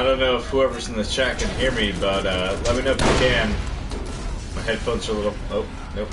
don't know if whoever's in the chat can hear me, but let me know if you can. My headphones are a little... Oh, nope.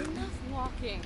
Enough walking.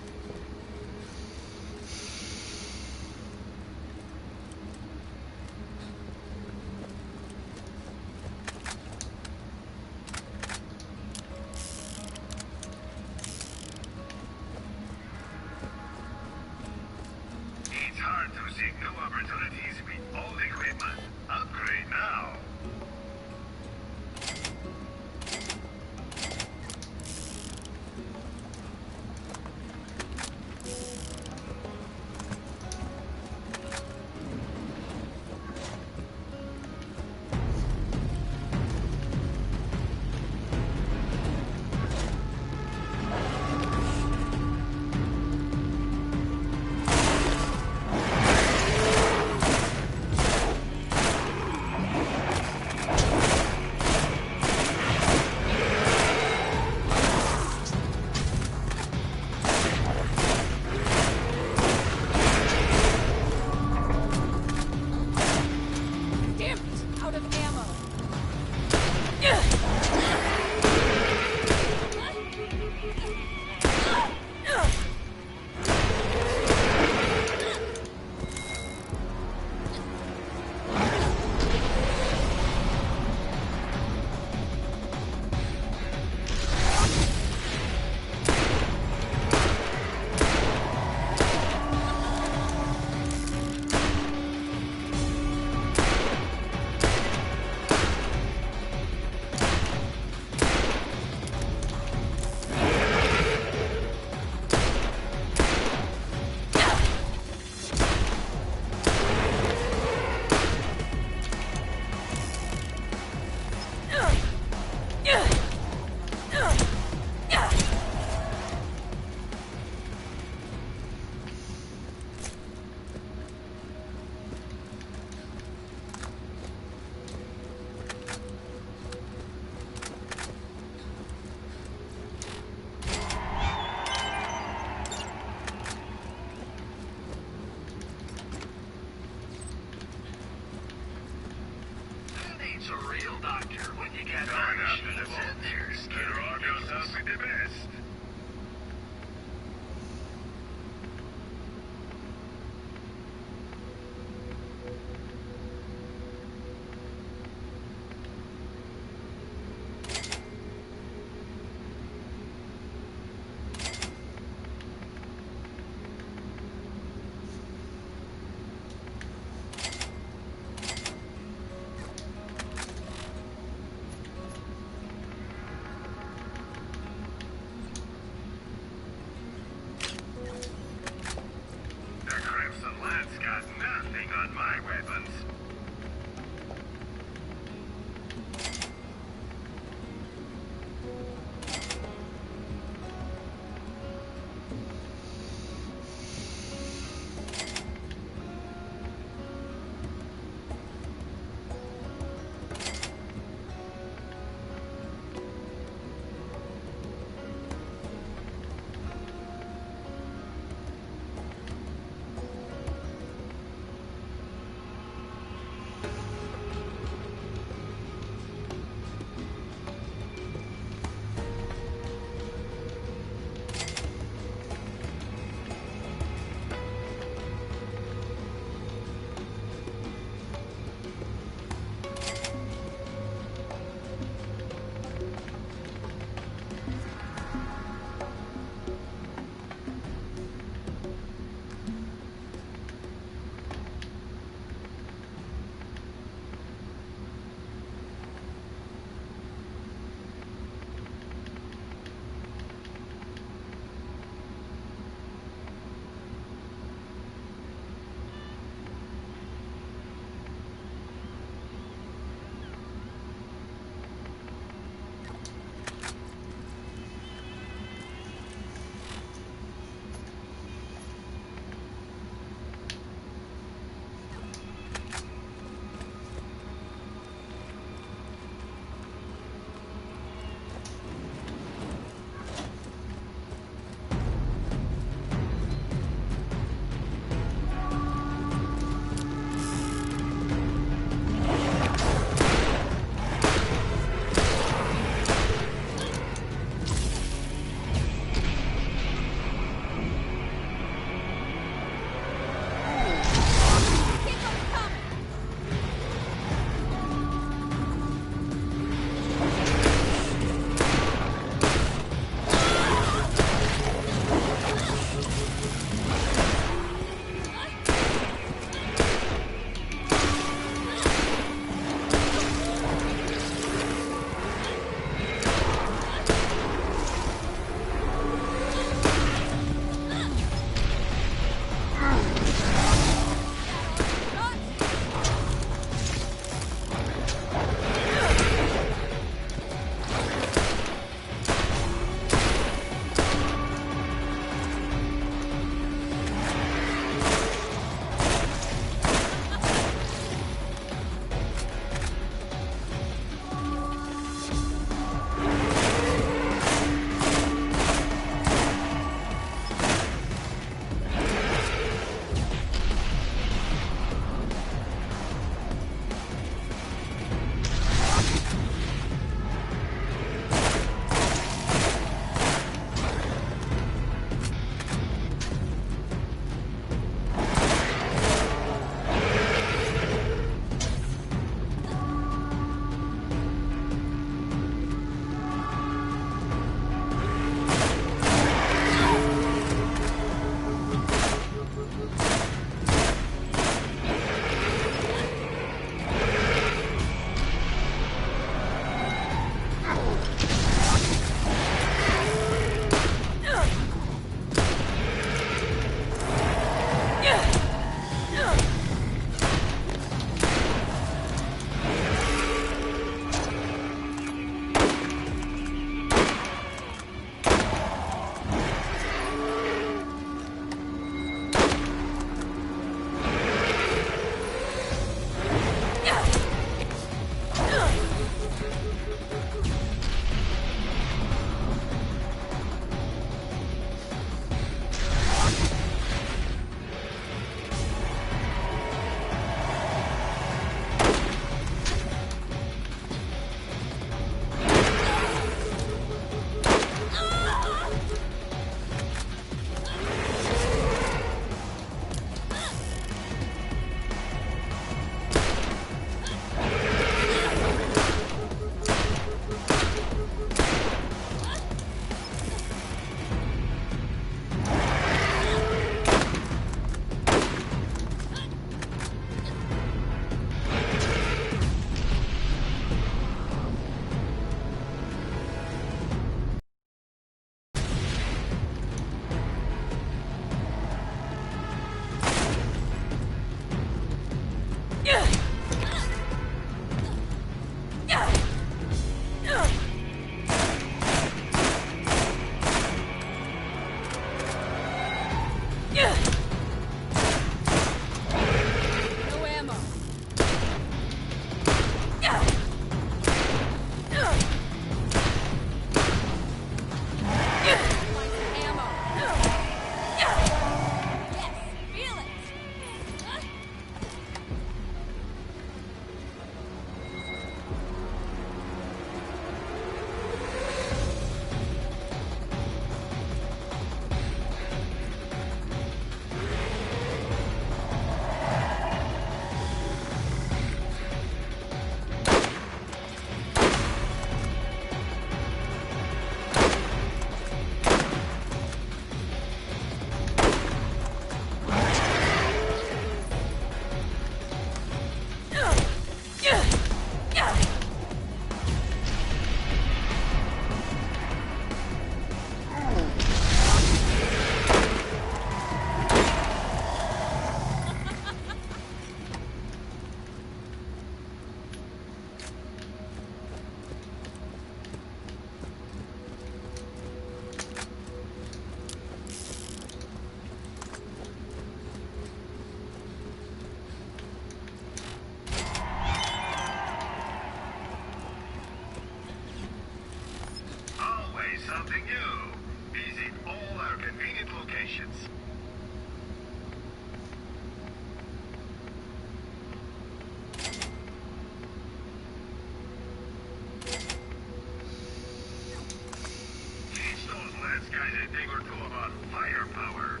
thing or two about firepower.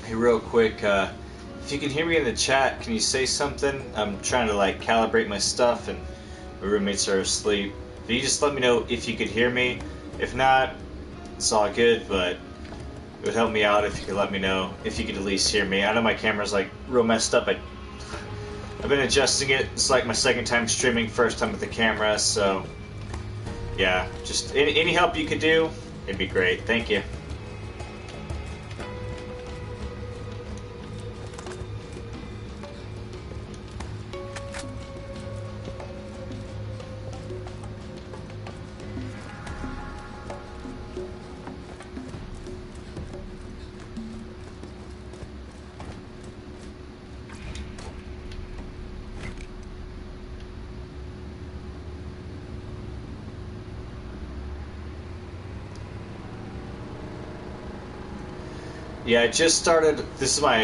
Hey, real quick, if you can hear me in the chat, can you say something? I'm trying to like calibrate my stuff, and my roommates are asleep. But you just let me know if you could hear me. If not, it's all good. But it would help me out if you could let me know if you could at least hear me. I know my camera's like real messed up. I've been adjusting it. It's like my second time streaming, first time with the camera. So yeah, just any help you could do, it'd be great. Thank you. Yeah, I just started. This is my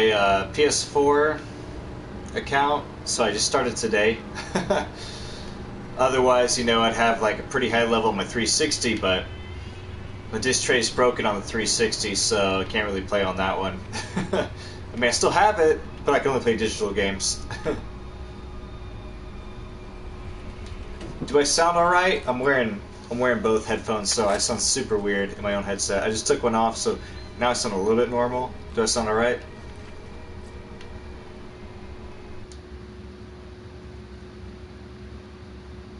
PS4 account, so I just started today. Otherwise, you know, I'd have like a pretty high level on my 360, but my disc tray is broken on the 360, so I can't really play on that one. I mean, I still have it, but I can only play digital games. Do I sound alright? I'm wearing both headphones, so I sound super weird in my own headset. I just took one off, so now I sound a little bit normal. Do I sound alright?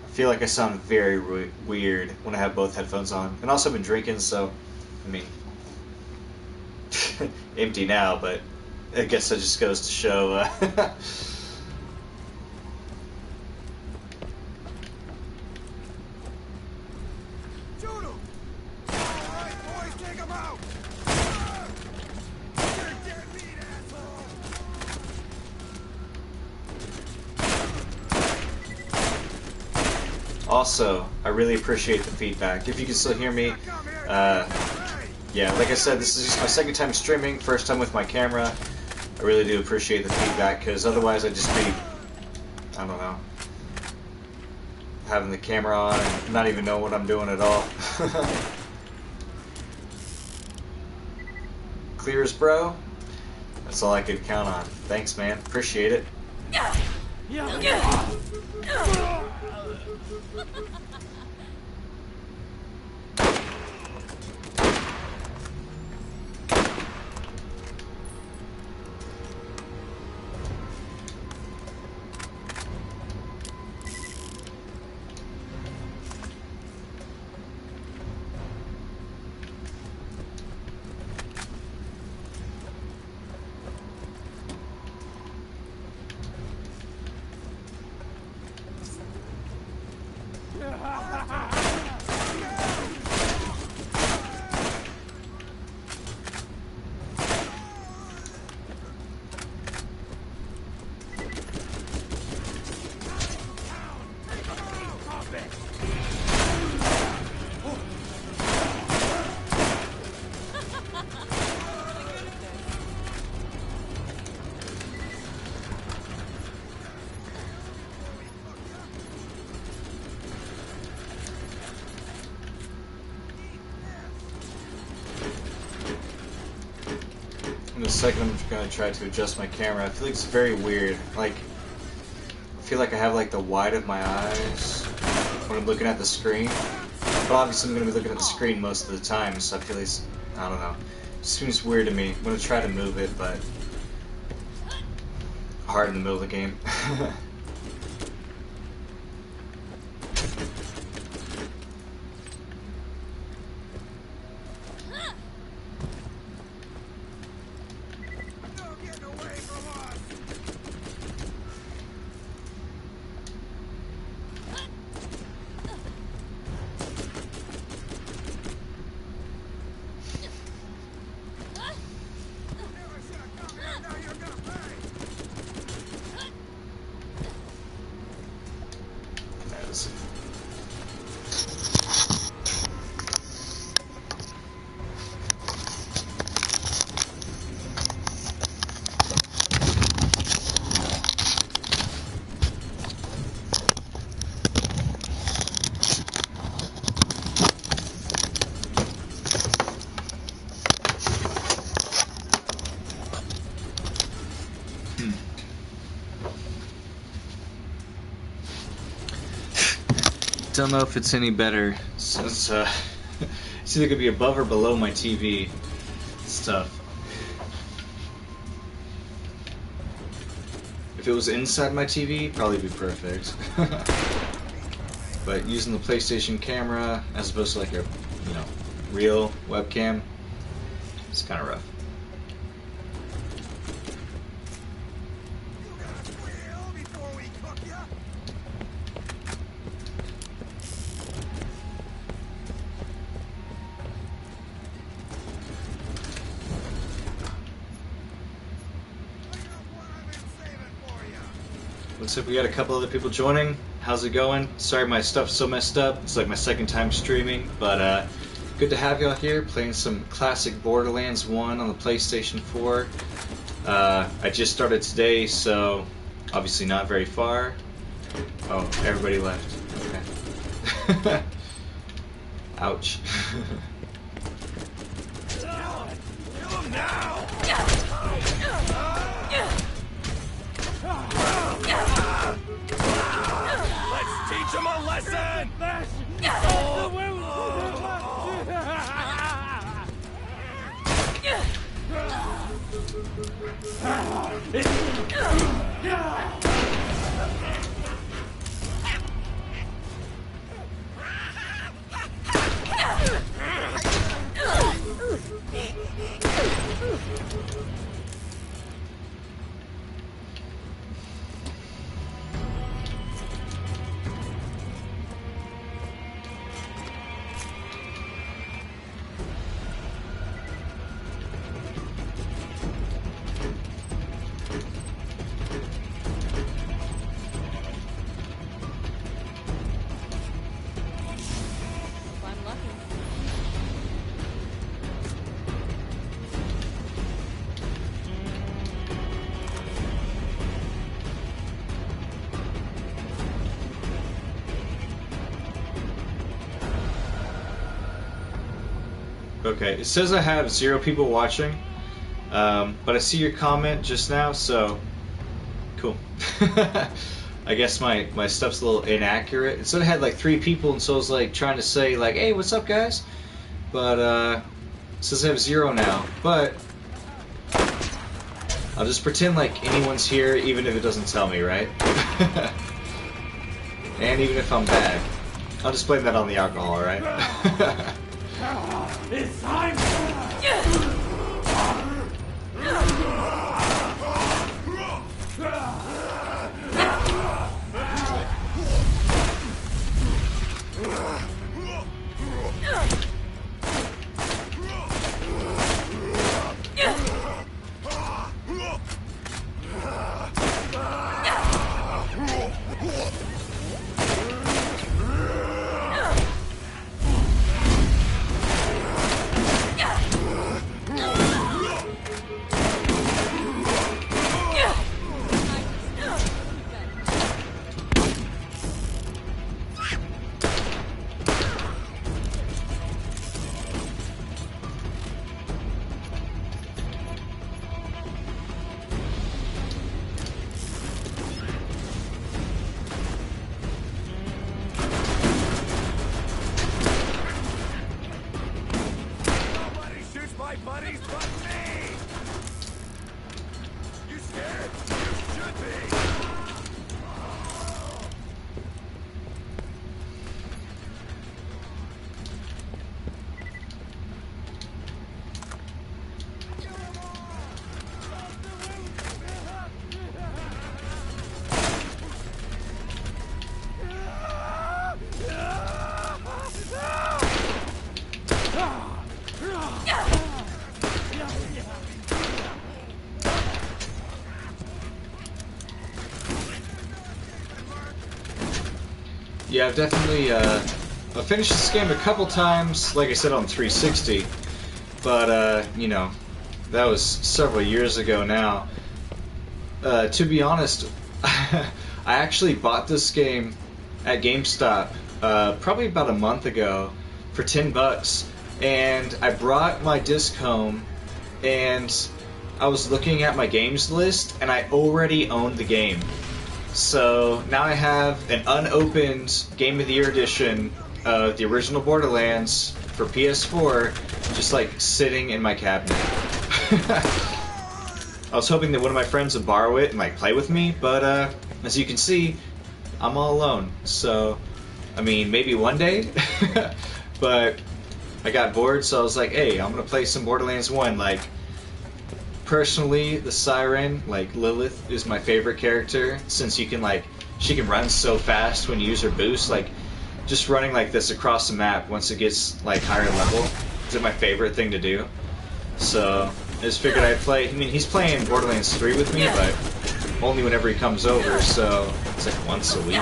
I feel like I sound very weird when I have both headphones on. And also I've been drinking, so, I mean, empty now, but I guess that just goes to show. Also, I really appreciate the feedback. If you can still hear me, yeah, like I said, this is just my second time streaming, first time with my camera. I really do appreciate the feedback, because otherwise I'd just be, I don't know, having the camera on and not even know what I'm doing at all. Clear as bro? That's all I could count on. Thanks, man. Appreciate it. In a second, I'm just gonna try to adjust my camera. I feel like it's very weird. Like, I feel like I have like the wide of my eyes when I'm looking at the screen. But obviously, I'm gonna be looking at the screen most of the time, so I feel like it's, I don't know. It seems weird to me. I'm gonna try to move it, but hard in the middle of the game. Don't know if it's any better since it's either gonna be above or below my TV. It's tough. If it was inside my TV, probably be perfect. But using the PlayStation camera as opposed to like a, real webcam, it's kind of rough. Looks like we got a couple other people joining. How's it going? Sorry my stuff's so messed up. It's like my second time streaming, but good to have y'all here playing some classic Borderlands 1 on the PlayStation 4. I just started today, so obviously not very far. Oh, everybody left. Okay. Ouch. Kill him now! Let's teach him a lesson! Okay, it says I have 0 people watching, but I see your comment just now, so cool. I guess my stuff's a little inaccurate. It said I had like 3 people, and so I was like trying to say like, hey, what's up, guys? But it says I have 0 now. But I'll just pretend like anyone's here, even if it doesn't tell me, right? And even if I'm bad, I'll just blame that on the alcohol, right? It's time! My buddies but me! You scared? You should be! Yeah, I've definitely I've finished this game a couple times, like I said, on 360, but you know, that was several years ago now. To be honest, I actually bought this game at GameStop probably about a month ago for $10, and I brought my disc home, and I was looking at my games list, and I already owned the game. So now I have an unopened Game of the Year edition of the original Borderlands for PS4, just like sitting in my cabinet. I was hoping that one of my friends would borrow it and like play with me, but as you can see, I'm all alone. So, I mean, maybe one day, but I got bored, so I was like, hey, I'm gonna play some Borderlands 1. Like, personally, the Siren, like Lilith, is my favorite character, since you can like, she can run so fast when you use her boost. Like, just running like this across the map once it gets like higher level is my favorite thing to do. So I just figured I'd play. I mean, he's playing Borderlands 3 with me, but only whenever he comes over, so it's like once a week.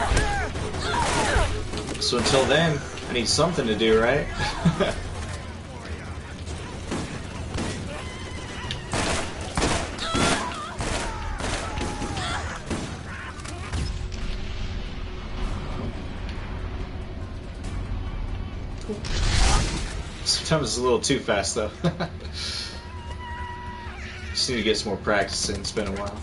So until then, I need something to do, right? Sometimes it's a little too fast, though. Just need to get some more practice in. It's been a while.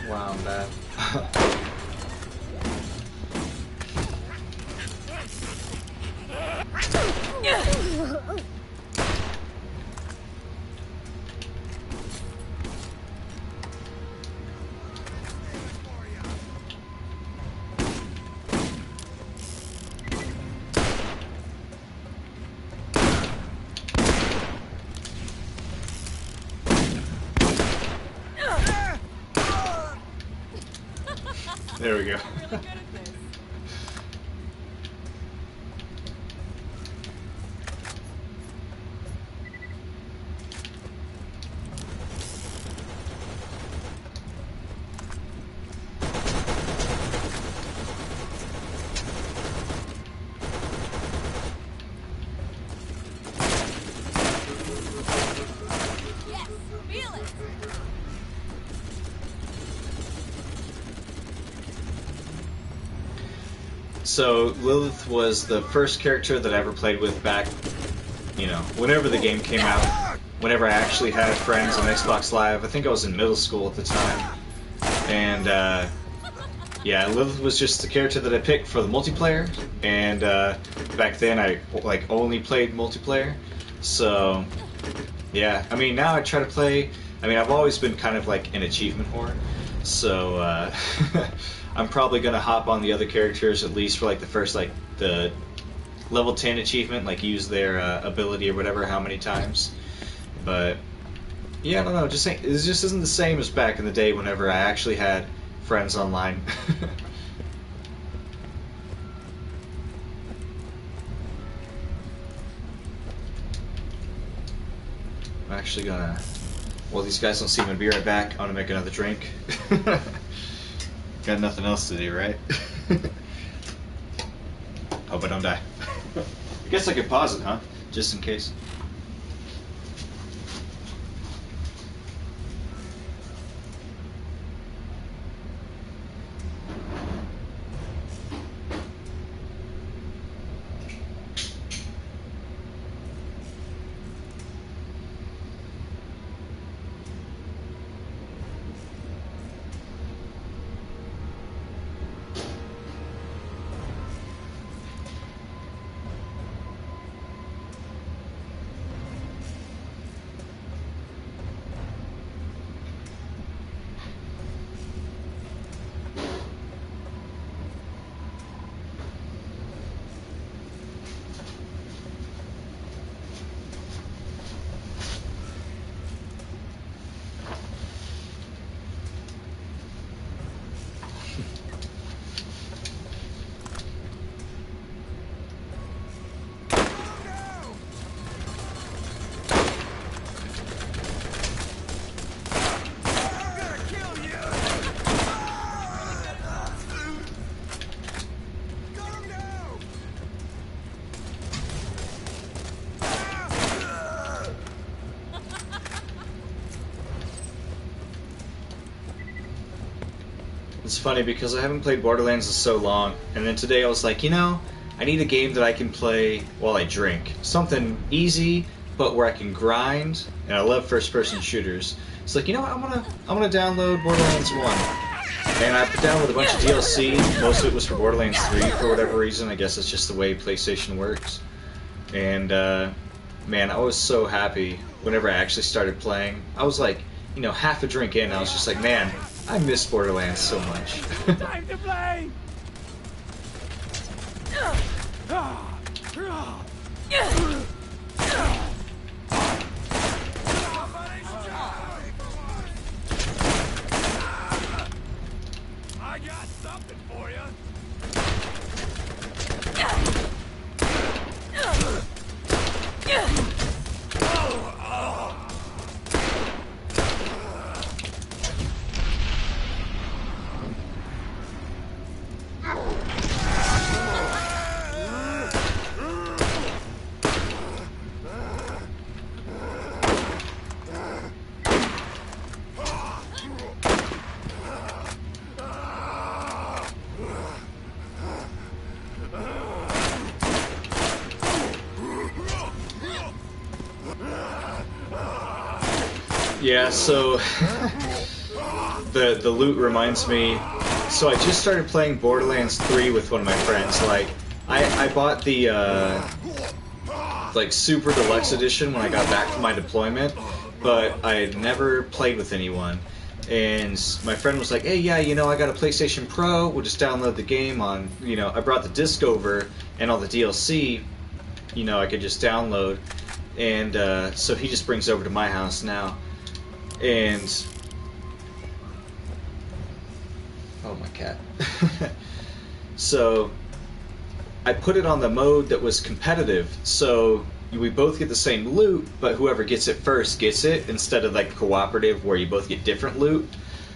Wow, I'm bad. There we go. Yes, feel it. So Lilith was the first character that I ever played with back, you know, whenever the game came out. Whenever I actually had friends on Xbox Live. I think I was in middle school at the time. And yeah, Lilith was just the character that I picked for the multiplayer. And back then I like only played multiplayer. So yeah, I mean now I try to play. I mean I've always been kind of like an achievement whore. So I'm probably gonna hop on the other characters at least for like the first like the level 10 achievement, like use their ability or whatever, how many times. But yeah, I don't know. It just isn't the same as back in the day whenever I actually had friends online. I'm actually gonna. Well, these guys don't seem to be right back. I'm gonna make another drink. Got nothing else to do, right? Hope I don't die. I guess I could pause it, huh? Just in case. It's funny because I haven't played Borderlands in so long, and then today I was like, you know, I need a game that I can play while I drink. Something easy, but where I can grind, and I love first-person shooters. It's like, you know what, I'm gonna download Borderlands 1. And I put down with a bunch of DLC. Most of it was for Borderlands 3 for whatever reason. I guess it's just the way PlayStation works. And, man, I was so happy whenever I actually started playing. I was like, you know, half a drink in, I was just like, man, I miss Borderlands so much. Time to play! I got something for you. Yeah, so the loot reminds me. So I just started playing Borderlands 3 with one of my friends. Like, I bought the like Super Deluxe Edition when I got back from my deployment, but I had never played with anyone. And my friend was like, "Hey, yeah, you know, I got a PlayStation Pro. We'll just download the game on, you know, I brought the disc over and all the DLC. You know, I could just download." And so he just brings it over to my house now. And oh, my cat. So I put it on the mode that was competitive, so we both get the same loot, but whoever gets it first gets it, instead of like cooperative where you both get different loot.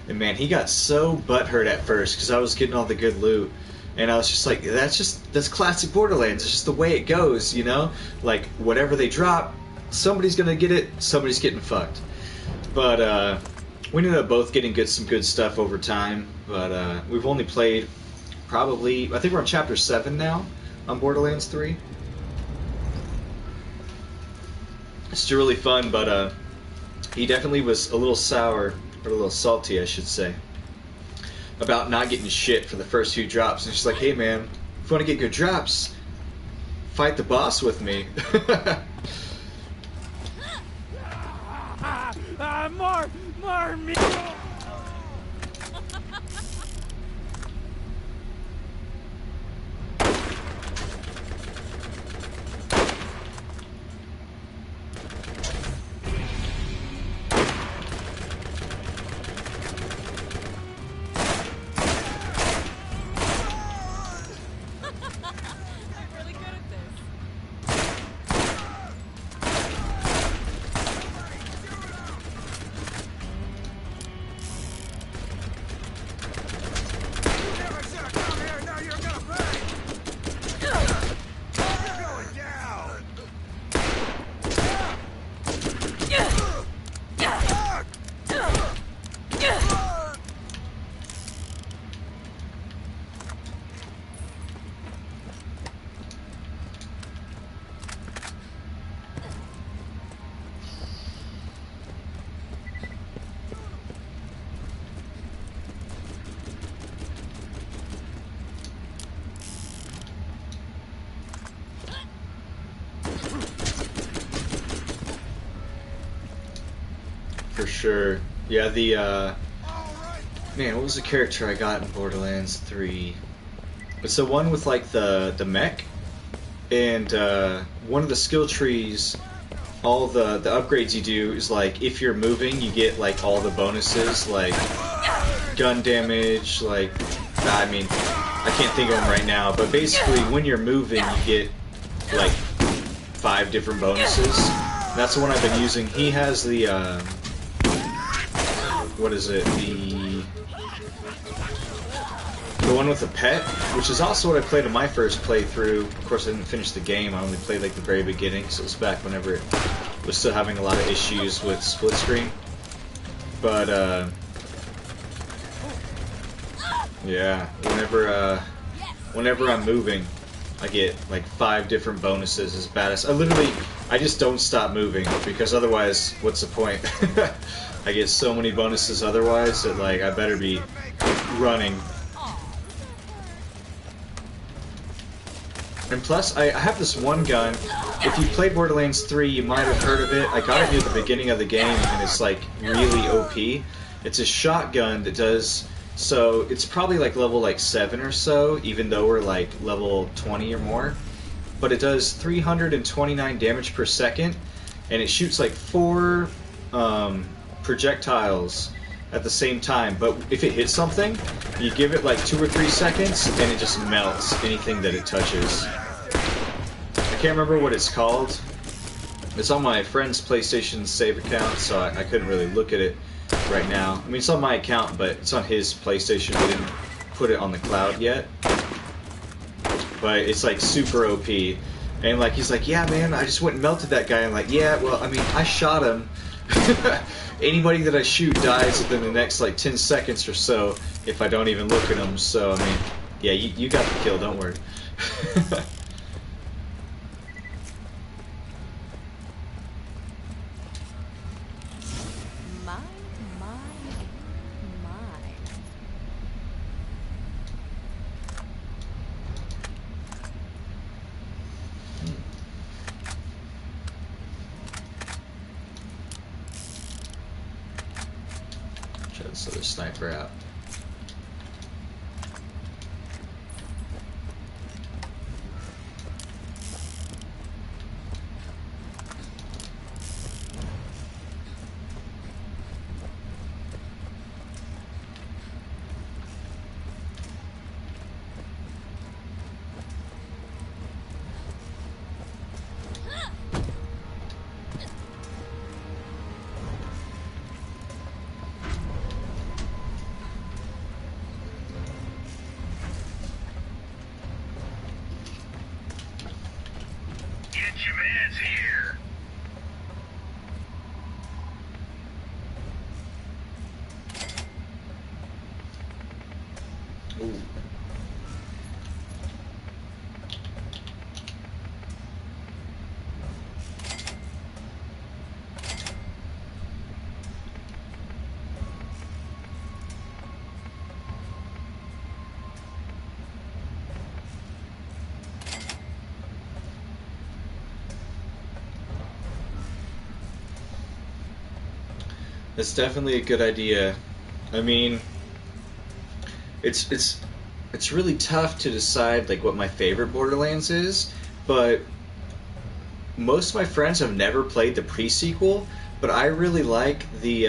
And man, he got so butthurt at first because I was getting all the good loot, and I was just like, that's classic Borderlands. It's just the way it goes, you know? Like, whatever they drop, somebody's gonna get it, somebody's getting fucked. But we ended up both getting some good stuff over time. But we've only played probably, I think we're on chapter 7 now on Borderlands 3. It's still really fun, but he definitely was a little sour, or a little salty, I should say, about not getting shit for the first few drops. And she's like, "Hey man, if you want to get good drops, fight the boss with me." More me! For sure. Yeah, the, man, what was the character I got in Borderlands 3? It's the one with, like, the mech, and, one of the skill trees, all the upgrades you do is, like, if you're moving, you get, like, all the bonuses, like, gun damage, like, I mean, I can't think of them right now, but basically, when you're moving, you get, like, 5 different bonuses. That's the one I've been using. He has the, what is it? The one with the pet, which is also what I played in my first playthrough. Of course, I didn't finish the game. I only played like the very beginning, so it was back whenever it was still having a lot of issues with split screen. But Yeah, whenever I'm moving, I get like 5 different bonuses as badass. I just don't stop moving because otherwise, what's the point? I get so many bonuses otherwise that like I better be running. And plus, I have this one gun. If you played Borderlands 3, you might have heard of it. I got it near the beginning of the game, and it's like really OP. It's a shotgun that does... So it's probably like level like 7 or so, even though we're like level 20 or more. But it does 329 damage per second, and it shoots like 4 projectiles at the same time. But if it hits something, you give it like 2 or 3 seconds, and it just melts anything that it touches. I can't remember what it's called. It's on my friend's PlayStation save account, so I couldn't really look at it right now. I mean, it's on my account, but it's on his PlayStation. We didn't put it on the cloud yet. But it's like super OP. And like he's like, yeah, man, I just went and melted that guy. I'm like, yeah, well, I mean, I shot him. Anybody that I shoot dies within the next like 10 seconds or so if I don't even look at them. So, I mean, yeah, you got the kill, don't worry. Try this other sniper out. Your man's here. Ooh. It's definitely a good idea. I mean, it's really tough to decide like what my favorite Borderlands is, but most of my friends have never played the pre-sequel, but I really like the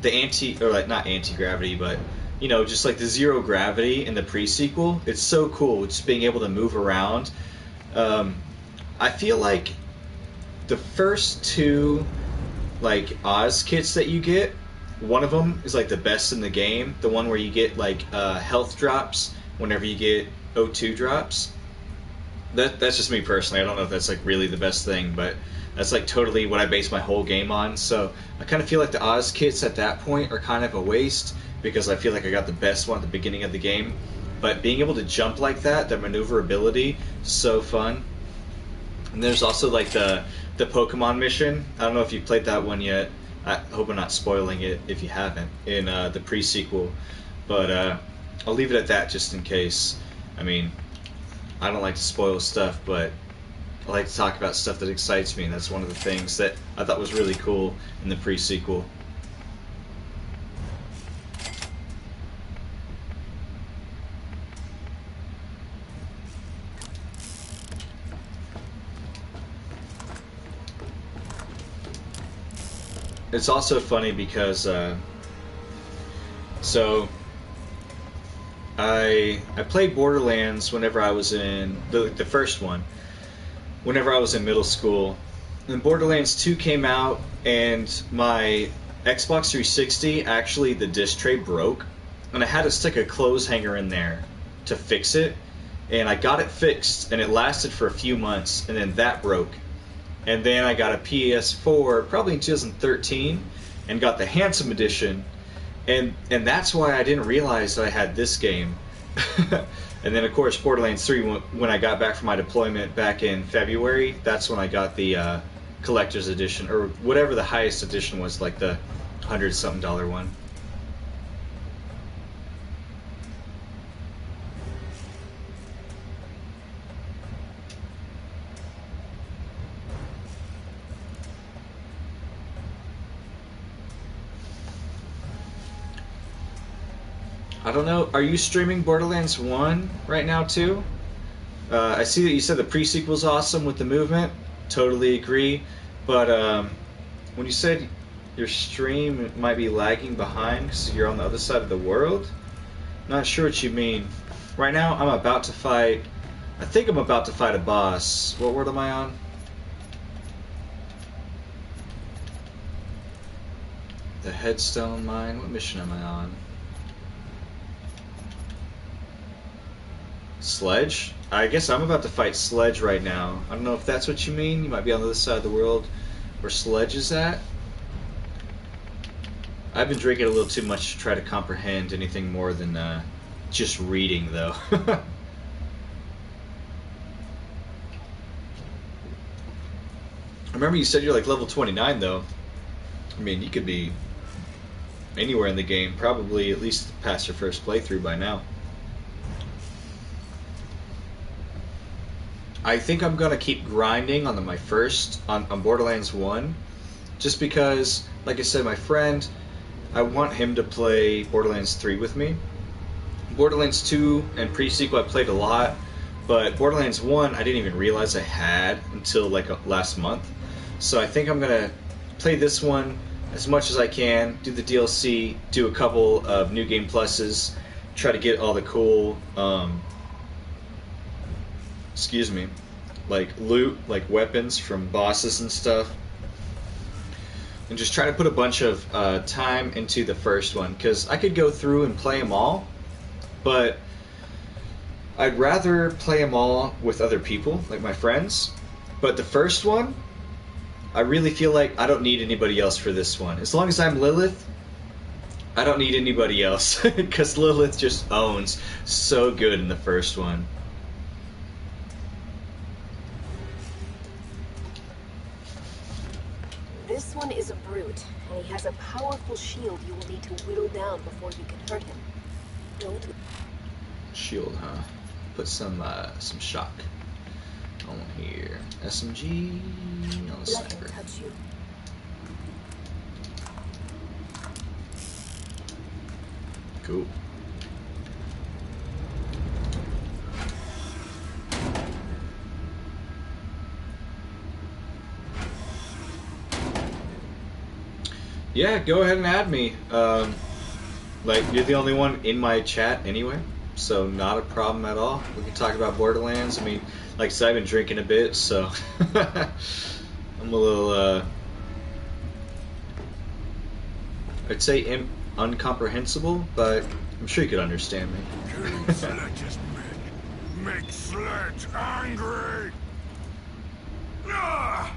not anti-gravity, but you know, just like the zero gravity in the pre-sequel. It's so cool just being able to move around. I feel like the first 2 like Oz kits that you get, one of them is like the best in the game. The one where you get like health drops whenever you get O2 drops. That's just me personally. I don't know if that's like really the best thing, but that's like totally what I base my whole game on. So I kind of feel like the Oz kits at that point are kind of a waste because I feel like I got the best one at the beginning of the game. But being able to jump like that, the maneuverability, so fun. And there's also like the Pokemon mission. I don't know if you've played that one yet. I hope I'm not spoiling it if you haven't in the pre-sequel. But I'll leave it at that just in case. I mean, I don't like to spoil stuff, but I like to talk about stuff that excites me, and that's one of the things that I thought was really cool in the pre-sequel. It's also funny because so I played Borderlands whenever I was in the first one, whenever I was in middle school. And Borderlands 2 came out, and my Xbox 360, actually the disc tray broke, and I had to stick a clothes hanger in there to fix it. And I got it fixed, and it lasted for a few months, and then that broke. And then I got a PS4 probably in 2013 and got the Handsome Edition. And that's why I didn't realize that I had this game. And then of course Borderlands 3, when I got back from my deployment back in February, that's when I got the collector's edition, or whatever the highest edition was, like the $100-something one. I don't know. Are you streaming Borderlands 1 right now too? I see that you said the pre-sequel's awesome with the movement. Totally agree. But when you said your stream might be lagging behind because you're on the other side of the world, not sure what you mean. Right now, I'm about to fight. I think I'm about to fight a boss. What world am I on? The Headstone Mine. What mission am I on? Sledge? I guess I'm about to fight Sledge right now. I don't know if that's what you mean. You might be on the other side of the world where Sledge is at. I've been drinking a little too much to try to comprehend anything more than just reading, though. I remember you said you're like level 29, though. I mean, you could be anywhere in the game, probably at least past your first playthrough by now. I think I'm gonna keep grinding on my first on Borderlands 1, just because, like I said, my friend, I want him to play Borderlands 3 with me. Borderlands 2 and pre-sequel I played a lot, but Borderlands 1 I didn't even realize I had until like last month. So I think I'm gonna play this one as much as I can, do the DLC, do a couple of New Game Pluses, try to get all the cool excuse me, like loot, like weapons from bosses and stuff, and just try to put a bunch of time into the first one, because I could go through and play them all, but I'd rather play them all with other people, like my friends. But the first one, I really feel like I don't need anybody else for this one. As long as I'm Lilith, I don't need anybody else, because Lilith just owns so good in the first one. This one is a brute, and he has a powerful shield you will need to whittle down before you can hurt him. Don't... Shield, huh? Put some shock on here. SMG on the Let him sniper. touch you. Cool. Yeah, go ahead and add me. Like, you're the only one in my chat anyway, so not a problem at all. We can talk about Borderlands. I mean, like I said, I've been drinking a bit, so I'm a little, I'd say uncomprehensible, but I'm sure you could understand me. Killing Sledge's men makes Sledge angry! Ah!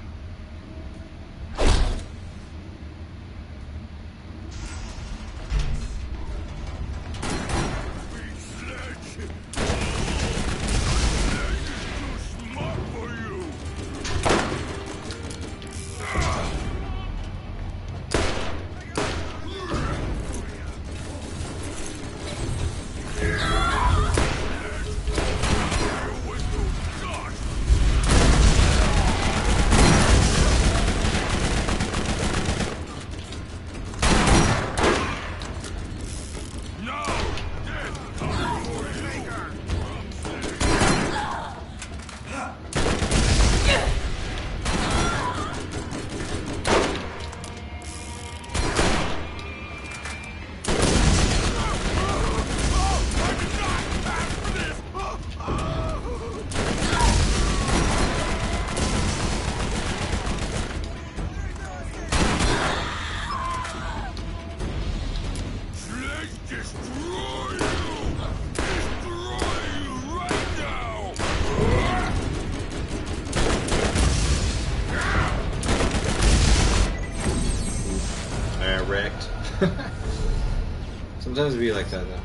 Sometimes it be like that though.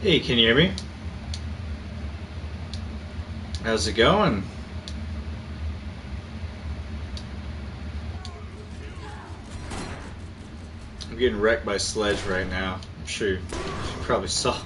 Hey, can you hear me? How's it going? I'm getting wrecked by Sledge right now. I'm sure you probably saw.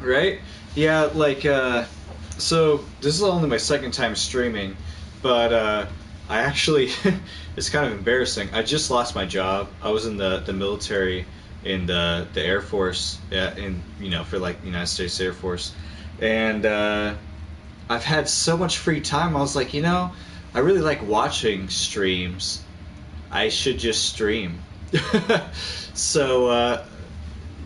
Right? Yeah, like, so this is only my second time streaming, but I actually, it's kind of embarrassing. I just lost my job. I was in the military in the Air Force, for like United States Air Force, and I've had so much free time. I was like, I really like watching streams. I should just stream. So,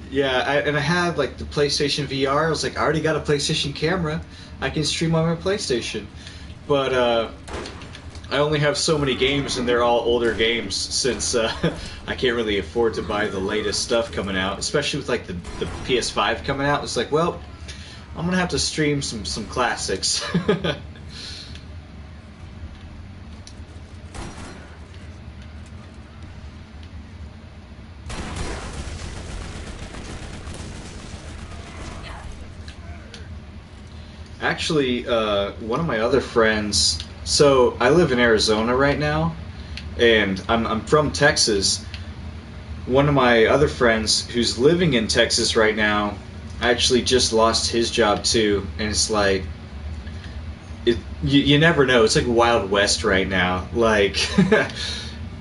yeah, and I had like the PlayStation VR. I was like, I already got a PlayStation camera. I can stream on my PlayStation. But I only have so many games, and they're all older games since I can't really afford to buy the latest stuff coming out, especially with like the PS5 coming out. It's like, well, I'm gonna have to stream some classics. Actually, one of my other friends. So I live in Arizona right now, and I'm from Texas. One of my other friends who's living in Texas right now actually just lost his job too, and it's like you never know. It's like Wild West right now. Like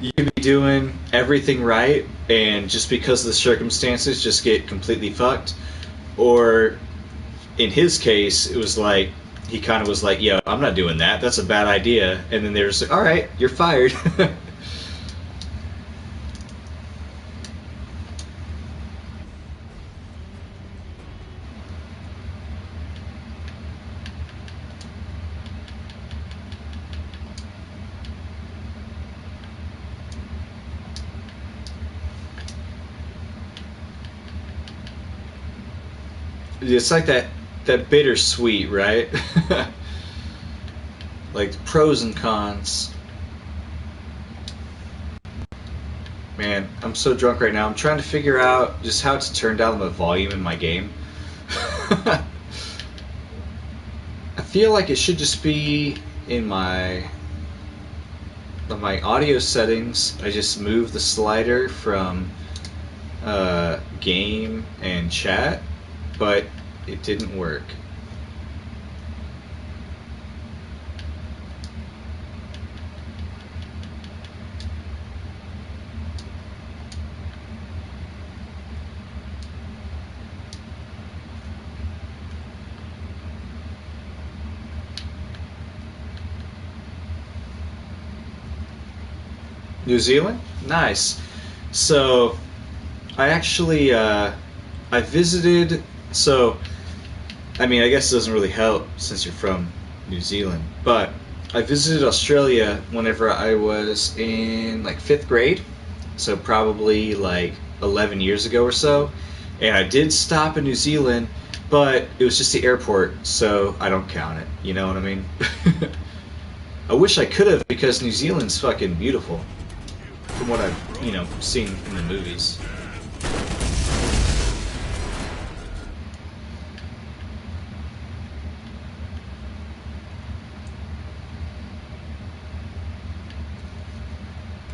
you could be doing everything right, and just because of the circumstances, just get completely fucked, or in his case, it was like he kind of was like, "Yo, I'm not doing that. That's a bad idea." And then they were just like, "All right, you're fired." It's like that bittersweet, right? Like the pros and cons. Man, I'm so drunk right now. I'm trying to figure out just how to turn down the volume in my game. feel like it should just be in my audio settings. I just move the slider from game and chat, but it didn't work. New Zealand? Nice. So, I actually, I visited, so, I mean, I guess it doesn't really help since you're from New Zealand, but I visited Australia whenever I was in, like, 5th grade, so probably, like, 11 years ago or so, and I did stop in New Zealand, but it was just the airport, so I don't count it, you know what I mean? I wish I could have, because New Zealand's fucking beautiful. From what I've, seen in the movies.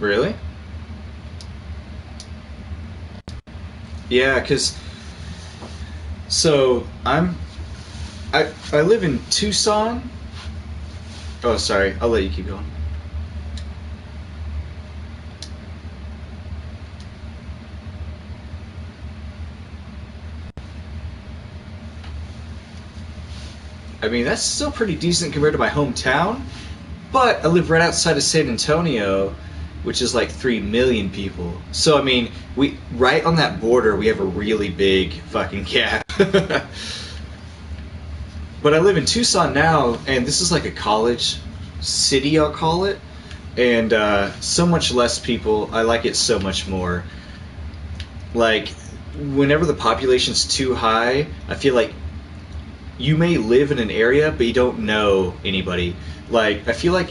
Really? Yeah, because... So, I live in Tucson. Oh, sorry. I'll let you keep going. I mean, that's still pretty decent compared to my hometown, but I live right outside of San Antonio, which is like 3 million people. So, I mean, right on that border, we have a really big fucking gap. But I live in Tucson now, and this is like a college city, I'll call it, and so much less people. I like it so much more. Like, whenever the population's too high, I feel like you may live in an area, but you don't know anybody. Like, I feel like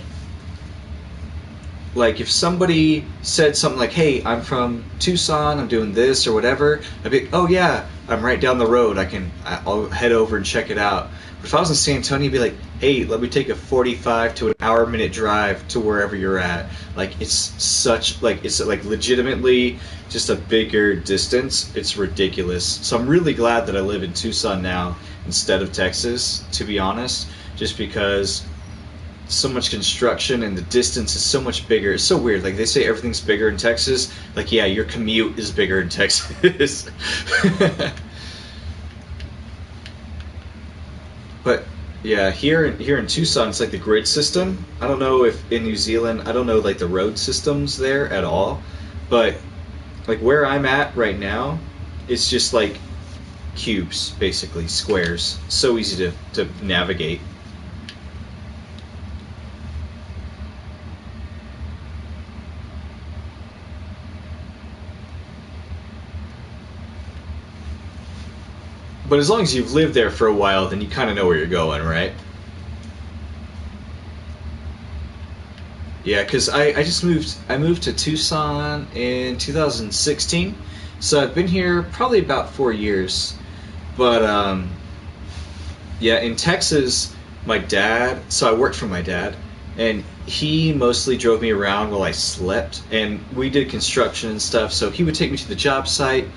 if somebody said something like, hey, I'm from Tucson, I'm doing this or whatever, I'd be like, oh yeah, I'm right down the road, I'll head over and check it out. But if I was in San Antonio, I'd be like, hey, let me take a 45 to an hour-minute drive to wherever you're at. Like, it's legitimately just a bigger distance. It's ridiculous. So I'm really glad that I live in Tucson now instead of Texas, to be honest, just because so much construction and the distance is so much bigger. It's so weird. Like, they say everything's bigger in Texas. Like, yeah, your commute is bigger in Texas. But yeah, here in Tucson, it's like the grid system. I don't know if in New Zealand, I don't know like the road systems there at all, but like where I'm at right now, it's just like cubes, basically squares. So easy to navigate. But as long as you've lived there for a while, then you kind of know where you're going, right? Yeah, because I just moved. I moved to Tucson in 2016, so I've been here probably about 4 years. But yeah, in Texas, my dad. So I worked for my dad, and he mostly drove me around while I slept, and we did construction and stuff. So he would take me to the job site.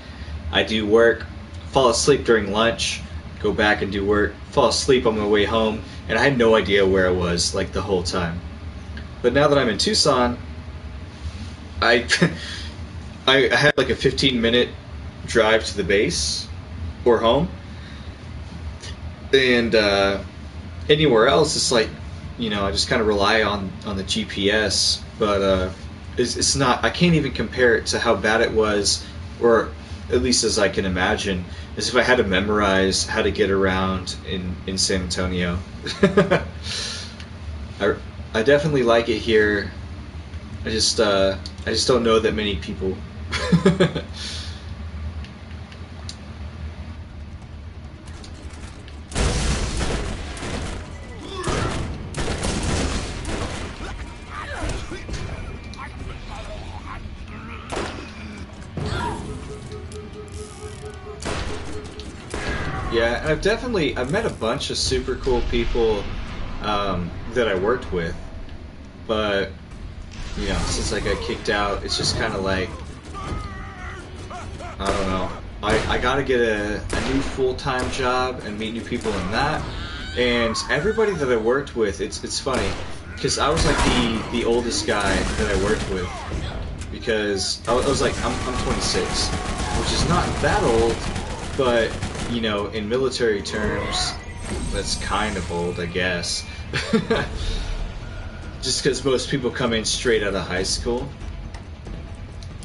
I do work, fall asleep during lunch, go back and do work, fall asleep on my way home, and I had no idea where I was like the whole time. But now that I'm in Tucson, I I had like a 15-minute drive to the base or home, and anywhere else it's like, I just kind of rely on the GPS, but it's not. I can't even compare it to how bad it was, or at least as I can imagine, as if I had to memorize how to get around in San Antonio. I definitely like it here. I just don't know that many people. Yeah, and I've met a bunch of super cool people that I worked with, but you know, since I got kicked out, it's just kind of like, I don't know. I gotta get a new full-time job and meet new people in that. And everybody that I worked with, it's funny, because I was like the oldest guy that I worked with, because I was like, I'm 26, which is not that old, but you know, in military terms, that's kind of old, I guess. Just because most people come in straight out of high school.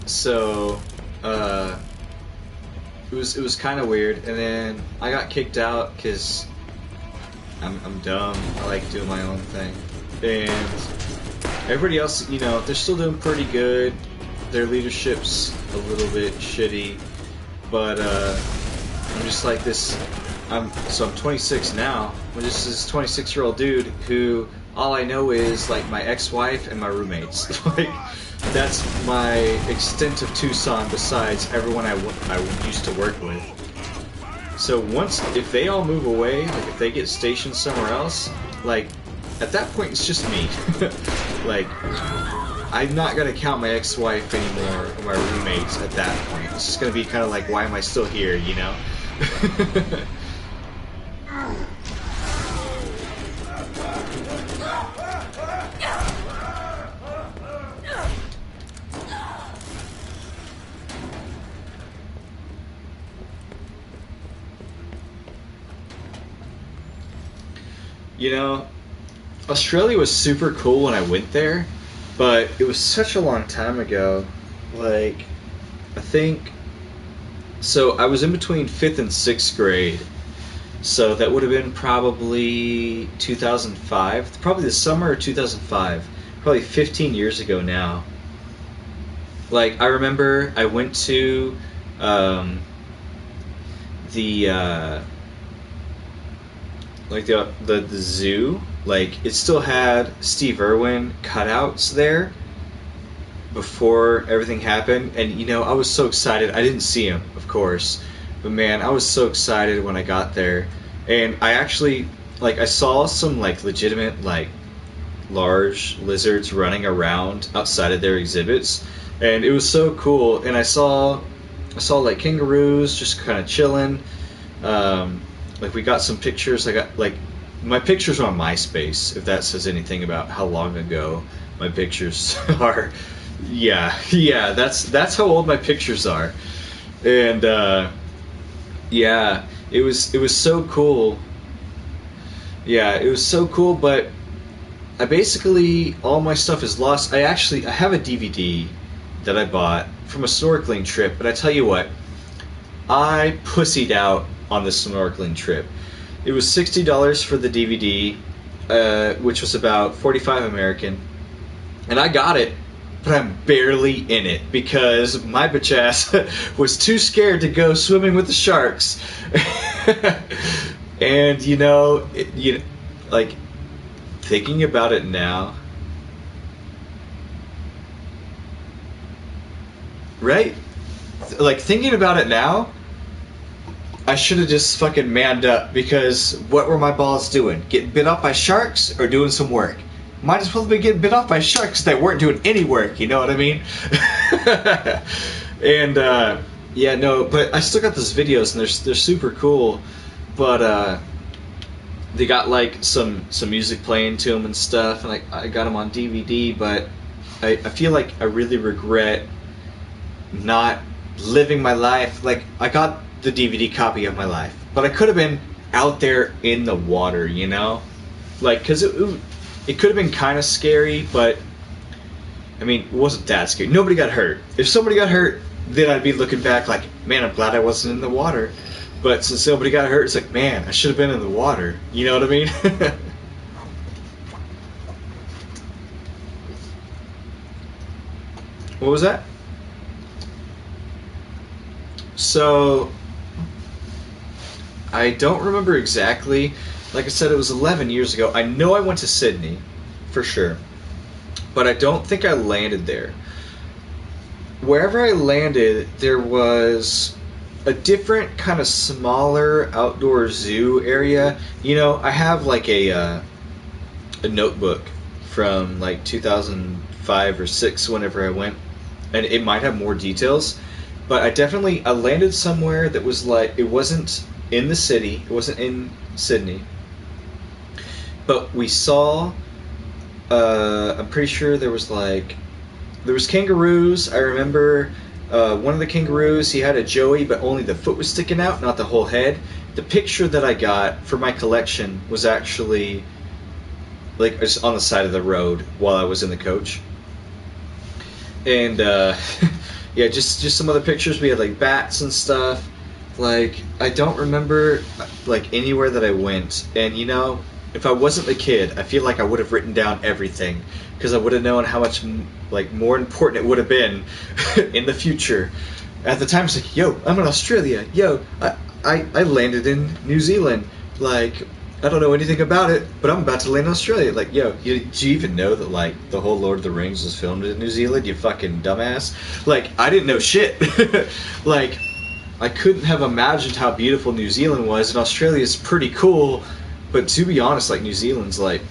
So, it was kind of weird, and then I got kicked out because I'm dumb. I like doing my own thing, and everybody else, you know, they're still doing pretty good. Their leadership's a little bit shitty, but I'm just like this. I'm 26 now. I'm just this 26-year-old dude who all I know is like my ex-wife and my roommates. Like, that's my extent of Tucson besides everyone I used to work with. So if they all move away, like if they get stationed somewhere else, like at that point it's just me. Like, I'm not gonna count my ex-wife anymore or my roommates at that point. It's just gonna be kind of like, why am I still here, you know? You know, Australia was super cool when I went there, but it was such a long time ago. Like, I think... So, I was in between 5th and 6th grade. So, that would have been probably 2005. Probably the summer of 2005. Probably 15 years ago now. Like, I remember I went to the zoo. Like, it still had Steve Irwin cutouts there before everything happened, and you know, I was so excited. I didn't see him, of course, but man, I was so excited when I got there. And I actually, like, I saw some like legitimate like large lizards running around outside of their exhibits, and it was so cool. And I saw like kangaroos just kind of chilling. Like, we got some pictures. I got, like, my pictures are on MySpace, if that says anything about how long ago my pictures are. Yeah, that's how old my pictures are. And yeah, it was so cool. Yeah, it was so cool, but I basically, all my stuff is lost. I have a DVD that I bought from a snorkeling trip, but I tell you what, I pussied out on this snorkeling trip. It was $60 for the DVD, which was about 45 American, and I got it, but I'm barely in it because my bitch ass was too scared to go swimming with the sharks. And you know, like, thinking about it now, right? Like, thinking about it now, I should have just fucking manned up, because what were my balls doing? Getting bit off by sharks or doing some work? Might as well have been getting bit off by sharks that weren't doing any work, you know what I mean? And yeah, no, but I still got those videos, and they're super cool. But they got like some music playing to them and stuff, and I got them on DVD. But I feel like I really regret not living my life. Like, I got the DVD copy of my life, but I could have been out there in the water, you know, like, because it could have been kind of scary, but I mean, it wasn't that scary. Nobody got hurt. If somebody got hurt, then I'd be looking back like, man, I'm glad I wasn't in the water. But since nobody got hurt, it's like, man, I should have been in the water, you know what I mean? What was that? So, I don't remember exactly. Like I said, it was 11 years ago. I know I went to Sydney, for sure. But I don't think I landed there. Wherever I landed, there was a different kind of smaller outdoor zoo area. You know, I have like a a notebook from like 2005 or 6 whenever I went, and it might have more details, but I landed somewhere that was like, it wasn't in the city, it wasn't in Sydney, but we saw, I'm pretty sure there was kangaroos. I remember one of the kangaroos, he had a joey, but only the foot was sticking out, not the whole head. The picture that I got for my collection was actually like just on the side of the road while I was in the coach. And yeah, just some other pictures. We had like bats and stuff. Like, I don't remember like anywhere that I went. And you know, if I wasn't the kid, I feel like I would have written down everything, because I would have known how much like more important it would have been in the future. At the time, it's like, yo, I'm in Australia. Yo, I landed in New Zealand. Like, I don't know anything about it, but I'm about to land in Australia. Like, yo, do you even know that like the whole Lord of the Rings was filmed in New Zealand? You fucking dumbass. Like, I didn't know shit. Like, I couldn't have imagined how beautiful New Zealand was, and Australia's pretty cool. But to be honest, like, New Zealand's like,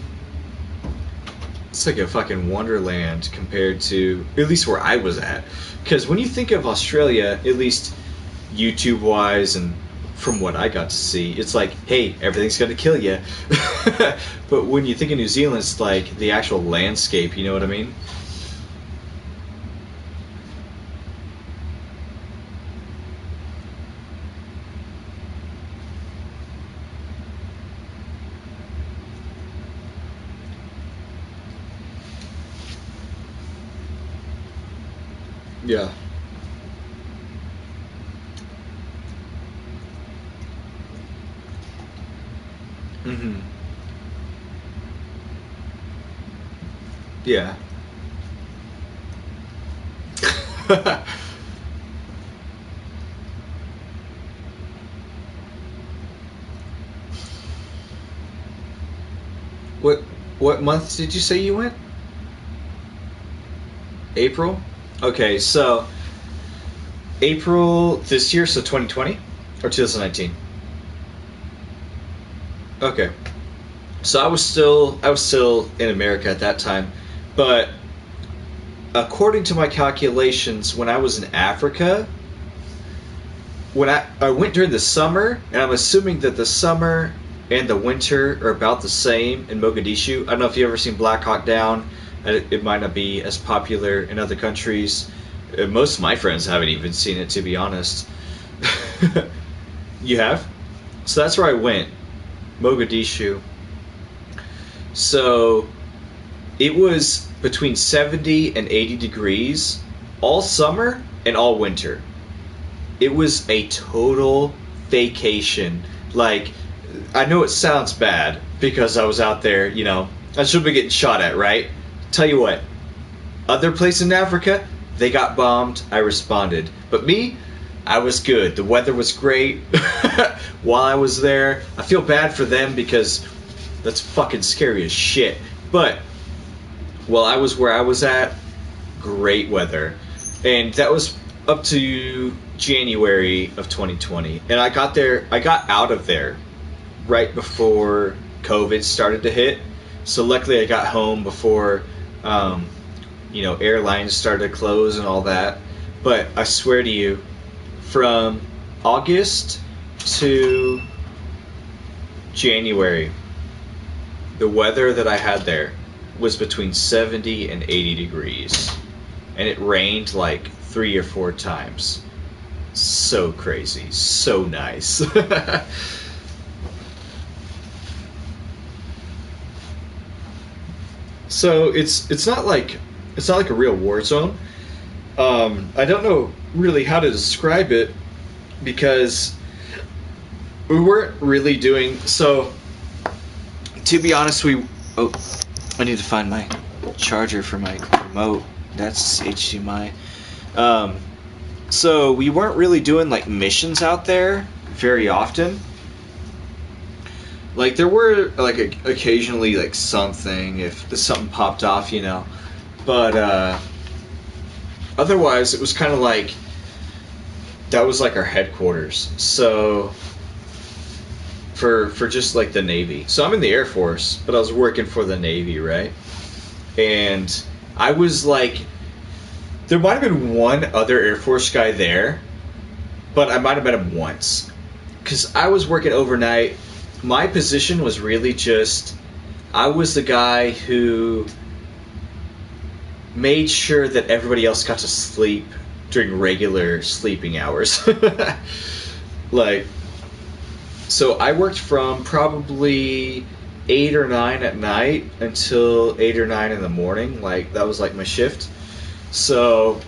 it's like a fucking wonderland compared to, at least where I was at. Because when you think of Australia, at least YouTube-wise and from what I got to see, it's like, hey, everything's gonna kill you. But when you think of New Zealand, it's like the actual landscape, you know what I mean? Yeah. Mm-hmm. Yeah. What what month did you say you went? April? Okay, so April this year, so 2020 or 2019? Okay. So I was still in America at that time, but according to my calculations, when I was in Africa, when I went during the summer, and I'm assuming that the summer and the winter are about the same in Mogadishu. I don't know if you ever seen Black Hawk Down. It might not be as popular in other countries. Most of my friends haven't even seen it, to be honest. You have? So that's where I went, Mogadishu. So it was between 70 and 80 degrees all summer and all winter. It was a total vacation. Like, I know it sounds bad because I was out there, you know, I should be getting shot at, right? Tell you what, other places in Africa, they got bombed, I responded. But me, I was good. The weather was great while I was there. I feel bad for them because that's fucking scary as shit. But while I was where I was at, great weather. And that was up to January of 2020. And I got out of there right before COVID started to hit. So luckily I got home before, airlines started to close and all that. But I swear to you, from August to January, the weather that I had there was between 70 and 80 degrees. And it rained like 3 or 4 times. So crazy. So nice. So it's not like a real war zone. I don't know really how to describe it because we weren't really doing so. To be honest, I need to find my charger for my remote. That's HDMI. So we weren't really doing like missions out there very often. Like there were like occasionally like something if something popped off, you know. But otherwise it was kind of like that was like our headquarters. So for just like the Navy. So I'm in the Air Force, but I was working for the Navy, right? And I was like, there might have been one other Air Force guy there, but I might have met him once. Because I was working overnight. My position was really just, I was the guy who made sure that everybody else got to sleep during regular sleeping hours. Like, so I worked from probably 8 or 9 at night until 8 or 9 in the morning. Like, that was like my shift. So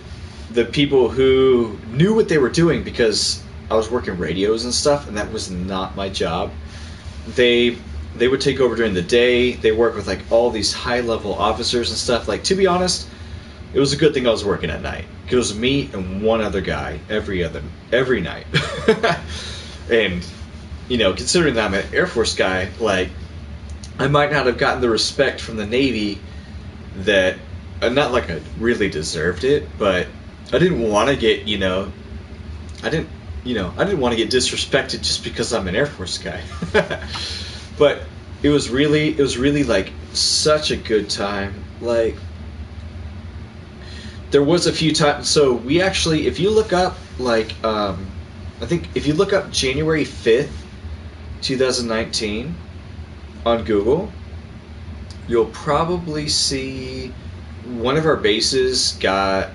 the people who knew what they were doing, because I was working radios and stuff, and that was not my job, they would take over during the day. They work with like all these high level officers and stuff. Like, to be honest, it was a good thing I was working at night. It was me and one other guy every night. And, you know, considering that I'm an Air Force guy, like, I might not have gotten the respect from the Navy that, not like I really deserved it, but I didn't want to get, I didn't want to get disrespected just because I'm an Air Force guy. But it was really like such a good time. Like, there was a few times, so we actually, if you look up, like, I think if you look up January 5th, 2019 on Google, you'll probably see one of our bases got,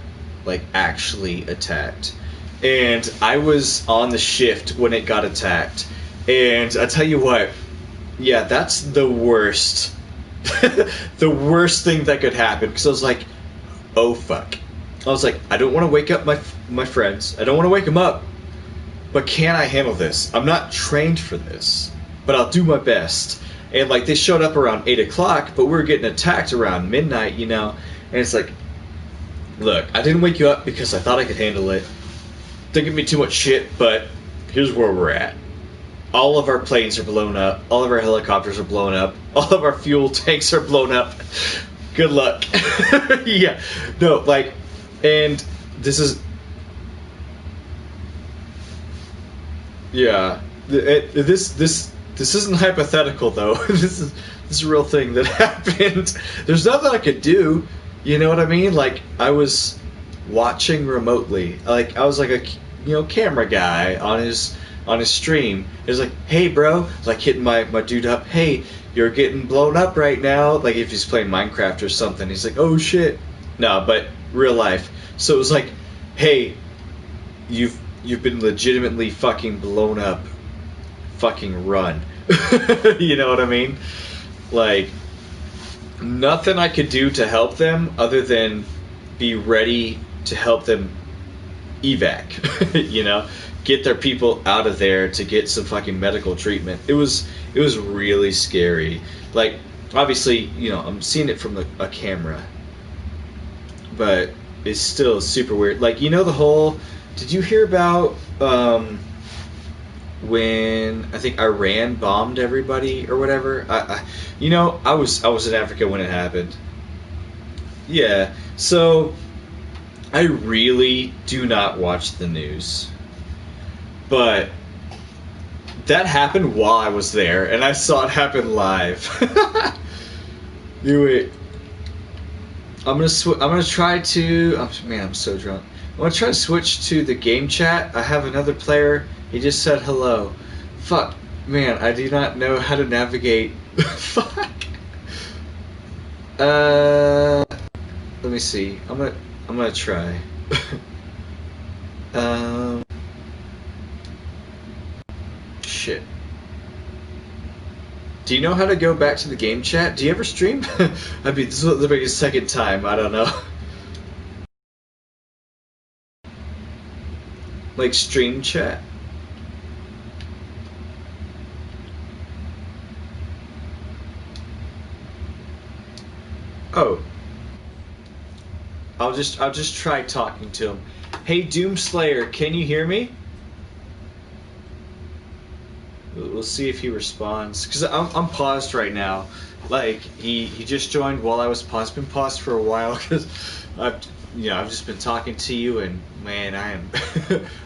like, actually attacked. And I was on the shift when it got attacked. And I tell you what, yeah, that's the worst. The worst thing that could happen. Because I was like, oh fuck. I was like, I don't want to wake up my friends. I don't want to wake them up. But can I handle this? I'm not trained for this. But I'll do my best. And like, they showed up around 8 o'clock, but we were getting attacked around midnight, And it's like, look, I didn't wake you up because I thought I could handle it. Don't give me too much shit, but here's where we're at. All of our planes are blown up. All of our helicopters are blown up. All of our fuel tanks are blown up. Good luck. Yeah. No, like, and this is... Yeah. This isn't hypothetical, though. This is a real thing that happened. There's nothing I could do. You know what I mean? Like, I was watching remotely. Like, I was like a camera guy on his stream. It was like, hey bro, like hitting my dude up, hey, you're getting blown up right now. Like, if he's playing Minecraft or something, he's like, oh shit. No, but real life. So it was like, hey, you've been legitimately fucking blown up. Fucking run. You know what I mean? Like, nothing I could do to help them other than be ready to help them evac. Get their people out of there to get some fucking medical treatment. It was really scary. Like, obviously, I'm seeing it from a camera, but it's still super weird. Like, the whole, did you hear about when I think Iran bombed everybody or whatever? I was in Africa when it happened. Yeah, so I really do not watch the news, but that happened while I was there, and I saw it happen live. Wait, I'm gonna try to. Man, I'm so drunk. I'm gonna try to switch to the game chat. I have another player. He just said hello. Fuck, man, I do not know how to navigate. Fuck. Let me see. I'm gonna try. Shit. Do you know how to go back to the game chat? Do you ever stream? I mean, this will be the second time. I don't know. Like, stream chat? Oh. I'll just try talking to him. Hey, Doomslayer, can you hear me? we'll see if he responds. Because I'm paused right now. Like, he just joined while I was paused. Been paused for a while because I've just been talking to you, and man, I am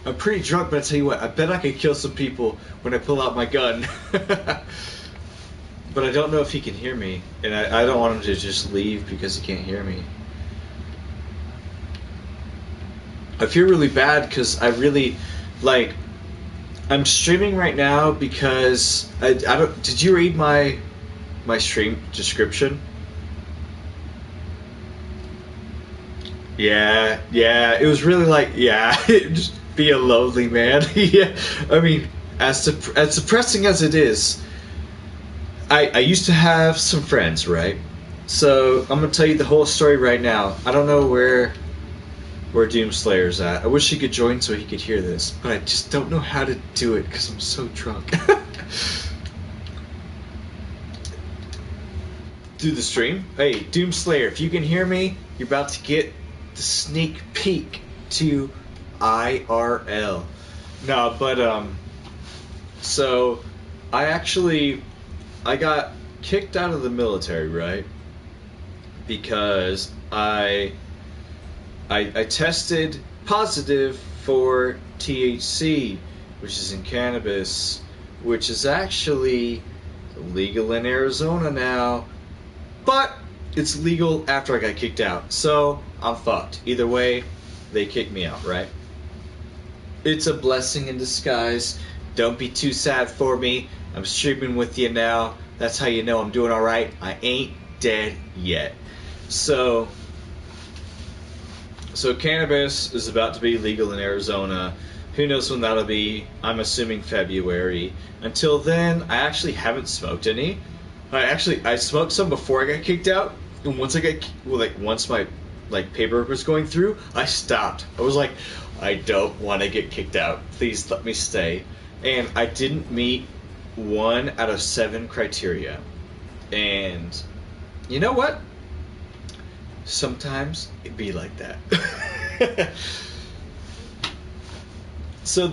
I'm pretty drunk, but I tell you what, I bet I could kill some people when I pull out my gun. But I don't know if he can hear me, and I don't want him to just leave because he can't hear me. I feel really bad because I really, like, I'm streaming right now because I don't. Did you read my stream description? Yeah, it was really like, just be a lonely man. Yeah, I mean, as depressing as it is, I used to have some friends, right? So I'm gonna tell you the whole story right now. I don't know where Doomslayer's at. I wish he could join so he could hear this, but I just don't know how to do it because I'm so drunk. Do the stream. Hey, Doomslayer, if you can hear me, you're about to get the sneak peek to IRL. No, but so I got kicked out of the military, right? Because I tested positive for THC, which is in cannabis, which is actually legal in Arizona now, but it's legal after I got kicked out, so I'm fucked. Either way, they kicked me out, right? It's a blessing in disguise. Don't be too sad for me. I'm streaming with you now. That's how you know I'm doing alright. I ain't dead yet. So cannabis is about to be legal in Arizona. Who knows when that'll be? I'm assuming February. Until then, I actually haven't smoked any. I smoked some before I got kicked out, and once once my paperwork was going through, I stopped. I was like, I don't want to get kicked out. Please let me stay. And I didn't meet 1 out of 7 criteria. And you know what? Sometimes it be like that. So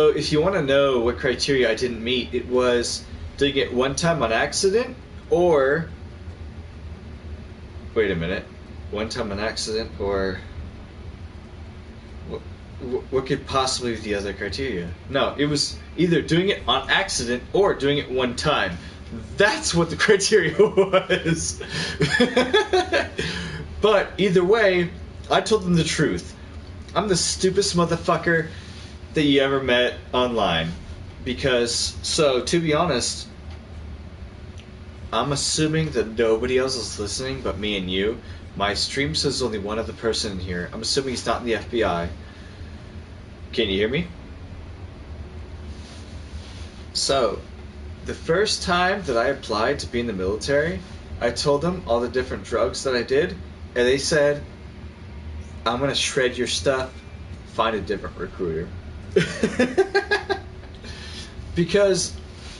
if you want to know what criteria I didn't meet, it was, did I get one time on accident, or wait a minute, one time on accident, or what could possibly be the other criteria? No, it was either doing it on accident or doing it one time. That's what the criteria was. But either way, I told them the truth. I'm the stupidest motherfucker that you ever met online. Because, to be honest, I'm assuming that nobody else is listening but me and you. My stream says only one other person in here. I'm assuming he's not in the FBI. Can you hear me? So, the first time that I applied to be in the military, I told them all the different drugs that I did, and they said, I'm gonna shred your stuff, find a different recruiter. Because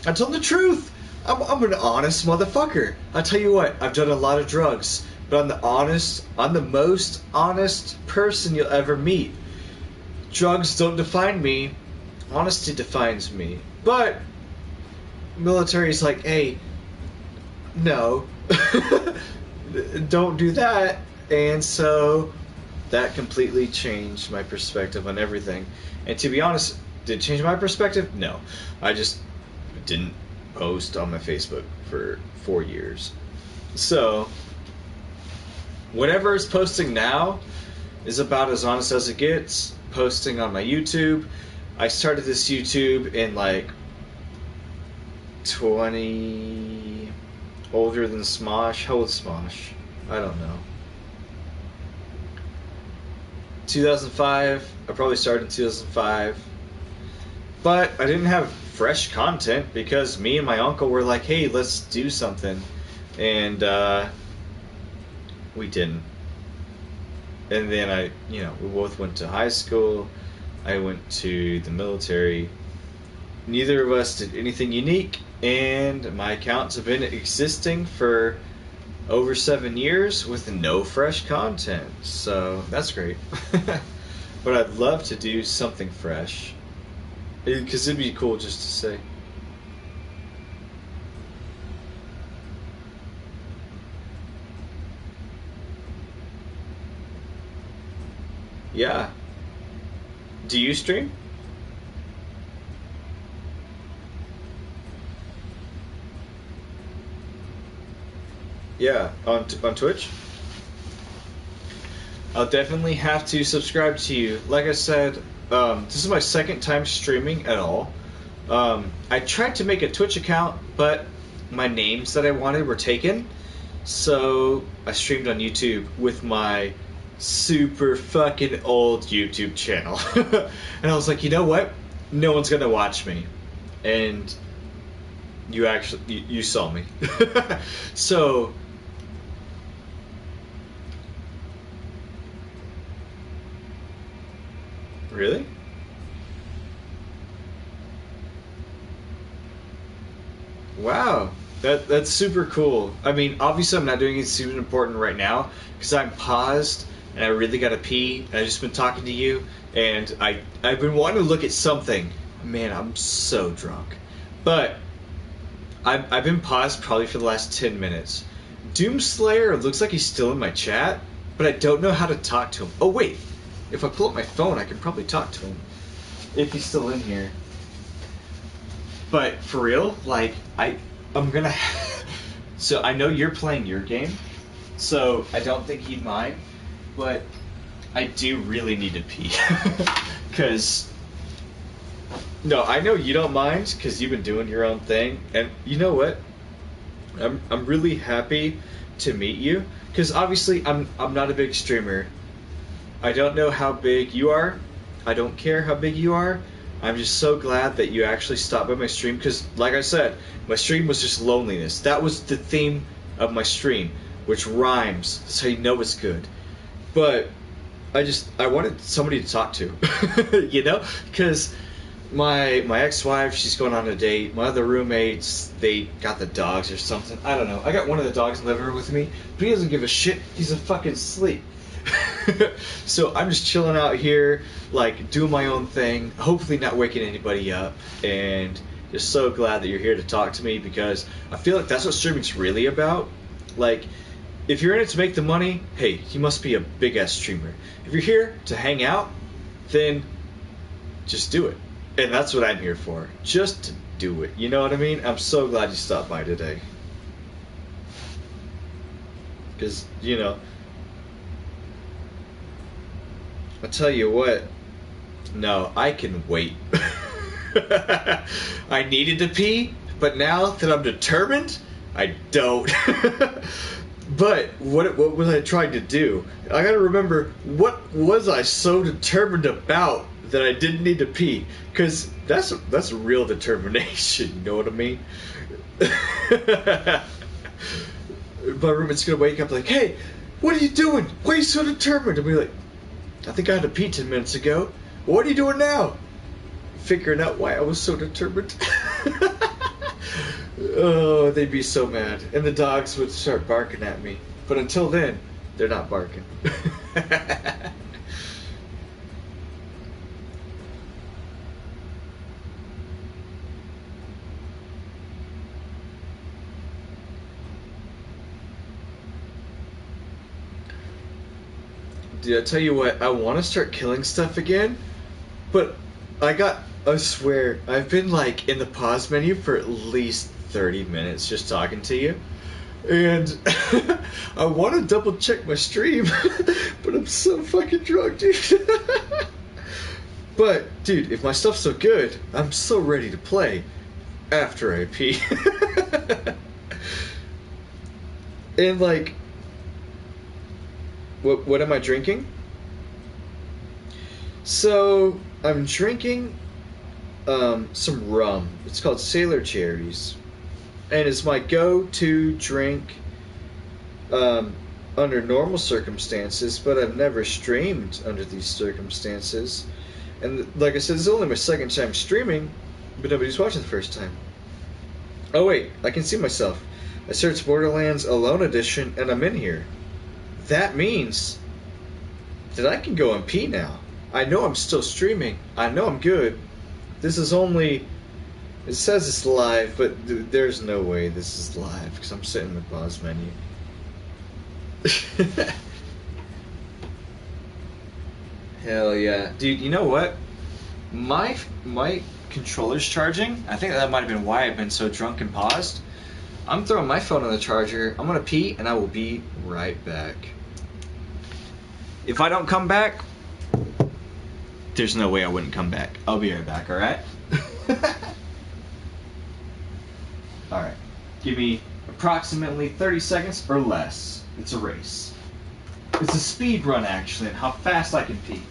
I told the truth. I'm an honest motherfucker. I tell you what, I've done a lot of drugs, but I'm the most honest person you'll ever meet. Drugs don't define me. Honesty defines me. But military's like, hey, no, don't do that. And so that completely changed my perspective on everything. And to be honest, did it change my perspective? No. I just didn't post on my Facebook for 4 years. So whatever is posting now is about as honest as it gets. Posting on my YouTube. I started this YouTube in 20... older than Smosh. How old is Smosh? I don't know. 2005. I probably started in 2005. But I didn't have fresh content because me and my uncle were like, hey, let's do something. And we didn't. And then we both went to high school. I went to the military. Neither of us did anything unique, and my accounts have been existing for over 7 years with no fresh content. So that's great. But I'd love to do something fresh. Because it'd be cool just to say. Yeah. Do you stream? Yeah, on Twitch. I'll definitely have to subscribe to you. Like I said, this is my second time streaming at all. I tried to make a Twitch account, but my names that I wanted were taken. So I streamed on YouTube with my super fucking old YouTube channel. And I was like, you know what? No one's gonna watch me. And you saw me. So really? Wow. That's super cool. I mean, obviously I'm not doing anything super important right now because I'm paused and I really gotta pee. And I've just been talking to you, and I've been wanting to look at something. Man, I'm so drunk. But I've been paused probably for the last 10 minutes. Doomslayer looks like he's still in my chat, but I don't know how to talk to him. Oh wait, if I pull up my phone, I can probably talk to him if he's still in here. But for real, like I'm gonna. So I know you're playing your game, so I don't think he'd mind. But I do really need to pee, cause no, I know you don't mind because you've been doing your own thing, and you know what? I'm really happy to meet you because obviously I'm not a big streamer. I don't know how big you are. I don't care how big you are. I'm just so glad that you actually stopped by my stream because, like I said, my stream was just loneliness. That was the theme of my stream, which rhymes, so you know it's good. But I wanted somebody to talk to, you know, because my ex-wife, she's going on a date. My other roommates, they got the dogs or something. I don't know. I got one of the dogs in the living room with me, but he doesn't give a shit. He's a fucking sleep. So I'm just chilling out here, like doing my own thing, hopefully not waking anybody up, and just so glad that you're here to talk to me because I feel like that's what streaming's really about. Like, if you're in it to make the money, hey, you must be a big ass streamer. If you're here to hang out, then just do it. And that's what I'm here for. Just to do it. You know what I mean? I'm so glad you stopped by today. Because, you know, I'll tell you what. No, I can wait. I needed to pee, but now that I'm determined, I don't. But what was I trying to do? I gotta remember, what was I so determined about that I didn't need to pee? Because that's real determination, you know what I mean? My roommate's gonna wake up like, hey, what are you doing? Why are you so determined? And be like, I think I had to pee 10 minutes ago. What are you doing now? Figuring out why I was so determined. Oh, they'd be so mad. And the dogs would start barking at me. But until then, they're not barking. Dude, I tell you what, I want to start killing stuff again, but I swear, I've been like in the pause menu for at least 30 minutes just talking to you, and I want to double check my stream, but I'm so fucking drunk, dude. But, dude, if my stuff's so good, I'm so ready to play after I pee. And like, what am I drinking? So I'm drinking some rum. It's called Sailor Cherries, and it's my go-to drink under normal circumstances. But I've never streamed under these circumstances, and like I said, this is only my second time streaming, but nobody's watching the first time. Oh wait, I can see myself. I searched Borderlands Alone Edition, and I'm in here. That means that I can go and pee now. I know I'm still streaming. I know I'm good. This is only... It says it's live, but there's no way this is live, because I'm sitting in the pause menu. Hell yeah. Dude, you know what? My controller's charging. I think that might have been why I've been so drunk and paused. I'm throwing my phone on the charger. I'm gonna pee, and I will be right back. If I don't come back, there's no way I wouldn't come back. I'll be right back, alright? Alright. Give me approximately 30 seconds or less. It's a race. It's a speed run, actually, and how fast I can pee.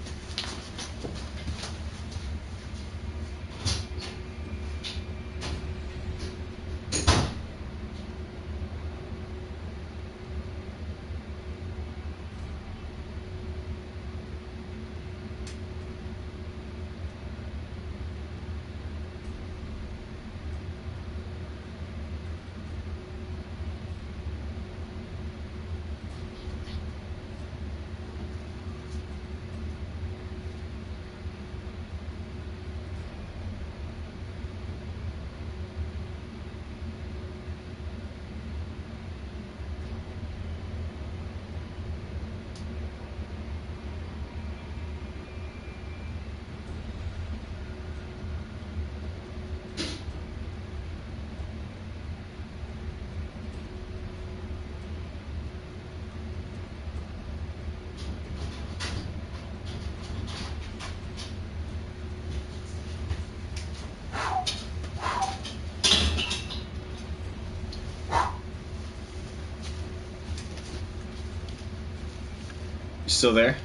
Still there?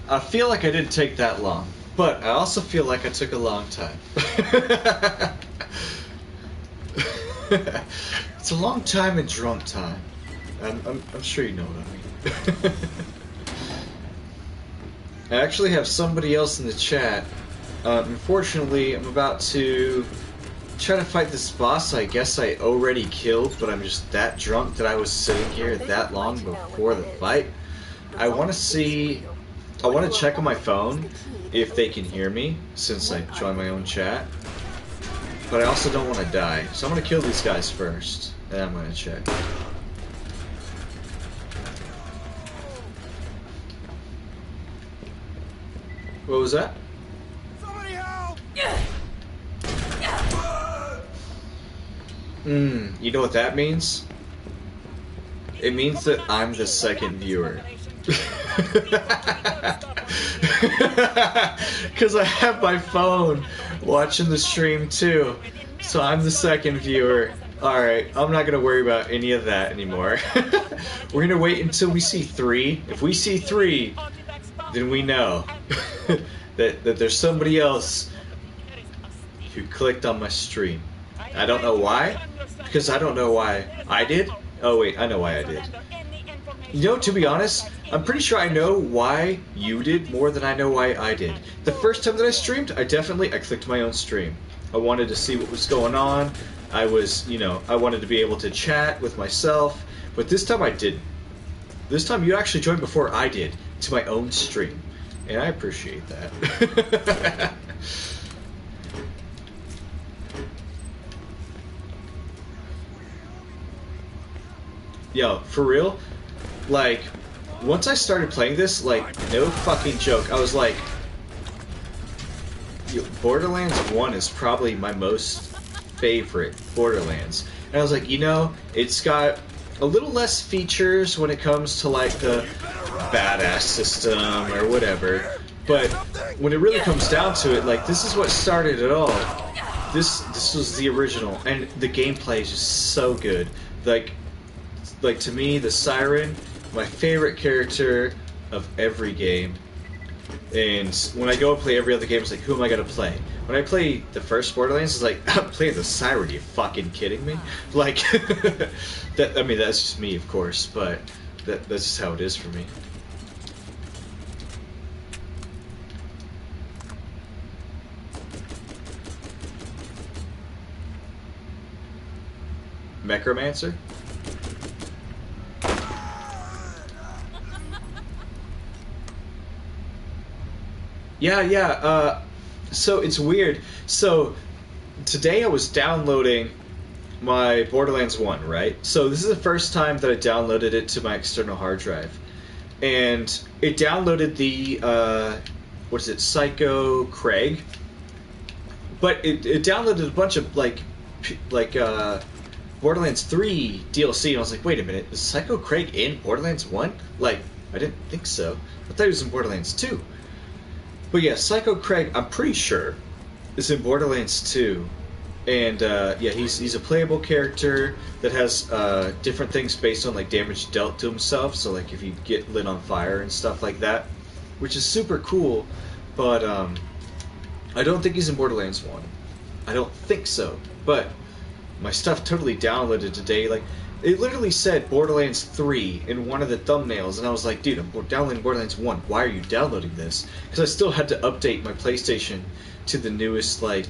I feel like I didn't take that long, but I also feel like I took a long time. It's a long time in drunk time. I'm sure you know what I mean. I actually have somebody else in the chat. Unfortunately, I'm about to try to fight this boss I guess I already killed, but I'm just that drunk that I was sitting here that long before the fight. I want to check on my phone if they can hear me, since I joined my own chat. But I also don't want to die, so I'm going to kill these guys first, and then I'm going to check. What was that? Somebody help! You know what that means? It means that I'm the second viewer. Because I have my phone watching the stream too. So I'm the second viewer. Alright, I'm not going to worry about any of that anymore. We're going to wait until we see 3. If we see 3, then we know that there's somebody else who clicked on my stream. I don't know why, because I don't know why I did. Oh wait, I know why I did. You know, to be honest, I'm pretty sure I know why you did more than I know why I did. The first time that I streamed, I clicked my own stream. I wanted to see what was going on. I wanted to be able to chat with myself, but this time I didn't. This time you actually joined before I did, to my own stream. And I appreciate that. Yo, for real? Like, once I started playing this, like, no fucking joke, I was like, yo, Borderlands 1 is probably my most favorite Borderlands. And I was like, you know, it's got a little less features when it comes to, like, the badass system or whatever. But when it really comes down to it, like, this is what started it all. This was the original, and the gameplay is just so good. Like to me, the Siren, my favorite character of every game. And when I go and play every other game, it's like, who am I gonna play? When I play the first Borderlands, it's like, I'm playing the Siren. Are you fucking kidding me? Like, I mean, that's just me, of course, but that's just how it is for me. Necromancer? Yeah. So it's weird. So today I was downloading my Borderlands 1, right? So this is the first time that I downloaded it to my external hard drive. And it downloaded the, what is it, Psycho Craig. But it downloaded a bunch of, Borderlands 3 DLC, and I was like, wait a minute, is Psycho Craig in Borderlands 1? Like, I didn't think so. I thought he was in Borderlands 2. But yeah, Psycho Craig, I'm pretty sure, is in Borderlands 2. And yeah, he's a playable character that has different things based on like damage dealt to himself. So like if you get lit on fire and stuff like that, which is super cool. But I don't think he's in Borderlands 1. I don't think so. But my stuff totally downloaded today. Like it literally said Borderlands 3 in one of the thumbnails, and I was like, dude, I'm downloading Borderlands 1. Why are you downloading this? Because I still had to update my PlayStation to the newest like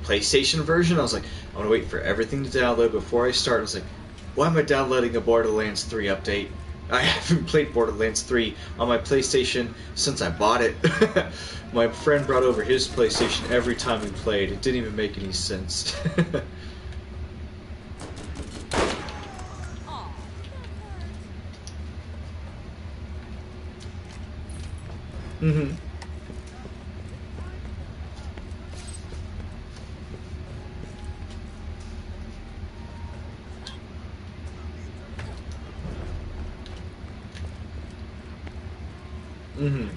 PlayStation version. I was like, I want to wait for everything to download before I start. I was like, why am I downloading a Borderlands 3 update? I haven't played Borderlands 3 on my PlayStation since I bought it. My friend brought over his PlayStation every time we played. It didn't even make any sense. Mm-hmm. Mm-hmm.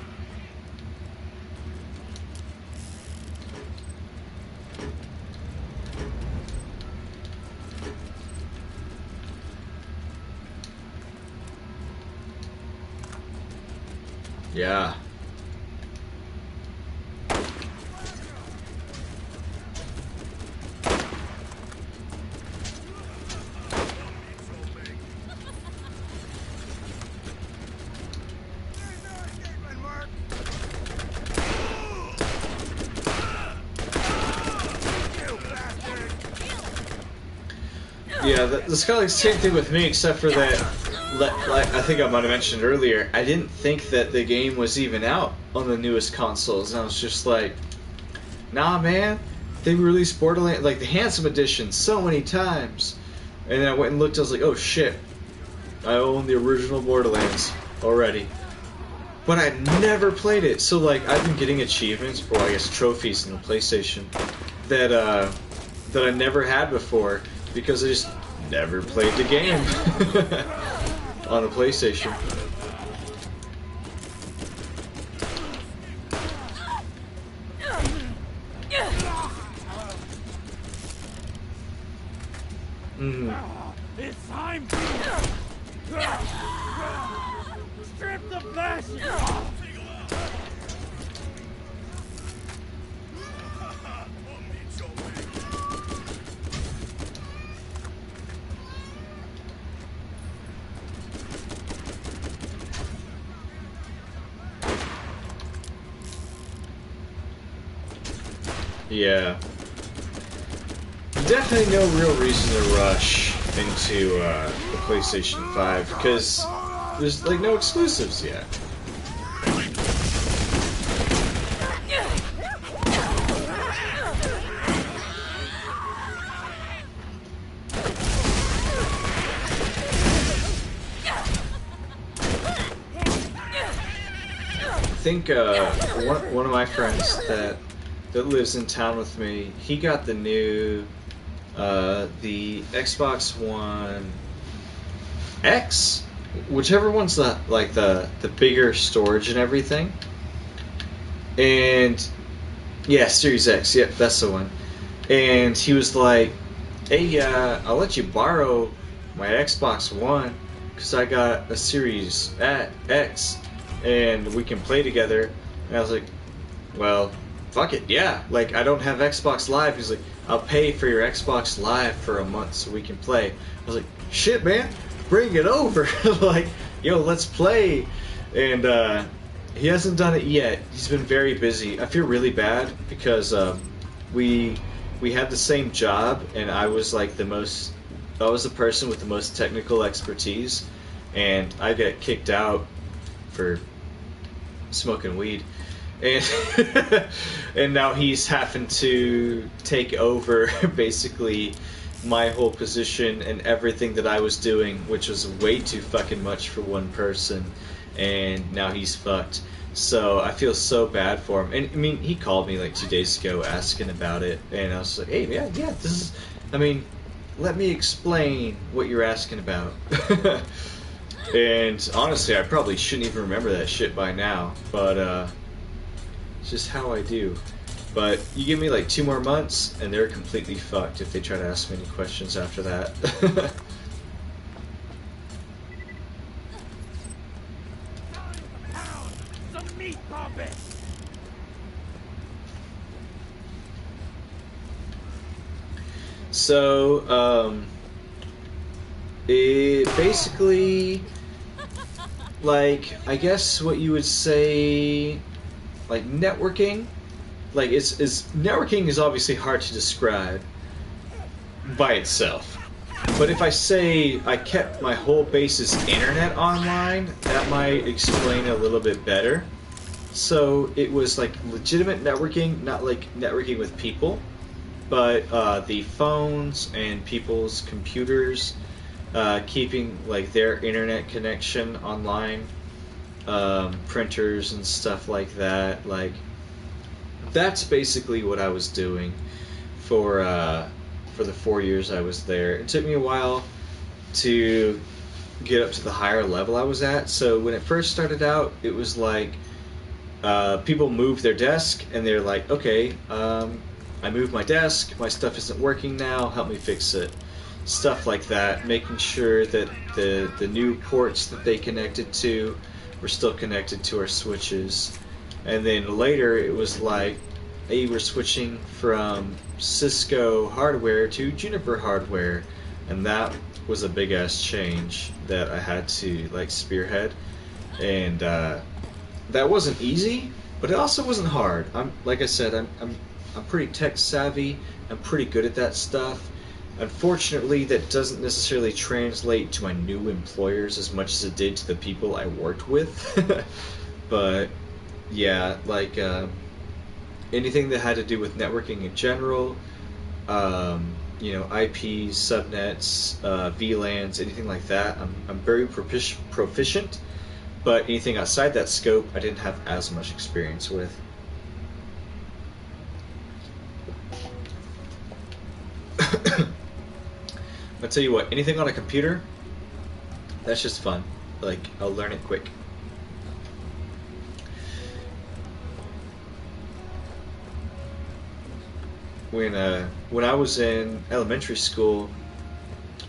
Yeah. Yeah, that's kind of like the same thing with me, except for that, like I think I might have mentioned earlier, I didn't think that the game was even out on the newest consoles, and I was just like, nah, man, they released Borderlands, like the Handsome Edition, so many times, and then I went and looked, I was like, oh shit, I own the original Borderlands already, but I never played it, so like I've been getting achievements, or I guess trophies in the PlayStation, that I never had before, because I just never played the game on a PlayStation. It's time to strip the flesh. Yeah. Definitely no real reason to rush into the PlayStation 5, because there's like no exclusives yet. I think one of my friends that lives in town with me, he got the new the Xbox One X, whichever one's the bigger storage and everything. And yeah, Series X, yep, that's the one. And he was like, hey, I'll let you borrow my Xbox One because I got a Series X and we can play together. And I was like, well, fuck it, yeah. Like, I don't have Xbox Live. He's like, I'll pay for your Xbox Live for a month so we can play. I was like, shit, man, bring it over. Like, yo, let's play. And he hasn't done it yet. He's been very busy. I feel really bad because we had the same job, and I was like I was the person with the most technical expertise, and I got kicked out for smoking weed, and and now he's having to take over basically my whole position and everything that I was doing, which was way too fucking much for one person, and now he's fucked. So I feel so bad for him. And I mean, he called me like 2 days ago asking about it, and I was like, hey, yeah, this is, I mean, let me explain what you're asking about. And honestly, I probably shouldn't even remember that shit by now, but it's just how I do. But you give me like 2 more months, and they're completely fucked if they try to ask me any questions after that. Some meat puppet. So, it basically, like, I guess what you would say, like, networking. Like, networking is obviously hard to describe by itself. But if I say I kept my whole base's internet online, that might explain a little bit better. So it was like legitimate networking, not like networking with people, but the phones and people's computers, keeping like their internet connection online, printers and stuff like that. Like, that's basically what I was doing for the 4 years I was there. It took me a while to get up to the higher level I was at. So when it first started out, it was like people moved their desk and they're like, okay, I moved my desk, my stuff isn't working now, help me fix it. Stuff like that, making sure that the new ports that they connected to were still connected to our switches. And then later it was like, hey, we're switching from Cisco hardware to Juniper hardware, and that was a big ass change that I had to like spearhead, and that wasn't easy, but it also wasn't hard. Like I said, I'm pretty tech savvy. I'm pretty good at that stuff. Unfortunately, that doesn't necessarily translate to my new employers as much as it did to the people I worked with. But yeah, like anything that had to do with networking in general, you know, IPs, subnets, VLANs, anything like that, I'm very proficient. But anything outside that scope, I didn't have as much experience with. I'll tell you what, anything on a computer, that's just fun. Like, I'll learn it quick. When I was in elementary school,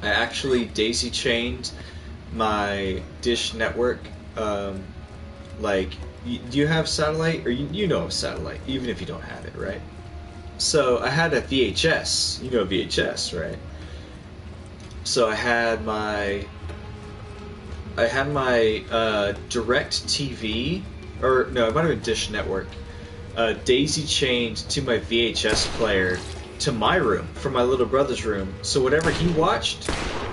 I actually daisy chained my dish network. Like, do you have satellite? Or you know of satellite, even if you don't have it, right? So I had a VHS. You know VHS, right? So I had my direct TV, or no, it might have been Dish Network, daisy chained to my VHS player to my room from my little brother's room. So whatever he watched,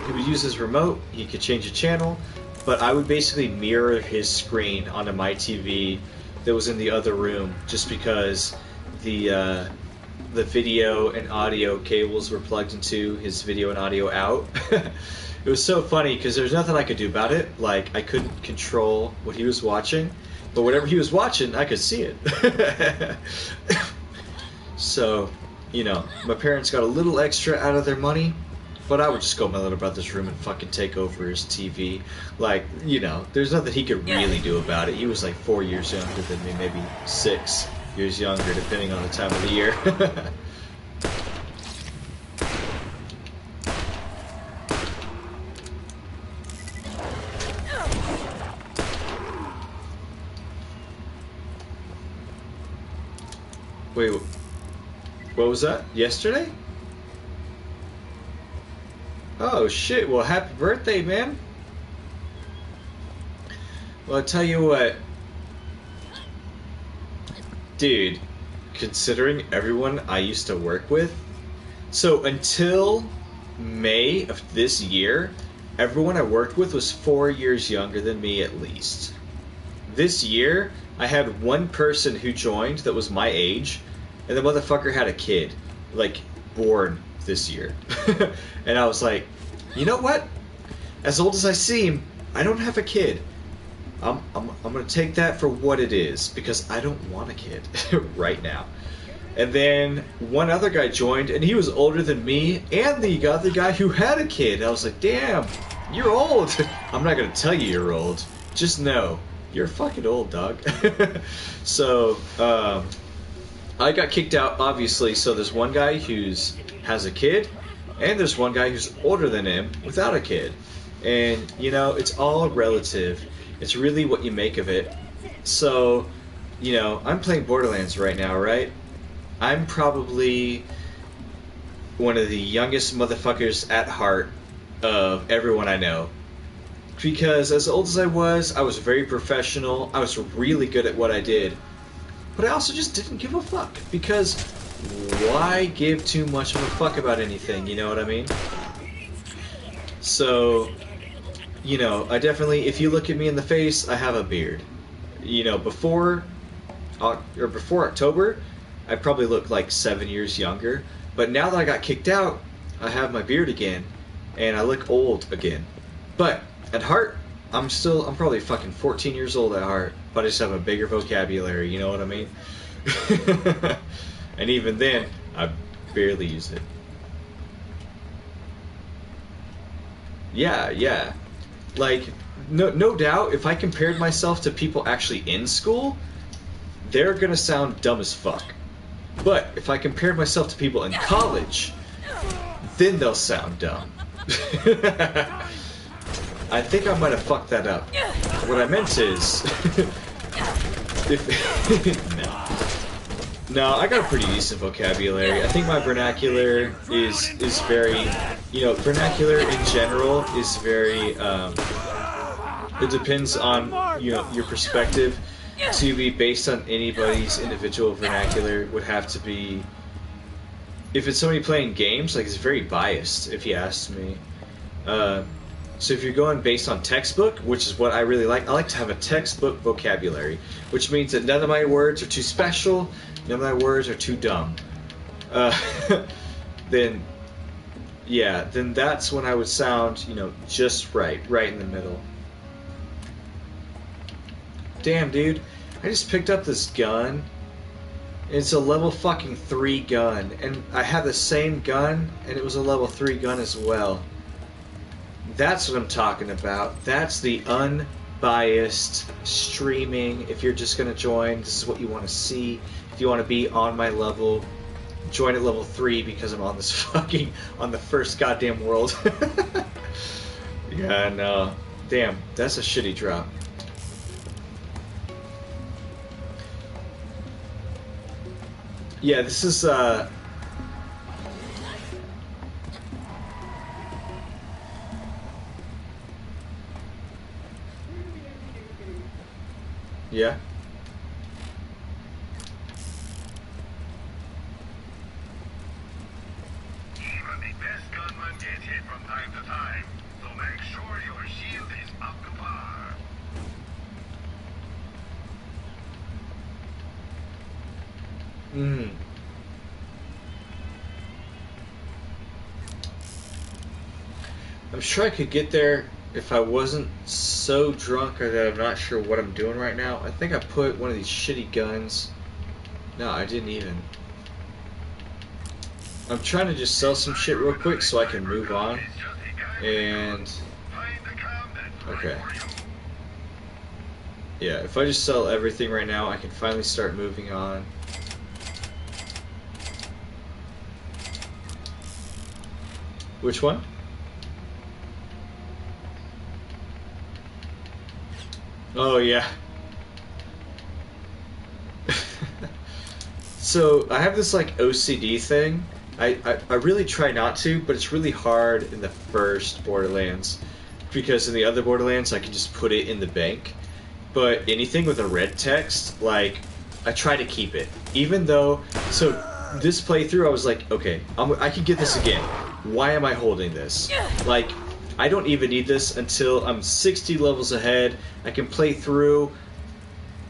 he would use his remote. He could change a channel, but I would basically mirror his screen onto my TV that was in the other room, just because the video and audio cables were plugged into his video and audio out. It was so funny because there's nothing I could do about it. Like, I couldn't control what he was watching, but whatever he was watching, I could see it. So, you know, my parents got a little extra out of their money, but I would just go in my little brother's room and fucking take over his TV. Like, you know, there's nothing he could really do about it. He was like 4 years younger than me, maybe 6 years younger, depending on the time of the year. Wait, what was that? Yesterday? Oh shit, well happy birthday, man. Well, I'll tell you what. Dude, considering everyone I used to work with, so until May of this year, everyone I worked with was 4 years younger than me at least. this year, I had one person who joined that was my age, and the motherfucker had a kid, like, born this year. And I was like, you know what? As old as I seem, I don't have a kid. I'm gonna take that for what it is, because I don't want a kid right now. And then one other guy joined, and he was older than me, and the other guy who had a kid. I was like, damn, you're old. I'm not gonna tell you you're old. Just know, you're fucking old, dog. So, I got kicked out, obviously, so there's one guy who's has a kid, and there's one guy who's older than him without a kid. And, you know, it's all relative. It's really what you make of it. So, you know, I'm playing Borderlands right now, right? I'm probably one of the youngest motherfuckers at heart of everyone I know. Because as old as I was very professional, I was really good at what I did. But I also just didn't give a fuck, because why give too much of a fuck about anything, you know what I mean? So, you know, I definitely, if you look at me in the face, I have a beard. You know, before October, I probably looked like 7 years younger. But now that I got kicked out, I have my beard again, and I look old again. But at heart, I'm probably fucking 14 years old at heart, but I just have a bigger vocabulary, you know what I mean? And even then, I barely use it. Yeah. Like, no doubt, if I compared myself to people actually in school, they're gonna sound dumb as fuck. But if I compared myself to people in college, then they'll sound dumb. I think I might have fucked that up. What I meant is, no, I got a pretty decent vocabulary. I think my vernacular is very, you know, vernacular in general is very. It depends on, you know, your perspective. To be based on anybody's individual vernacular would have to be. If it's somebody playing games, like, it's very biased, if you ask me. So if you're going based on textbook, which is what I really like, I like to have a textbook vocabulary, which means that none of my words are too special, none of my words are too dumb. Then that's when I would sound, you know, just right in the middle. Damn, dude, I just picked up this gun. It's a level fucking 3 gun, and I have the same gun, and it was a level 3 gun as well. That's what I'm talking about. That's the unbiased streaming. If you're just going to join, this is what you want to see. If you want to be on my level, join at level 3 because I'm on this fucking, on the first goddamn world. Yeah, no. Damn, that's a shitty drop. Yeah, this is, yeah. Even the best gunman gets hit from time to time, so make sure your shield is up to par. I'm sure I could get there if I wasn't so drunk or that I'm not sure what I'm doing right now. I think I put one of these shitty guns. No, I didn't even. I'm trying to just sell some shit real quick so I can move on. And okay. Yeah, if I just sell everything right now, I can finally start moving on. Which one? Oh, yeah. So, I have this, like, OCD thing. I really try not to, but it's really hard in the first Borderlands. Because in the other Borderlands, I can just put it in the bank. But anything with a red text, like, I try to keep it. Even though, so, this playthrough, I was like, okay, I can get this again. Why am I holding this? Like, I don't even need this until I'm 60 levels ahead. I can play through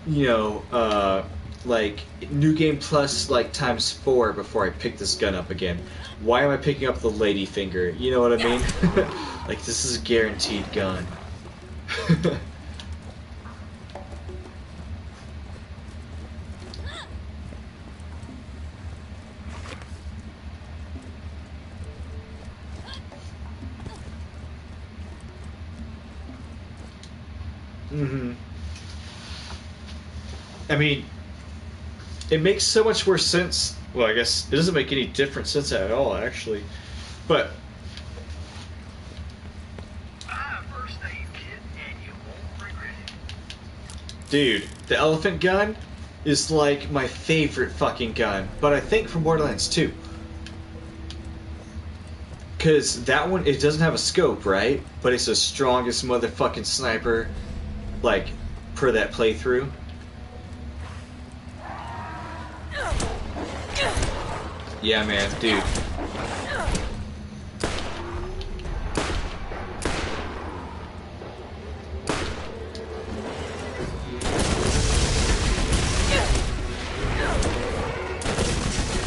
you know, like new game plus like times 4 before I pick this gun up again. Why am I picking up the lady finger? You know what I mean? Like this is a guaranteed gun. hmm I mean, it makes so much more sense. Well, I guess it doesn't make any different sense at all, actually. But First aid kit, and you won't regret it. dude, the elephant gun is like my favorite fucking gun. But I think from Borderlands 2. Because that one, it doesn't have a scope, right? But it's the strongest motherfucking sniper, like, per that playthrough. Yeah, man, dude.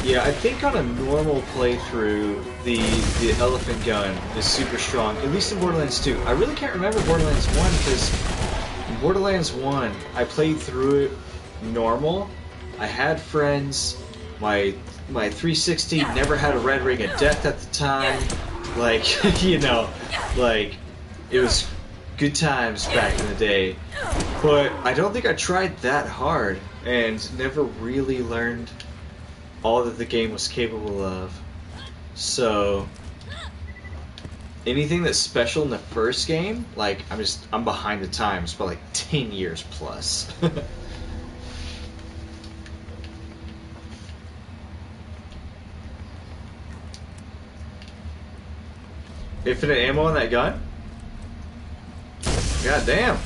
Yeah, I think on a normal playthrough, the elephant gun is super strong, at least in Borderlands 2. I really can't remember Borderlands 1, because in Borderlands 1, I played through it normal. I had friends, my 360 never had a red ring of death at the time. Like, you know, like, it was good times back in the day. But I don't think I tried that hard, and never really learned all that the game was capable of. So anything that's special in the first game, like I'm behind the times by like 10 years plus. Infinite ammo on that gun? God damn.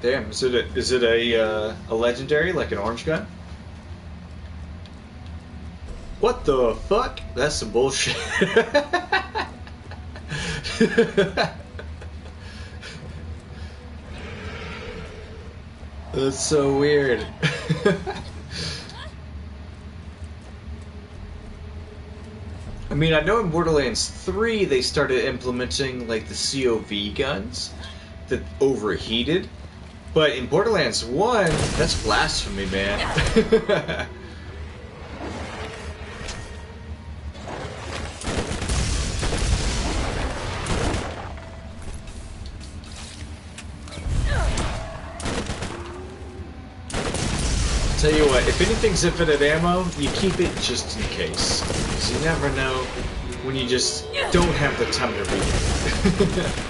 Damn, is it a legendary, like an orange gun? What the fuck? That's some bullshit. That's so weird. I mean, I know in Borderlands 3 they started implementing like the COV guns that overheated. But in Borderlands 1, that's blasphemy, man. Tell you what, if anything's infinite ammo, you keep it just in case. Because you never know when you just don't have the time to read it.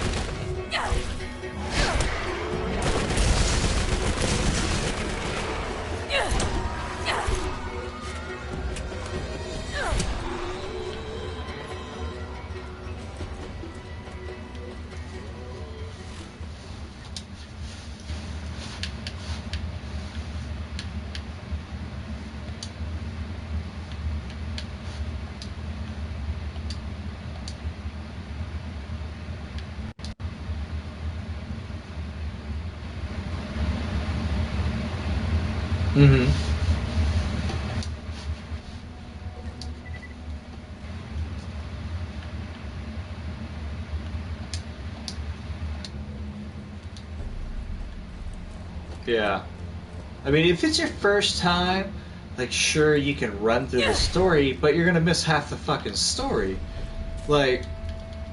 Mm-hmm. Yeah. I mean, if it's your first time, like, sure, you can run through the story, but you're gonna miss half the fucking story. Like,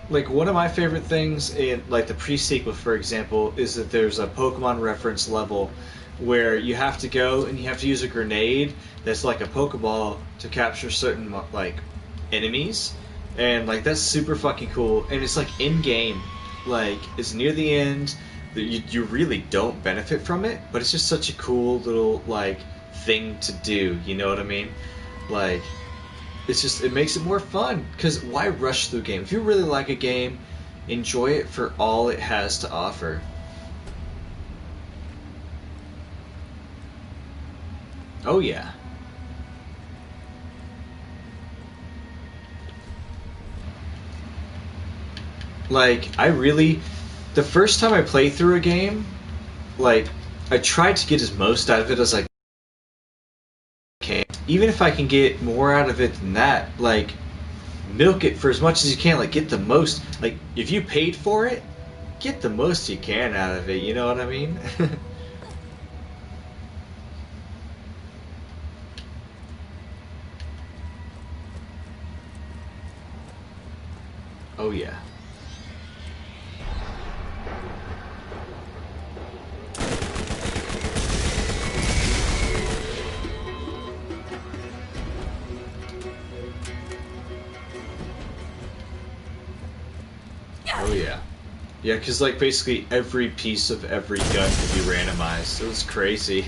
one of my favorite things in, like, the pre-sequel, for example, is that there's a Pokemon reference level where you have to go and you have to use a grenade that's like a Pokeball to capture certain, like, enemies. And, like, that's super fucking cool. And it's, like, in-game. Like, it's near the end. You really don't benefit from it, but it's just such a cool little, like, thing to do. You know what I mean? Like, it's just, it makes it more fun. Because why rush through a game? If you really like a game, enjoy it for all it has to offer. Oh, yeah. Like, the first time I played through a game, like, I tried to get as most out of it as I can. Even if I can get more out of it than that, like, milk it for as much as you can. Like, get the most. Like, if you paid for it, get the most you can out of it. You know what I mean? Oh, yeah. Oh, yeah. Yeah, because, like, basically every piece of every gun can be randomized. It was crazy.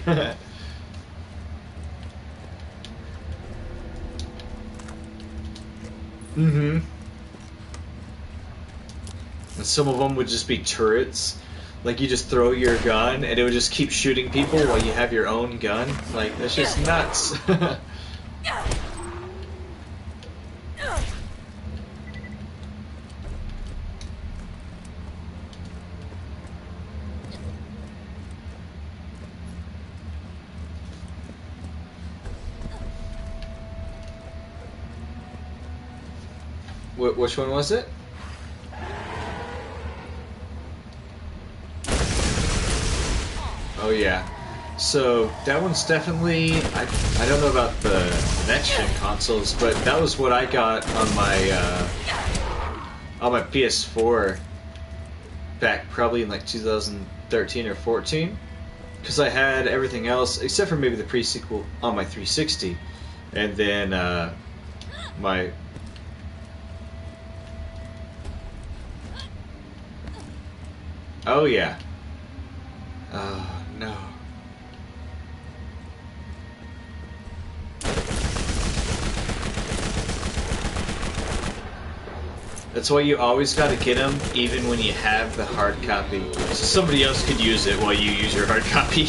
Mm-hmm. And some of them would just be turrets. Like, you just throw your gun, and it would just keep shooting people while you have your own gun. Like, that's just nuts. Which one was it? Oh yeah. So that one's definitely I don't know about the next gen consoles, but that was what I got on my PS4 back probably in like 2013 or 14, because I had everything else except for maybe the pre-sequel on my 360, and then my oh yeah. Oh no. That's why you always gotta get them, even when you have the hard copy. So somebody else could use it while you use your hard copy.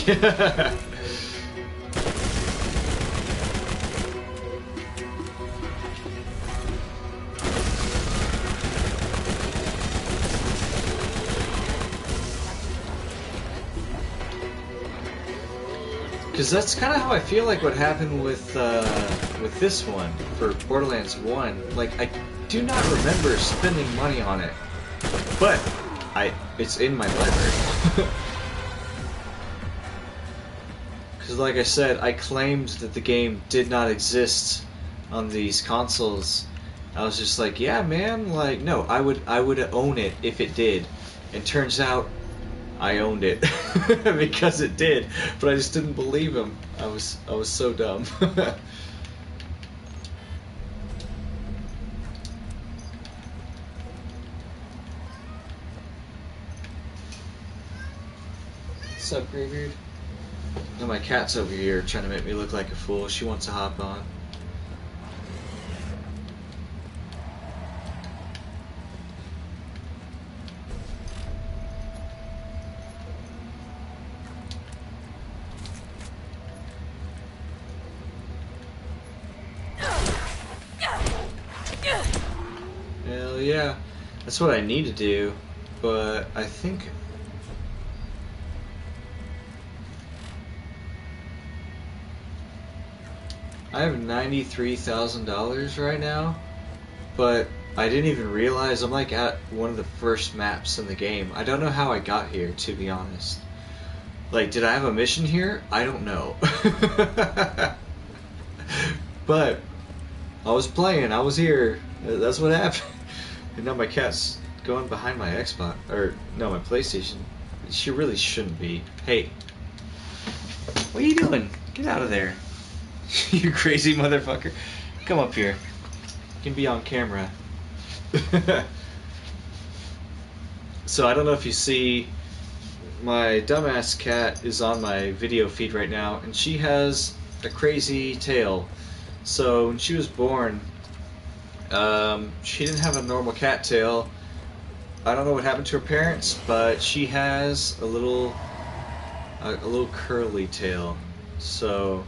Because that's kind of how I feel like what happened with this one for Borderlands 1. Like, I do not remember spending money on it, but it's in my library. Because, like I said, I claimed that the game did not exist on these consoles. I was just like, yeah, man, like, no, I would own it if it did. And turns out I owned it because it did, but I just didn't believe him. I was so dumb. What's up, Greybeard? Oh, my cat's over here trying to make me look like a fool. She wants to hop on. Hell yeah. That's what I need to do, but I think I have $93,000 right now, but I didn't even realize I'm like at one of the first maps in the game. I don't know how I got here, to be honest. Like, did I have a mission here? I don't know. But I was playing, I was here. That's what happened. And now my cat's going behind my Xbox, or no, my PlayStation. She really shouldn't be. Hey, what are you doing? Get out of there. You crazy motherfucker. Come up here. You can be on camera. So I don't know if you see, my dumbass cat is on my video feed right now, and she has a crazy tail. So when she was born, she didn't have a normal cat tail. I don't know what happened to her parents, but she has a little curly tail. So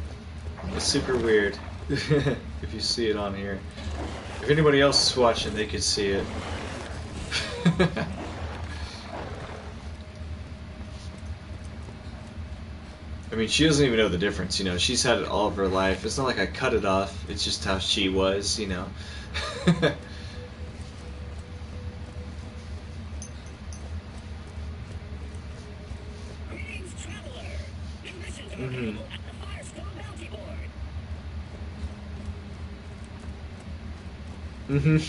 it's super weird. If you see it on here, if anybody else is watching, they could see it. I mean, she doesn't even know the difference, you know. She's had it all of her life. It's not like I cut it off. It's just how she was, you know. Greetings, traveler. New missions are Mhm. available at the Firestone Bounty Board. Mhm.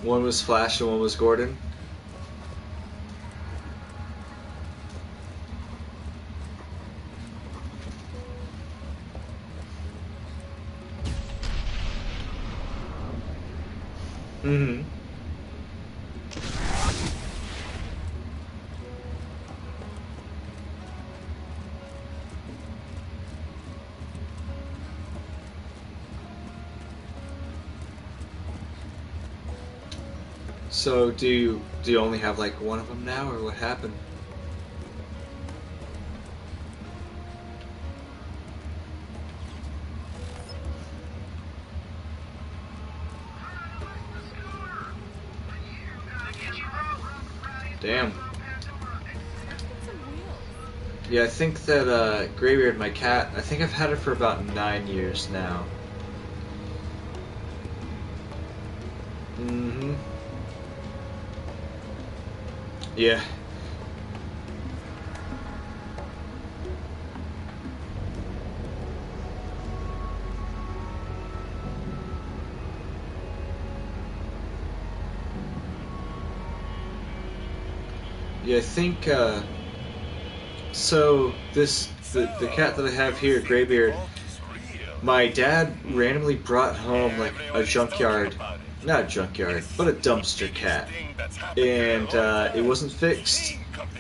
One was Flash and one was Gordon. Mhm. So do you only have like one of them now, or what happened? Damn. Yeah, I think that Greybeard, my cat, I think I've had it for about 9 years now. Mm-hmm. Yeah. Yeah, I think so the cat that I have here, Greybeard, my dad randomly brought home like a junkyard, not a junkyard, but a dumpster cat, and it wasn't fixed.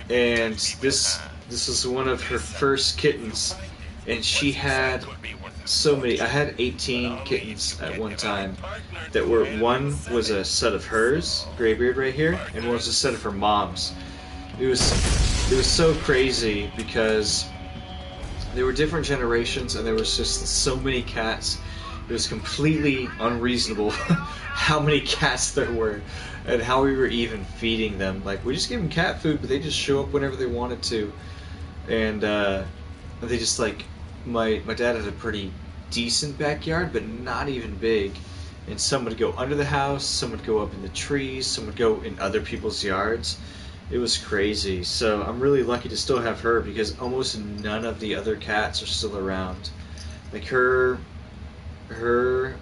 And this is one of her first kittens, and she had so many. I had 18 kittens at one time. That were one was a set of hers, Greybeard right here, and one was a set of her mom's. It was so crazy because there were different generations and there was just so many cats. It was completely unreasonable how many cats there were and how we were even feeding them. Like we just gave them cat food, but they just show up whenever they wanted to, and they just like my dad had a pretty decent backyard, but not even big. And some would go under the house, some would go up in the trees, some would go in other people's yards. It was crazy. So I'm really lucky to still have her because almost none of the other cats are still around. Like her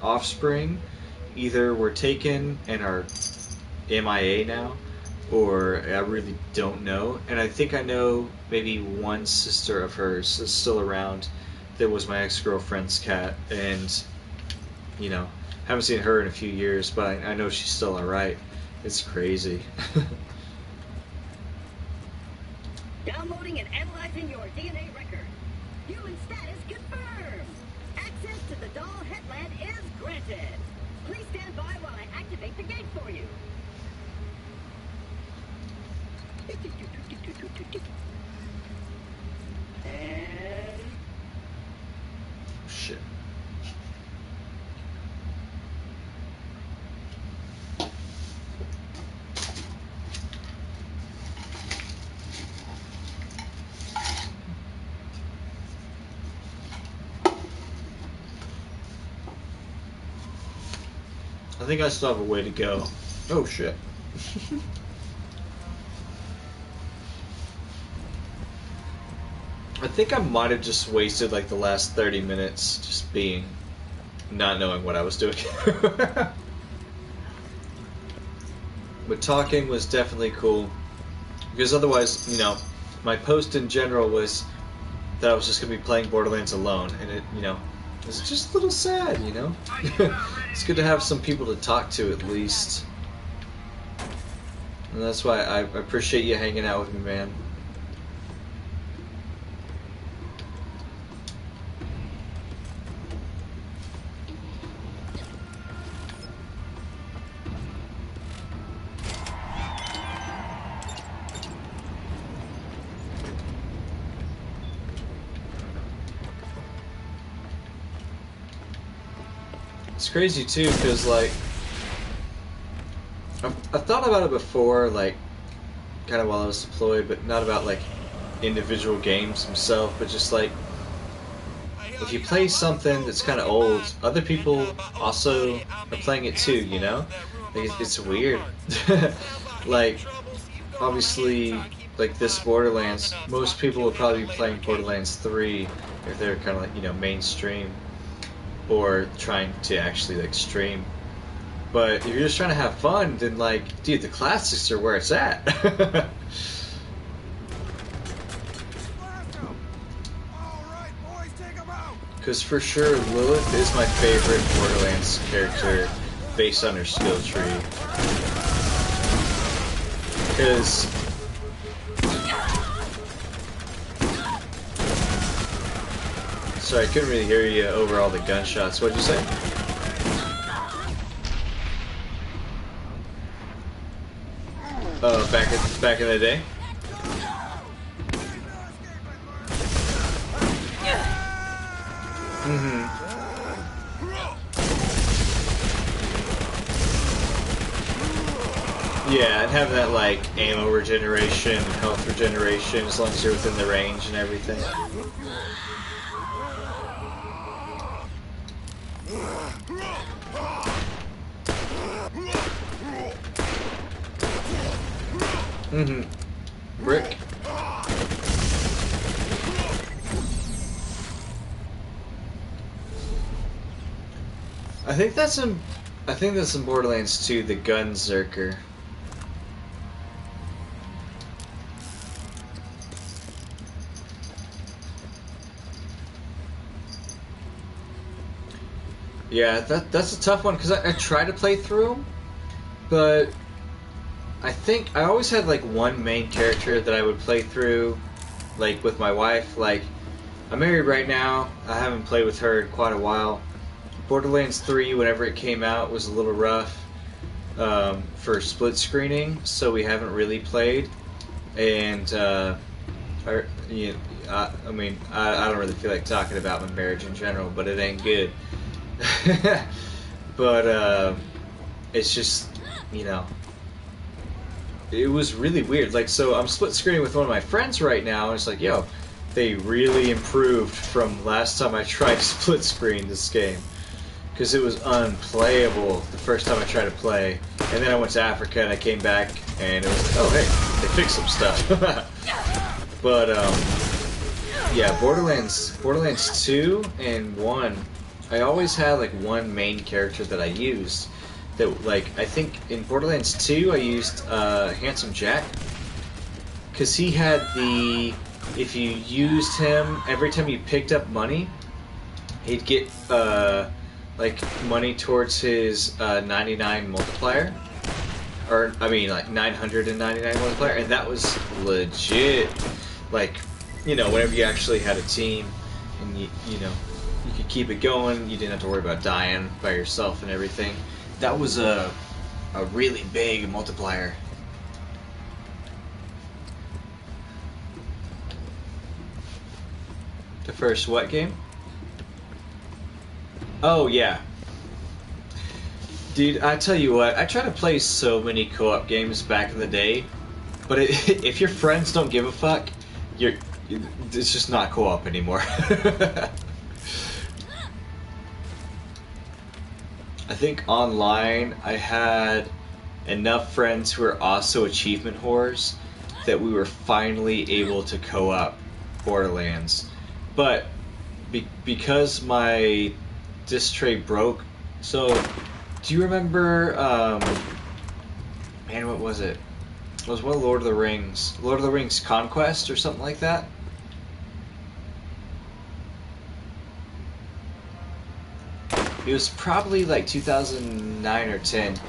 offspring either were taken and are MIA now, or I really don't know. And I think I know maybe one sister of hers is still around that was my ex-girlfriend's cat, and you know, haven't seen her in a few years, but I know she's still alright. It's crazy. Downloading and analyzing your DNA record. Human status confirmed. Access to the doll headland is granted. Please stand by while I activate the gate for you. And Shit. I think I still have a way to go. Oh shit. I think I might have just wasted like the last 30 minutes just being not knowing what I was doing. But talking was definitely cool. Because otherwise, you know, my post in general was that I was just going to be playing Borderlands alone. And it, you know, it's just a little sad, you know? It's good to have some people to talk to at least. And that's why I appreciate you hanging out with me, man. It's crazy too, because like I've thought about it before, like, kind of while I was deployed, but not about, like, individual games themselves, but just, like, if you play something that's kind of old, other people also are playing it too, you know? Like, it's weird. Like, obviously, like this Borderlands, most people would probably be playing Borderlands 3 if they're kind of like, you know, mainstream or trying to actually like stream. But if you're just trying to have fun, then like, dude, the classics are where it's at. Because for sure, Lilith is my favorite Borderlands character based on her skill tree. Because sorry, I couldn't really hear you over all the gunshots. What'd you say? Oh, back in the day. Yeah, and having that like ammo regeneration, health regeneration, as long as you're within the range and everything. Brick. I think that's in Borderlands 2, the gun Zerker. Yeah, that's a tough one because I tried to play through them, but I think I always had like one main character that I would play through, like with my wife. Like, I'm married right now. I haven't played with her in quite a while. Borderlands 3, whenever it came out, was a little rough for split screening, so we haven't really played. And I mean, I don't really feel like talking about my marriage in general, but it ain't good. But it's just, you know, it was really weird. Like, so I'm split screening with one of my friends right now, and it's like, yo, they really improved from last time I tried to split screen this game. Because it was unplayable the first time I tried to play. And then I went to Africa and I came back and it was like, oh hey, they fixed some stuff. But yeah, Borderlands 2 and 1, I always had like one main character that I used. That, like, I think in Borderlands 2 I used Handsome Jack. Because he had the, if you used him, every time you picked up money, he'd get like money towards his 99 multiplier, or I mean like 999 multiplier, and that was legit. Like, you know, whenever you actually had a team, and you know, you could keep it going. You didn't have to worry about dying by yourself and everything. That was a really big multiplier. The first what game? Oh, yeah. Dude, I tell you what, I tried to play so many co-op games back in the day, but if your friends don't give a fuck, it's just not co-op anymore. I think online I had enough friends who were also achievement whores that we were finally able to co-op Borderlands. But because my disc tray broke, so do you remember, man, what was it? It was one of Lord of the Rings Conquest or something like that? It was probably like 2009 or 10. It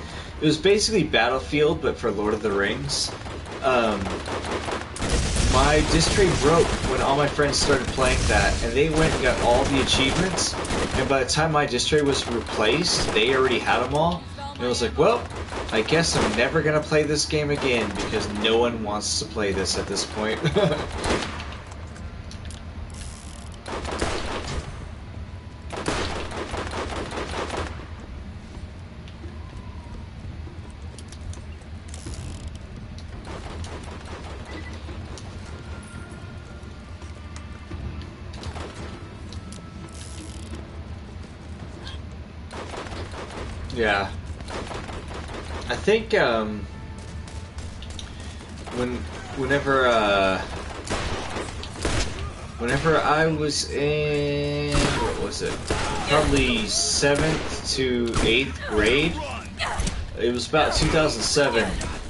was basically Battlefield, but for Lord of the Rings. My disc tray broke when all my friends started playing that, and they went and got all the achievements, and by the time my disc tray was replaced, they already had them all, and I was like, well, I guess I'm never gonna play this game again, because no one wants to play this at this point. Yeah. I think whenever whenever I was in, what was it? Probably 7th to 8th grade. It was about 2007.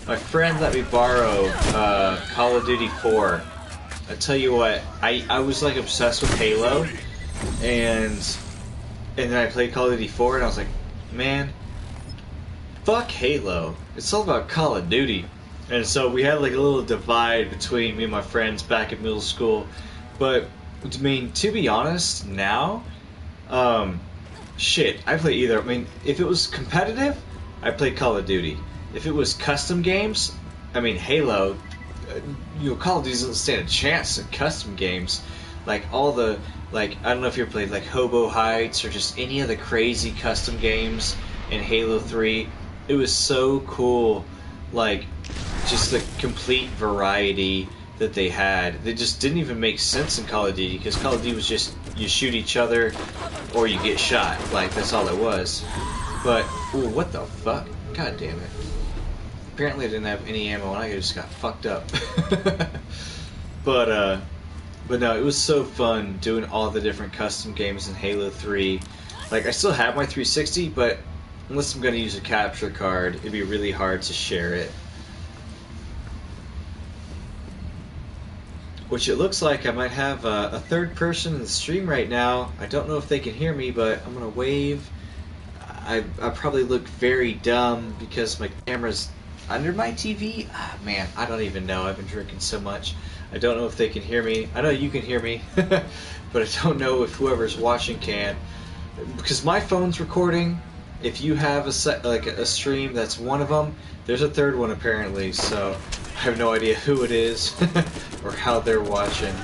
My friend let me borrow Call of Duty 4. I tell you what, I was like obsessed with Halo, and then I played Call of Duty 4, and I was like, man, fuck Halo. It's all about Call of Duty. And so we had like a little divide between me and my friends back in middle school. But I mean, to be honest, now, shit, I play either. I mean, if it was competitive, I played Call of Duty. If it was custom games, I mean, Halo, Call of Duty doesn't stand a chance in custom games. Like all the, like, I don't know if you ever played like Hobo Heights or just any of the crazy custom games in Halo 3. It was so cool, like, just the complete variety that they had. They just didn't even make sense in Call of Duty, because Call of Duty was just, you shoot each other or you get shot. Like, that's all it was. But, ooh, what the fuck? God damn it. Apparently I didn't have any ammo and I just got fucked up. But no, it was so fun doing all the different custom games in Halo 3. Like, I still have my 360, but unless I'm going to use a capture card, it'd be really hard to share it. Which it looks like I might have a third person in the stream right now. I don't know if they can hear me, but I'm going to wave. I probably look very dumb because my camera's under my TV. Ah, man, I don't even know. I've been drinking so much. I don't know if they can hear me. I know you can hear me, but I don't know if whoever's watching can. Because my phone's recording. If you have a stream that's one of them, there's a third one apparently, so I have no idea who it is or how they're watching.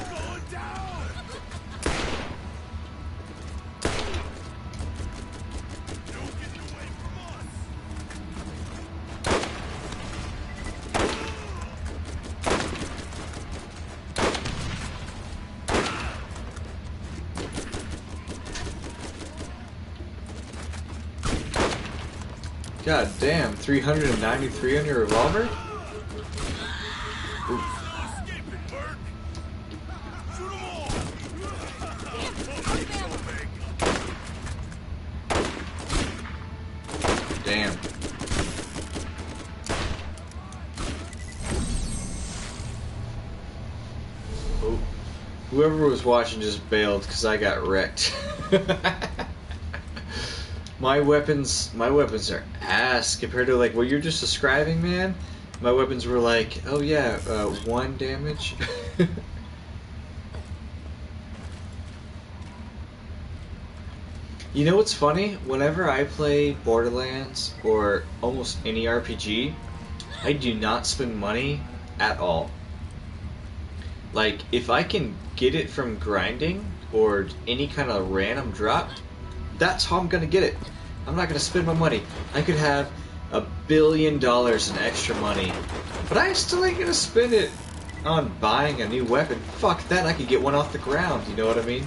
God damn, 393 on your revolver? Ooh. Damn. Oh. Whoever was watching just bailed because I got wrecked. My weapons are ass compared to like what you're just describing, man. My weapons were like, oh yeah, 1 damage. You know what's funny? Whenever I play Borderlands or almost any RPG, I do not spend money at all. Like, if I can get it from grinding or any kind of random drop, that's how I'm gonna get it. I'm not gonna spend my money. I could have $1 billion in extra money, but I still ain't gonna spend it on buying a new weapon. Fuck that, I could get one off the ground, you know what I mean?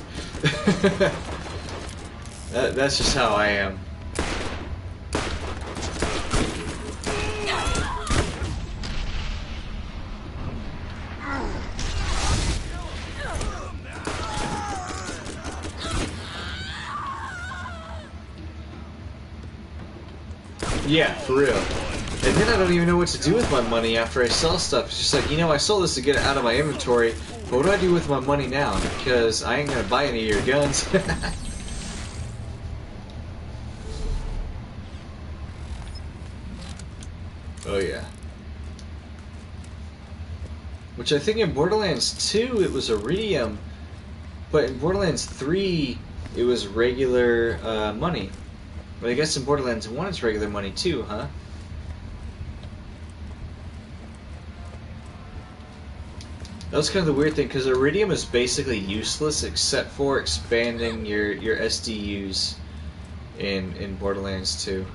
That's just how I am. Yeah, for real. And then I don't even know what to do with my money after I sell stuff. It's just like, you know, I sold this to get it out of my inventory, but what do I do with my money now? Because I ain't gonna buy any of your guns. Oh yeah. Which I think in Borderlands 2 it was iridium, but in Borderlands 3 it was regular money. But I guess in Borderlands 1 it's regular money too, huh? That was kind of the weird thing, because iridium is basically useless except for expanding your SDUs in Borderlands 2.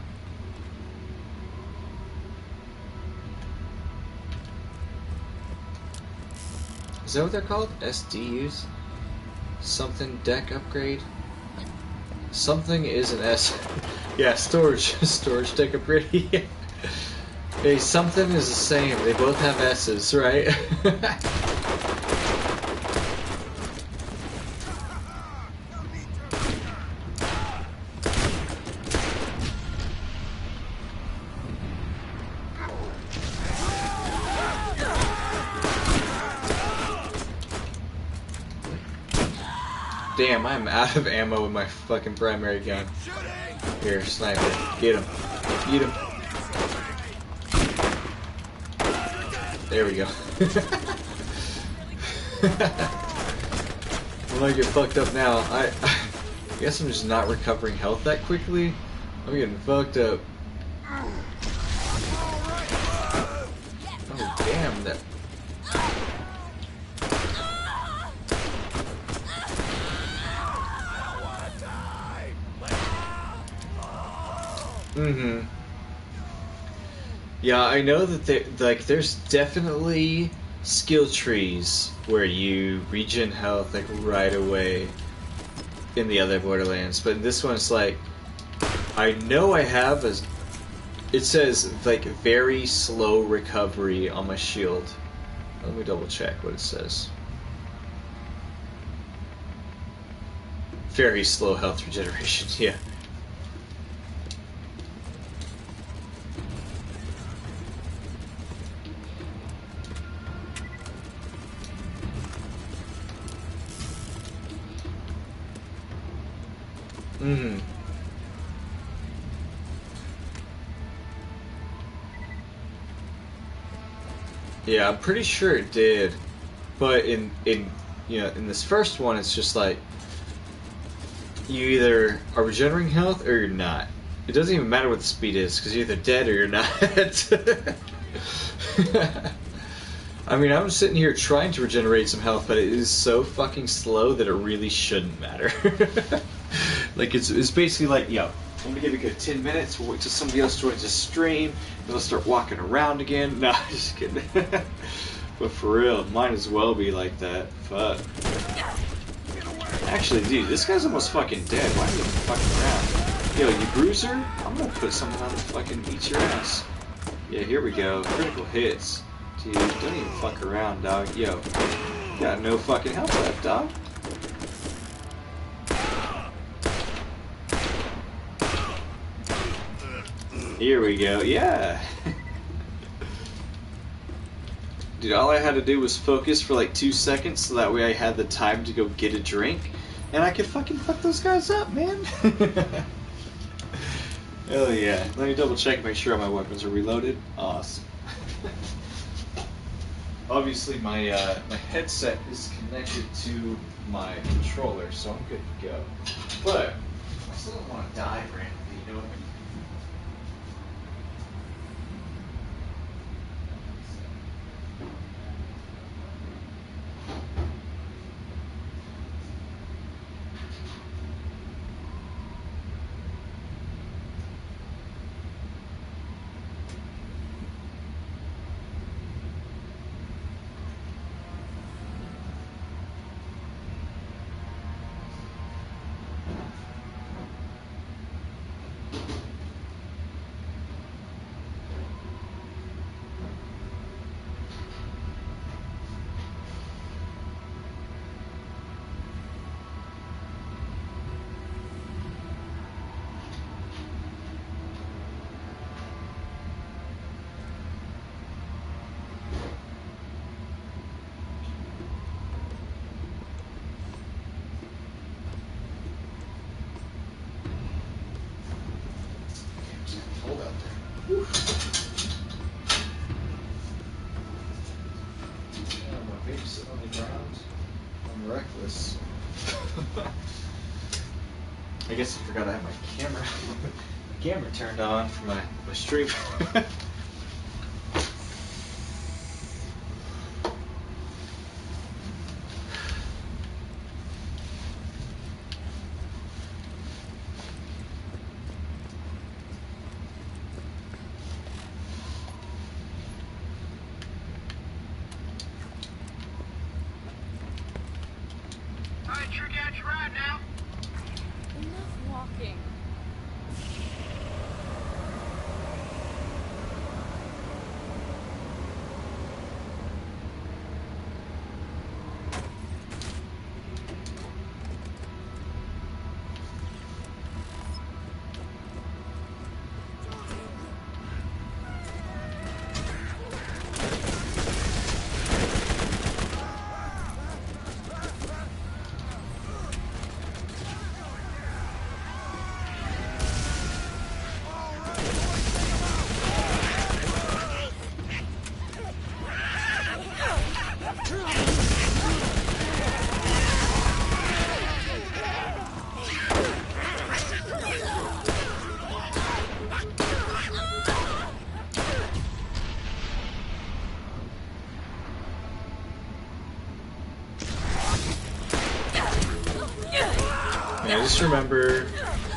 Is that what they're called? SDUs? Something deck upgrade? Something is an S. Yeah, storage. Storage take a pretty. Hey, something is the same. They both have S's, right? Damn, I'm out of ammo with my fucking primary gun. Here, sniper. Get him. Get him. There we go. I'm gonna get fucked up now. I guess I'm just not recovering health that quickly. I'm getting fucked up. Oh, damn, that... Mm-hmm. Yeah, I know that there's definitely skill trees where you regen health like right away in the other Borderlands, but this one's like, I know I have a, it says like very slow recovery on my shield. Let me double check what it says. Very slow health regeneration, yeah. Mm-hmm. Yeah, I'm pretty sure it did, but in in this first one, it's just like you either are regenerating health or you're not. It doesn't even matter what the speed is because you're either dead or you're not. I mean, I'm sitting here trying to regenerate some health, but it is so fucking slow that it really shouldn't matter. Like, it's basically like, yo, I'm gonna give it a good 10 minutes, we'll wait till somebody else joins the stream, then we'll start walking around again. Nah, just kidding. But for real, might as well be like that. Fuck. Actually, dude, this guy's almost fucking dead. Why are you fucking around? Yo, you bruiser? I'm gonna put something on to fucking eat your ass. Yeah, here we go. Critical hits. Dude, don't even fuck around, dog. Yo, you got no fucking health left, dog. Here we go. Yeah. Dude, all I had to do was focus for like 2 seconds so that way I had the time to go get a drink and I could fucking fuck those guys up, man. Hell yeah. Let me double check, make sure all my weapons are reloaded. Awesome. Obviously my my headset is connected to my controller, so I'm good to go. But I still don't want to die randomly, you know what I mean? Hold out there. Whew. Yeah, my baby's sitting on the ground. I'm reckless. I guess I forgot I had my camera turned on for my stream. Alright, sure got you right now. Enough walking. And I just remember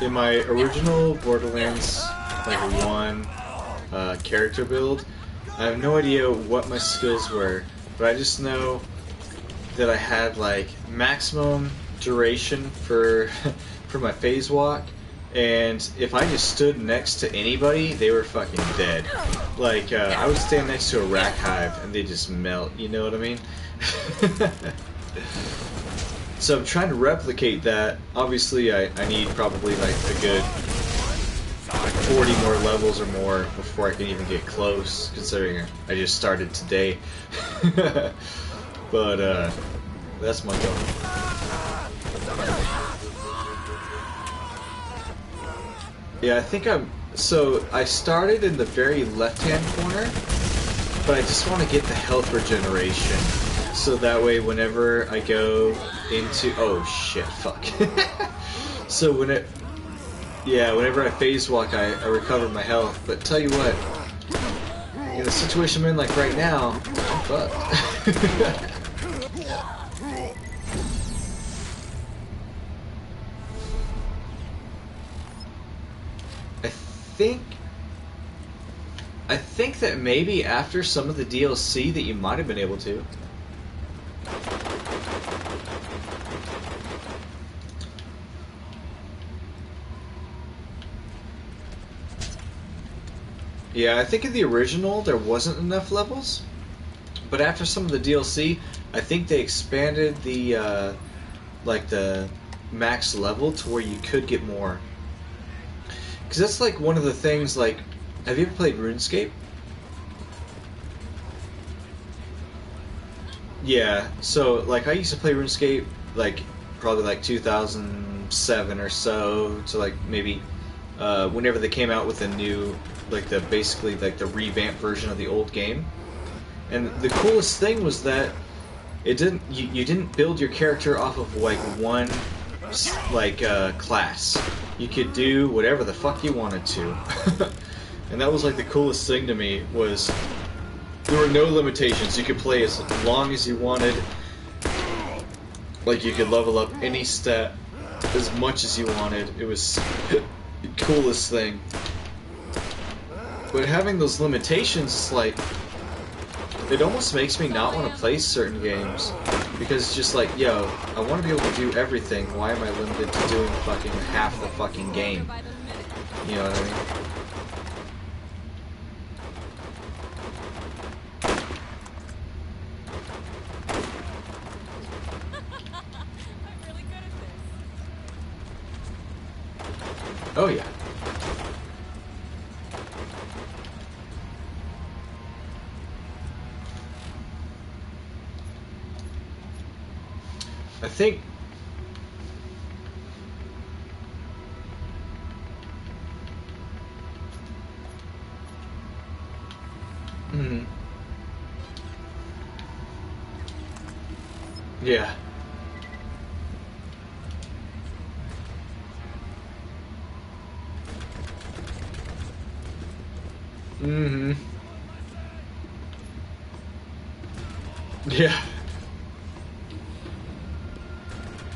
in my original Borderlands like 1 character build, I have no idea what my skills were, but I just know that I had like maximum duration for for my phase walk, and if I just stood next to anybody, they were fucking dead. Like I would stand next to a rack hive and they just melt, you know what I mean? So I'm trying to replicate that. Obviously I need probably like a good 40 more levels or more before I can even get close, considering I just started today. But that's my goal. Yeah, I think so I started in the very left-hand corner, but I just want to get the health regeneration, so that way whenever I go into... Oh shit, fuck. So whenever I phase walk, I recover my health. But tell you what, in the situation I'm in like right now, I'm fucked. I think that maybe after some of the DLC that you might have been able to. Yeah, I think in the original there wasn't enough levels, but after some of the DLC, I think they expanded the like the max level to where you could get more. Because that's like one of the things, like, have you ever played RuneScape? Yeah, so like I used to play RuneScape like probably like 2007 or so, to like maybe whenever they came out with a new, like the basically like the revamped version of the old game. And the coolest thing was that it didn't you didn't build your character off of like one like class. You could do whatever the fuck you wanted to. And that was like the coolest thing to me, was there were no limitations. You could play as long as you wanted. Like you could level up any stat as much as you wanted. It was the coolest thing. But having those limitations, like, it almost makes me not want to play certain games. Because it's just like, yo, I want to be able to do everything. Why am I limited to doing fucking half the fucking game? You know what I mean? Oh yeah. I think yeah. Yeah.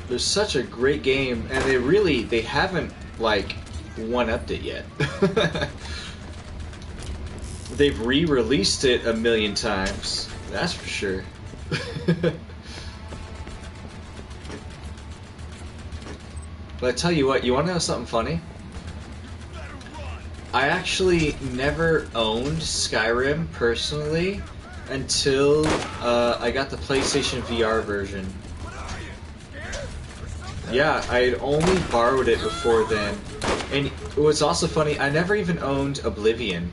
There's such a great game, and they haven't like one-upped it yet. They've re-released it a million times, that's for sure. But I tell you what, you want to know something funny? I actually never owned Skyrim personally until I got the PlayStation VR version. Yeah, I had only borrowed it before then. And what's also funny, I never even owned Oblivion.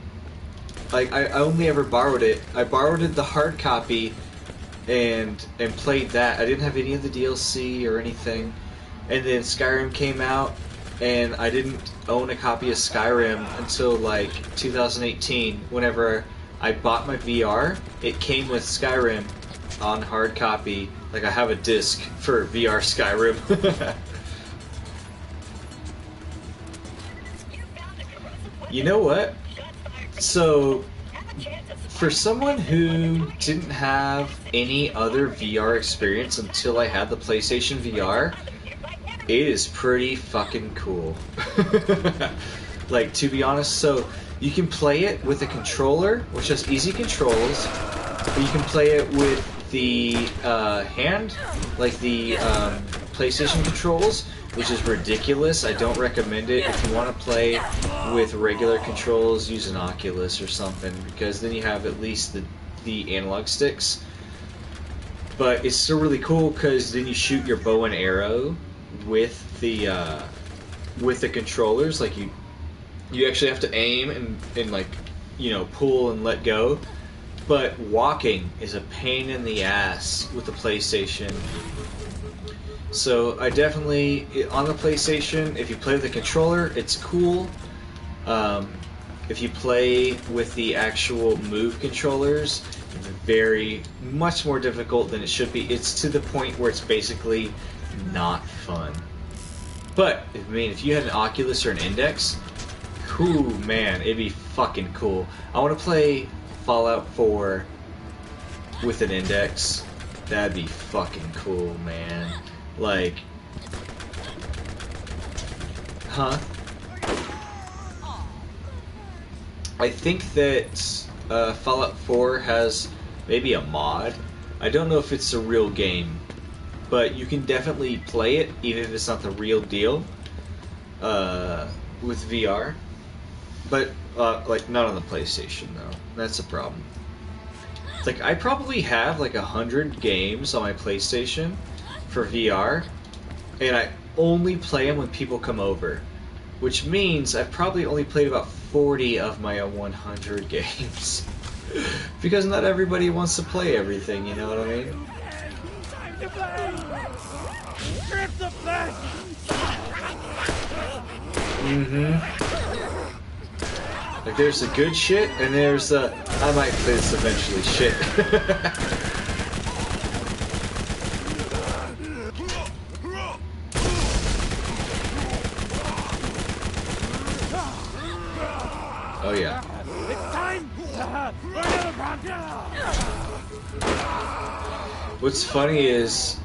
Like, I only ever borrowed it. I borrowed it, the hard copy, and played that. I didn't have any of the DLC or anything. And then Skyrim came out, and I didn't own a copy of Skyrim until like 2018. Whenever I bought my VR, it came with Skyrim on hard copy. Like, I have a disc for VR Skyrim. You know what? So, for someone who didn't have any other VR experience until I had the PlayStation VR, it is pretty fucking cool. Like, to be honest, so you can play it with a controller, which has easy controls, or you can play it with the hand, like the PlayStation controls, which is ridiculous. I don't recommend it. If you want to play with regular controls, use an Oculus or something, because then you have at least the analog sticks. But it's still really cool because then you shoot your bow and arrow with the controllers. Like you actually have to aim and like, you know, pull and let go. But walking is a pain in the ass with the PlayStation. So I definitely, on the PlayStation, if you play with the controller, it's cool. If you play with the actual Move controllers, it's much more difficult than it should be. It's to the point where it's basically not fun. But, I mean, if you had an Oculus or an Index, whoo, man, it'd be fucking cool. I want to play Fallout 4 with an Index. That'd be fucking cool, man. Like, huh? I think that Fallout 4 has maybe a mod. I don't know if it's a real game, but you can definitely play it, even if it's not the real deal, with VR. But, like, not on the PlayStation, though. That's a problem. Like, I probably have, like, 100 games on my PlayStation for VR, and I only play them when people come over, which means I've probably only played about 40 of my 100 games. Because not everybody wants to play everything, you know what I mean? Time to play! Grip the flag! Like, there's the good shit, and there's the I might play this eventually shit. Oh yeah. It's time for another round! What's funny is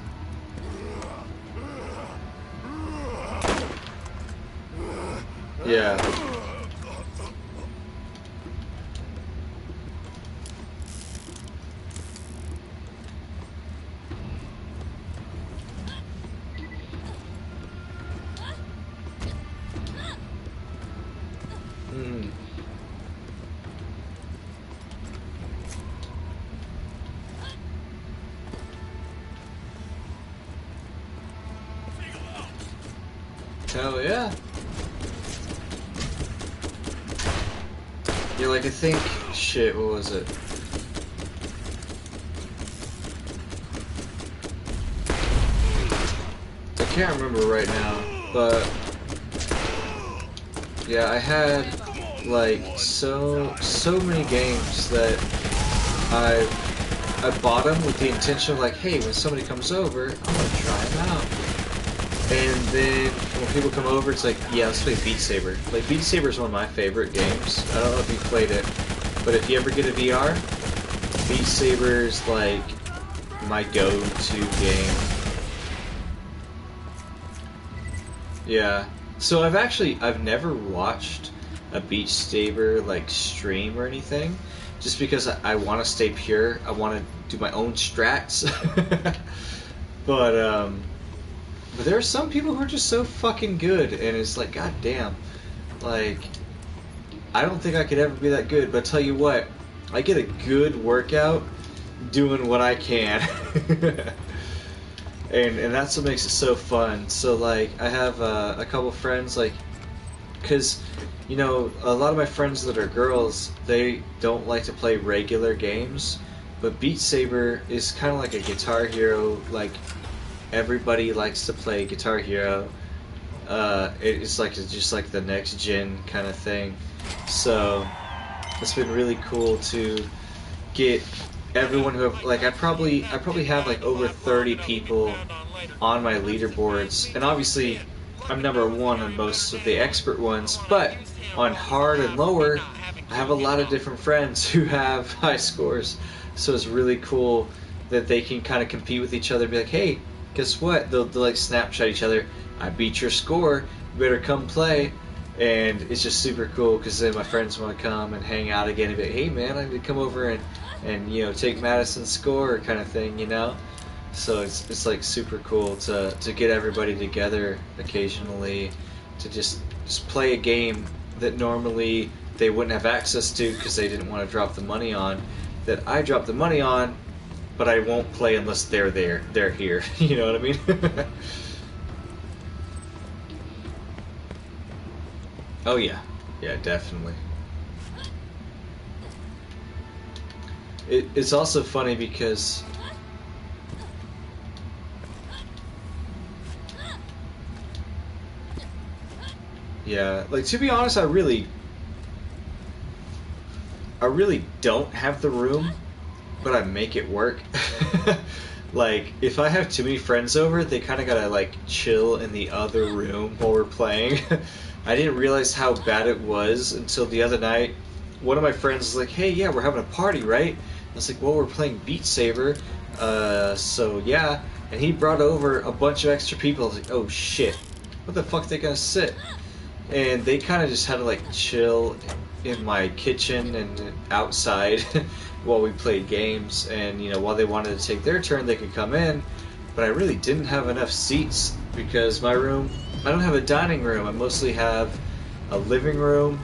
yeah. Hell yeah. Yeah, like I think, shit, what was it? I can't remember right now, but yeah, I had like so many games that I bought them with the intention of like, hey, when somebody comes over, I'm gonna try them out. And then when people come over, it's like, yeah, let's play Beat Saber. Like, Beat Saber is one of my favorite games. I don't know if you've played it, but if you ever get a VR, Beat Saber is like my go-to game. Yeah. So I've never watched a Beat Saber like stream or anything, just because I want to stay pure. I want to do my own strats. But there are some people who are just so fucking good, and it's like, god damn, like, I don't think I could ever be that good, but I tell you what, I get a good workout doing what I can. and that's what makes it so fun. So, like, I have a couple friends, like, because, you know, a lot of my friends that are girls, they don't like to play regular games, but Beat Saber is kind of like a Guitar Hero, like, everybody likes to play Guitar Hero. It's like just like the next gen kind of thing. So it's been really cool to get everyone who have, like, I probably have like over 30 people on my leaderboards, and obviously I'm number one on most of the expert ones, but on hard and lower I have a lot of different friends who have high scores. So it's really cool that they can kind of compete with each other and be like, hey, guess what? They'll like Snapchat each other. I beat your score, you better come play. And it's just super cool because then my friends want to come and hang out again and be like, hey man, I need to come over and you know, take Madison's score kind of thing, you know. So it's like super cool to get everybody together occasionally to just play a game that normally they wouldn't have access to because they didn't want to drop the money on, that I drop the money on, but I won't play unless they're here. You know what I mean? Oh yeah, definitely. It's also funny because yeah, like to be honest, I really don't have the room, but I make it work. Like, if I have too many friends over, they kind of gotta, like, chill in the other room while we're playing. I didn't realize how bad it was until the other night. One of my friends was like, hey, yeah, we're having a party, right? I was like, well, we're playing Beat Saber, so yeah. And he brought over a bunch of extra people. I was like, oh, shit. What the fuck are they gonna sit? And they kind of just had to, like, chill in my kitchen and outside while we played games, and you know, while they wanted to take their turn they could come in, but I really didn't have enough seats because my room, I don't have a dining room. I mostly have a living room,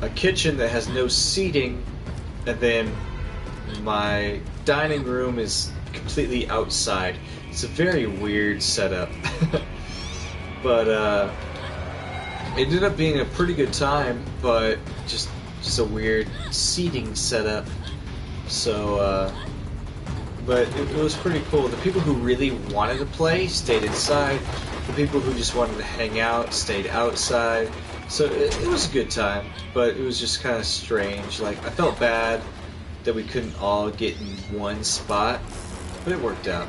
a kitchen that has no seating, and then my dining room is completely outside. It's a very weird setup. But it ended up being a pretty good time, but just a weird seating setup. So, but it was pretty cool. The people who really wanted to play stayed inside. The people who just wanted to hang out stayed outside. So it was a good time, but it was just kind of strange. Like, I felt bad that we couldn't all get in one spot, but it worked out.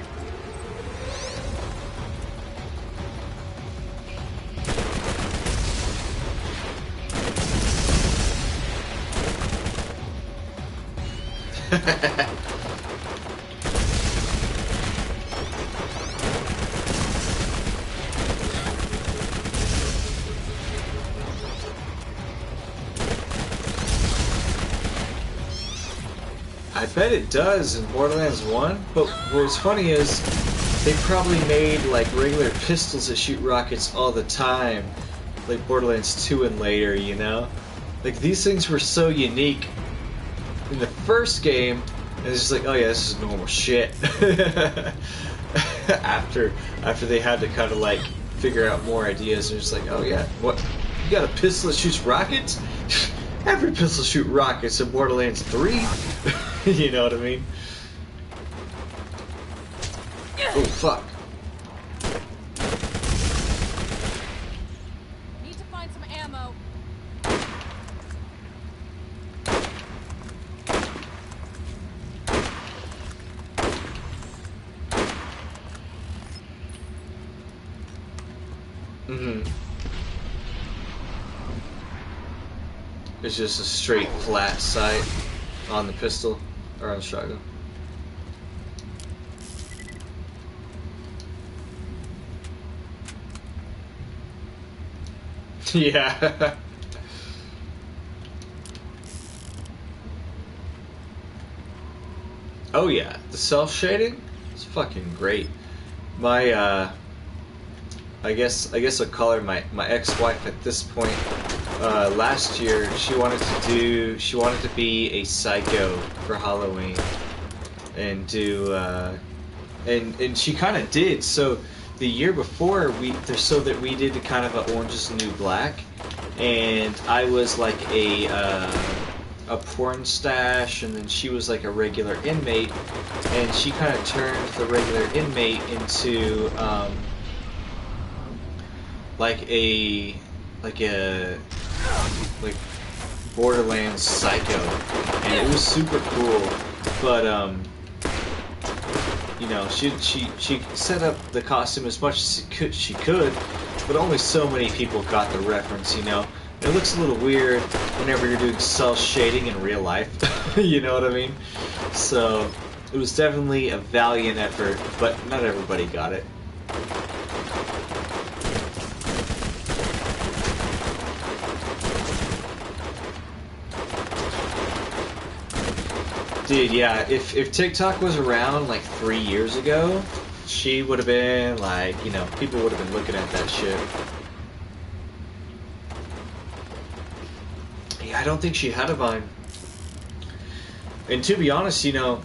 I bet it does in Borderlands 1, but what's funny is they probably made like regular pistols that shoot rockets all the time, like Borderlands 2 and later, you know? Like, these things were so unique in the first game, and it's just like, oh yeah, this is normal shit. after they had to kind of like figure out more ideas, they're just like, oh yeah, what? You got a pistol that shoots rockets? Every pistol shoot rockets in Borderlands 3. You know what I mean? Oh fuck. Need to find some ammo. It's just a straight flat sight on the pistol or on the shotgun. Yeah. Oh yeah, the self shading is fucking great. My I guess I'll call her my ex-wife at this point. Last year she wanted to be a psycho for Halloween and do and she kind of did. So the year before we did kind of a Orange Is the New Black, and I was like a porn stash, and then she was like a regular inmate, and she kind of turned the regular inmate into like Borderlands psycho, and it was super cool. But you know, she set up the costume as much as she could, but only so many people got the reference. You know, it looks a little weird whenever you're doing cel shading in real life. You know what I mean? So it was definitely a valiant effort, but not everybody got it. Dude, yeah, if TikTok was around like 3 years ago, she would have been like, you know, people would have been looking at that shit. Yeah, I don't think she had a Vine. And to be honest, you know,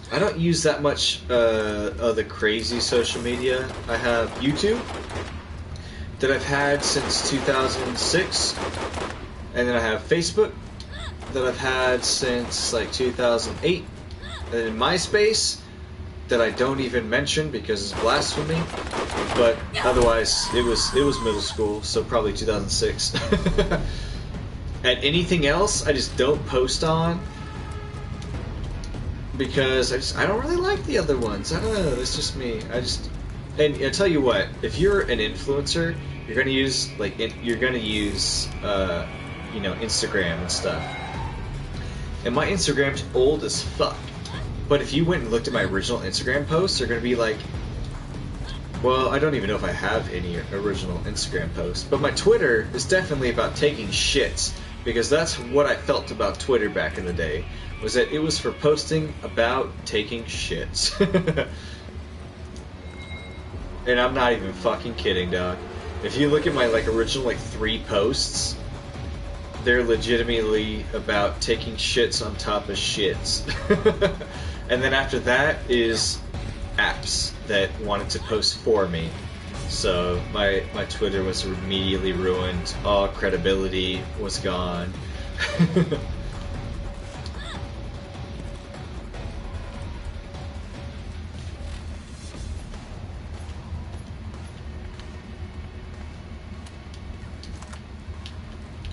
I don't use that much of the crazy social media. I have YouTube that I've had since 2006, and then I have Facebook that I've had since like 2008, and then MySpace that I don't even mention because it's blasphemy. But otherwise, it was middle school, so probably 2006. And anything else, I just don't post on because I don't really like the other ones. I don't know. It's just me. And I tell you what, if you're an influencer, you're gonna use you know, Instagram and stuff. And my Instagram's old as fuck. But if you went and looked at my original Instagram posts, they're gonna be like, well, I don't even know if I have any original Instagram posts. But my Twitter is definitely about taking shits, because that's what I felt about Twitter back in the day, was that it was for posting about taking shits. And I'm not even fucking kidding, dog. If you look at my like original like 3 posts, they're legitimately about taking shits on top of shits. And then after that is apps that wanted to post for me. So my Twitter was immediately ruined. All credibility was gone.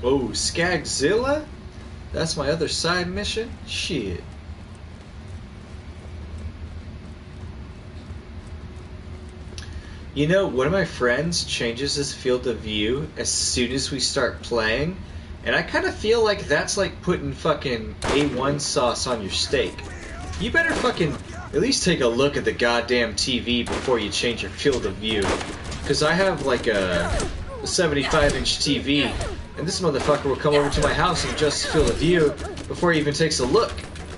Oh, Skagzilla? That's my other side mission? Shit. You know, one of my friends changes his field of view as soon as we start playing, and I kind of feel like that's like putting fucking A1 sauce on your steak. You better fucking at least take a look at the goddamn TV before you change your field of view. Because I have like a 75-inch TV, and this motherfucker will come over to my house and adjust his field of view before he even takes a look.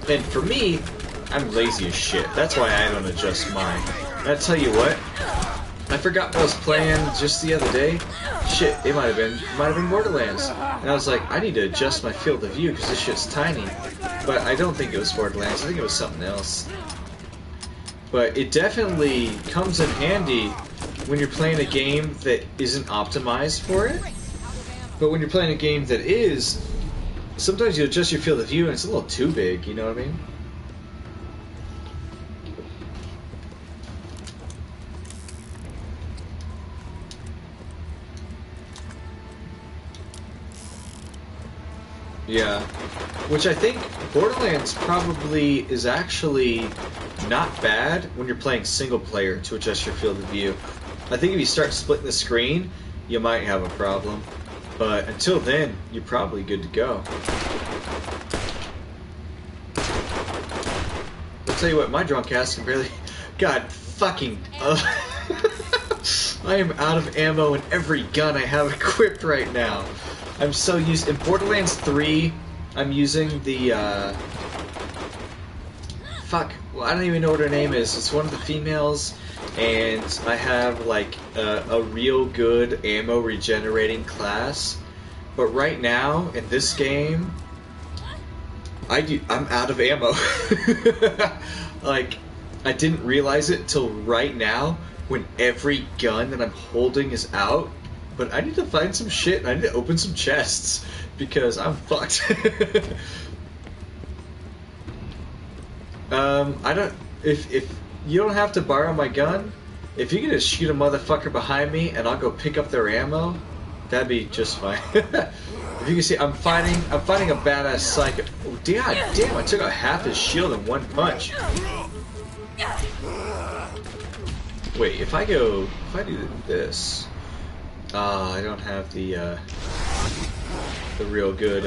And for me, I'm lazy as shit. That's why I don't adjust mine. And I tell you what, I forgot what I was playing just the other day. Shit, it might have been Borderlands. And I was like, I need to adjust my field of view because this shit's tiny. But I don't think it was Borderlands. I think it was something else. But it definitely comes in handy when you're playing a game that isn't optimized for it. But when you're playing a game that is, sometimes you adjust your field of view and it's a little too big, you know what I mean? Yeah. Which I think Borderlands probably is actually not bad when you're playing single player to adjust your field of view. I think if you start splitting the screen, you might have a problem. But until then, you're probably good to go. I'll tell you what, my drunk ass can barely... God fucking... I am out of ammo in every gun I have equipped right now. I'm so used... In Borderlands 3, I'm using the, Fuck. Well, I don't even know what her name is. It's one of the females, and I have, like, a real good ammo regenerating class. But right now, in this game, I'm out of ammo. Like, I didn't realize it till right now, when every gun that I'm holding is out. But I need to find some shit, I need to open some chests, because I'm fucked. If you don't have to borrow my gun, if you can just shoot a motherfucker behind me and I'll go pick up their ammo, that'd be just fine. If you can see, I'm fighting a badass psycho. Oh, God damn, I took out half his shield in one punch. Wait, if I do this, I don't have the real good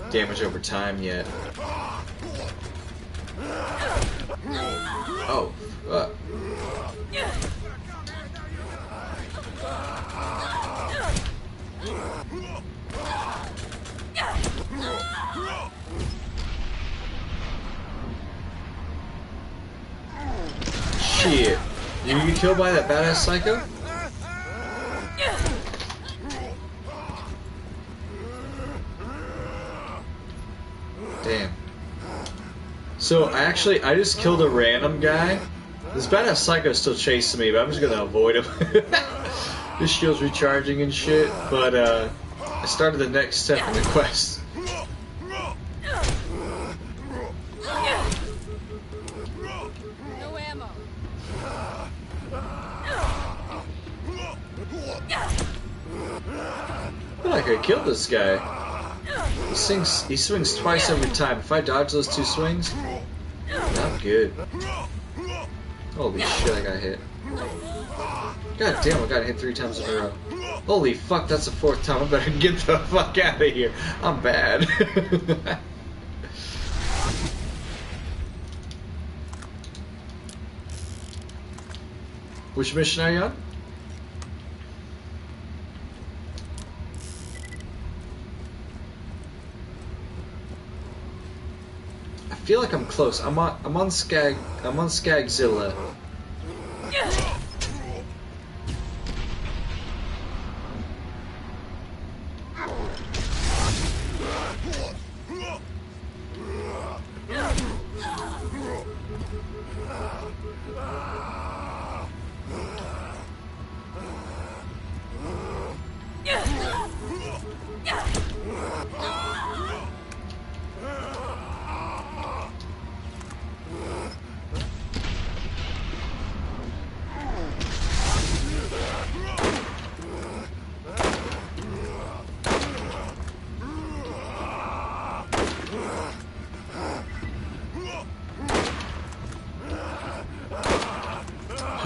damage over time yet. Oh, killed by that badass psycho? Damn. So I just killed a random guy. This badass psycho's still chasing me, but I'm just gonna avoid him. His shield's recharging and shit, but I started the next step in the quest. No ammo. I feel like I killed this guy. He swings twice every time. If I dodge those 2 swings, I'm good. Holy shit, I got hit. God damn, I got hit 3 times in a row. Holy fuck, that's the 4th time. I better get the fuck out of here. I'm bad. Which mission are you on? I feel like I'm close. I'm on Skagzilla.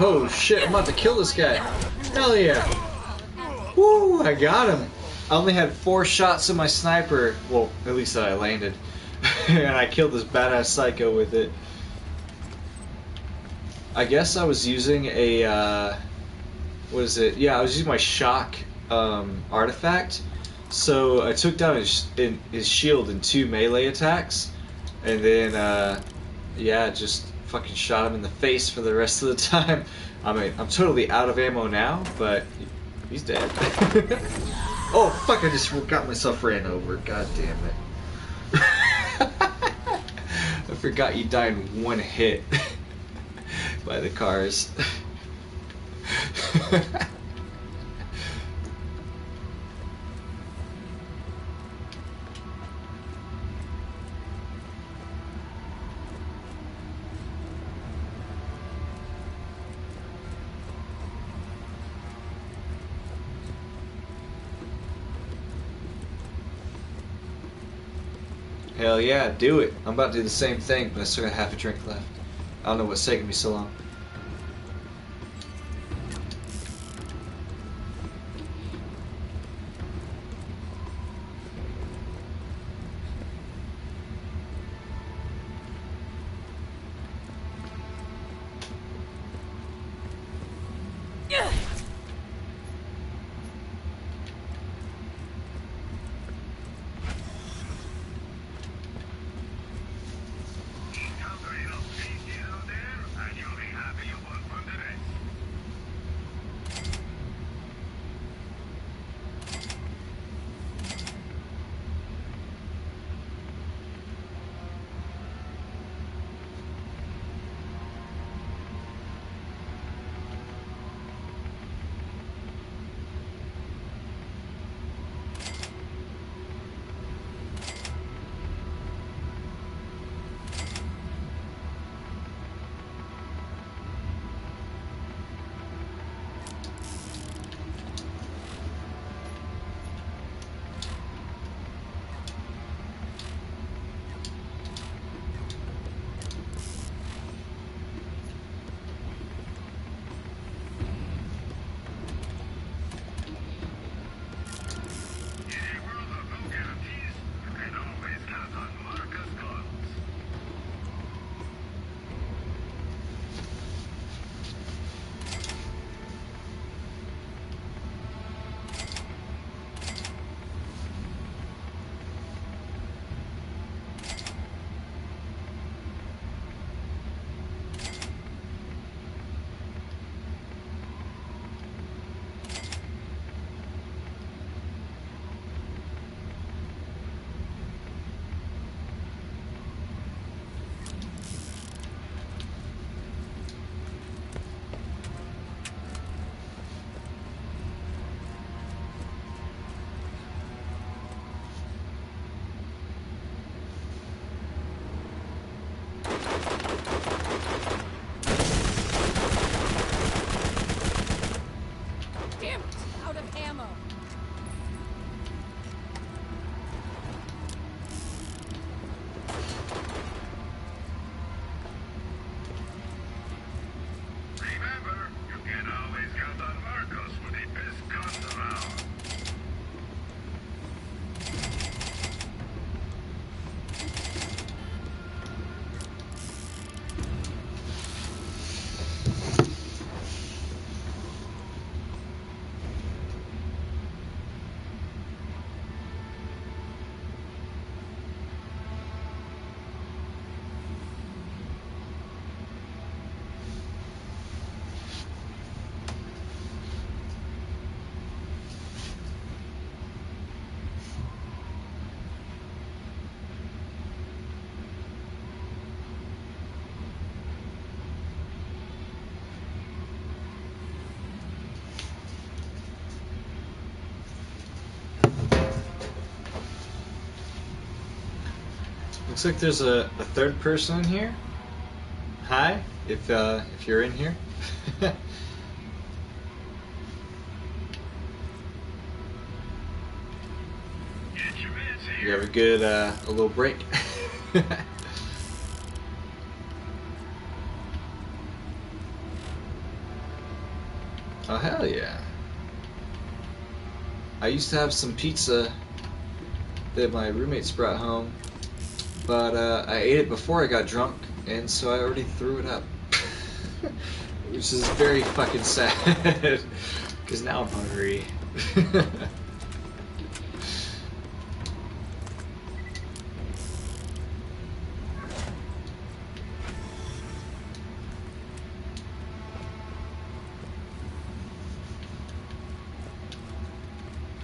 Oh shit, I'm about to kill this guy. Hell yeah. Woo, I got him. I only had 4 shots in my sniper. Well, at least that I landed. And I killed this badass psycho with it. I guess I was using a, what is it? Yeah, I was using my shock artifact. So I took down his shield in 2 melee attacks. And then, yeah, just fucking shot him in the face for the rest of the time. I mean, I'm totally out of ammo now, but he's dead. Oh, fuck, I just got myself ran over. God damn it. I forgot you died in 1 hit by the cars. Hell yeah, do it. I'm about to do the same thing, but I still got half a drink left. I don't know what's taking me so long. Looks like there's a third person in here. Hi, if you're in here. You have a good a little break. Oh hell yeah! I used to have some pizza that my roommates brought home, but I ate it before I got drunk, and so I already threw it up. Which is very fucking sad, because now I'm hungry.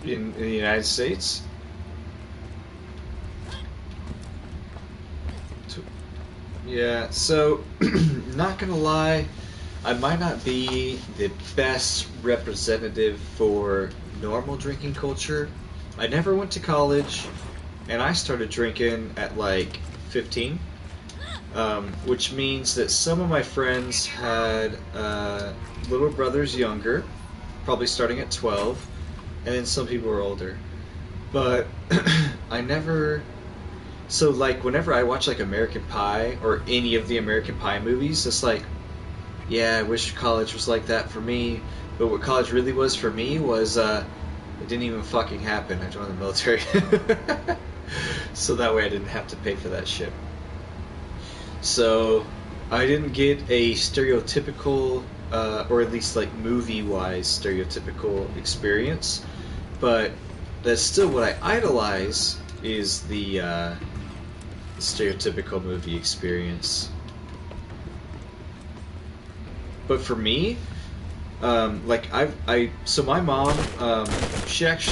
In the United States? Yeah, so, not gonna lie, I might not be the best representative for normal drinking culture. I never went to college, and I started drinking at like 15, which means that some of my friends had little brothers younger, probably starting at 12, and then some people were older. But I never... So, like, whenever I watch, like, American Pie, or any of the American Pie movies, it's like, yeah, I wish college was like that for me. But what college really was for me was, it didn't even fucking happen. I joined the military. So that way I didn't have to pay for that shit. So, I didn't get a stereotypical, or at least, like, movie-wise stereotypical experience. But that's still what I idolize, is the stereotypical movie experience. But for me, like so my mom, she was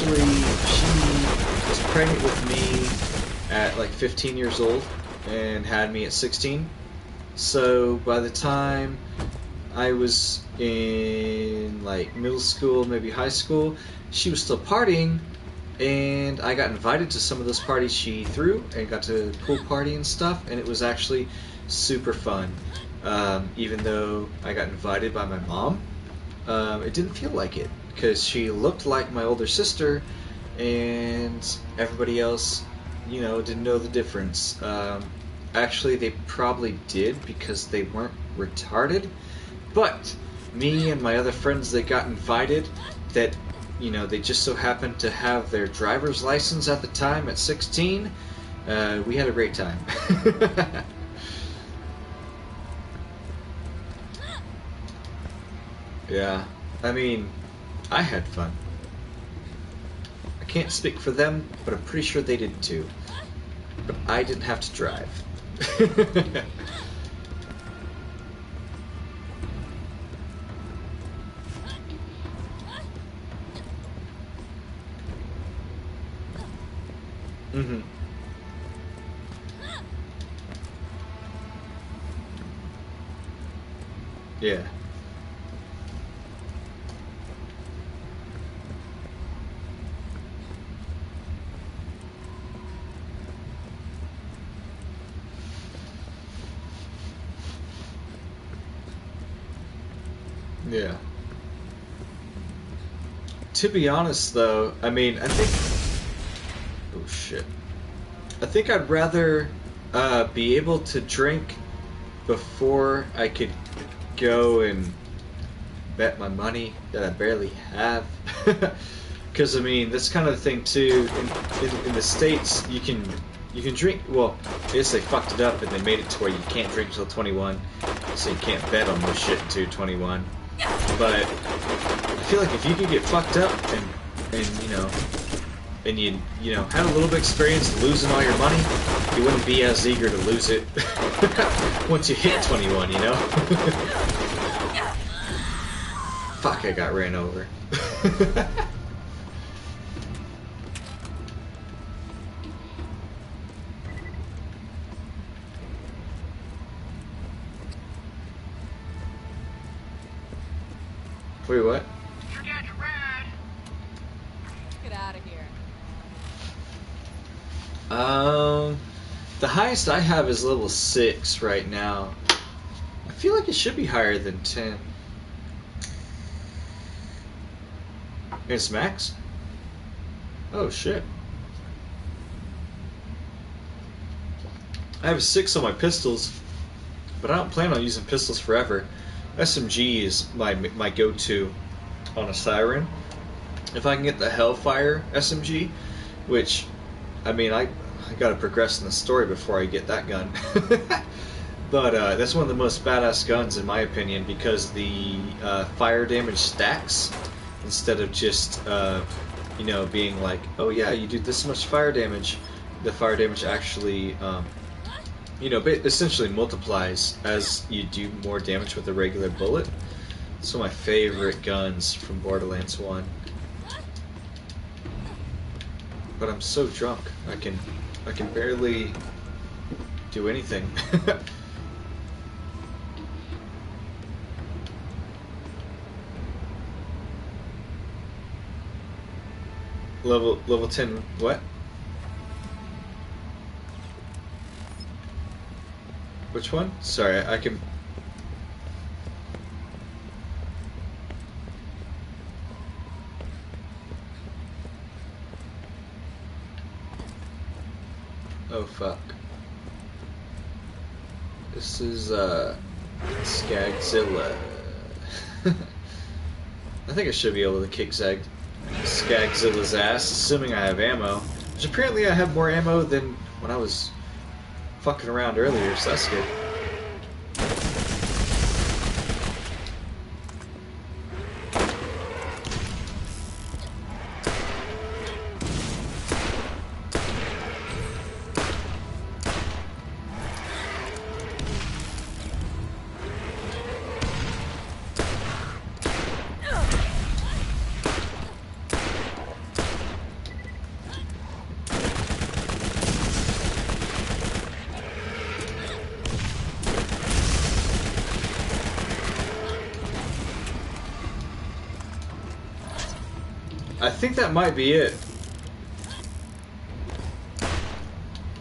pregnant with me at like 15 years old and had me at 16. So by the time I was in like middle school, maybe high school, she was still partying. And I got invited to some of those parties she threw, and got to pool party and stuff, and it was actually super fun. Even though I got invited by my mom, it didn't feel like it, because she looked like my older sister, and everybody else, you know, didn't know the difference. Actually, they probably did, because they weren't retarded, but me and my other friends that got invited, that, you know, they just so happened to have their driver's license at the time at 16. We had a great time. Yeah, I mean, I had fun. I can't speak for them, but I'm pretty sure they did too. But I didn't have to drive. Mm-hmm. Yeah. Yeah. To be honest, though, I mean, I think... Oh, shit. I think I'd rather be able to drink before I could go and bet my money that I barely have. Because, I mean, that's kind of the thing, too. In the States, you can drink... Well, I guess they fucked it up and they made it to where you can't drink until 21. So you can't bet on this shit until 21. But I feel like if you could get fucked up and you know, and you know, had a little bit of experience losing all your money, you wouldn't be as eager to lose it once you hit 21, you know? Fuck, I got ran over. Wait, what? Get out of here. The highest I have is level 6 right now. I feel like it should be higher than 10. It's max? Oh shit. I have a 6 on my pistols, but I don't plan on using pistols forever. SMG is my go-to on a Siren. If I can get the Hellfire SMG, which, I mean, I gotta progress in the story before I get that gun. But that's one of the most badass guns in my opinion, because the fire damage stacks instead of just you know, being like, oh yeah, you do this much fire damage. The fire damage actually you know, essentially multiplies as you do more damage with a regular bullet. It's one of my favorite guns from Borderlands 1. But I'm so drunk, I can barely do anything. Level 10 what? Which one? Sorry, I can... Oh fuck. This is Skagzilla. I think I should be able to kick Skagzilla's ass, assuming I have ammo. Which apparently I have more ammo than when I was fucking around earlier, so that's good. I think that might be it.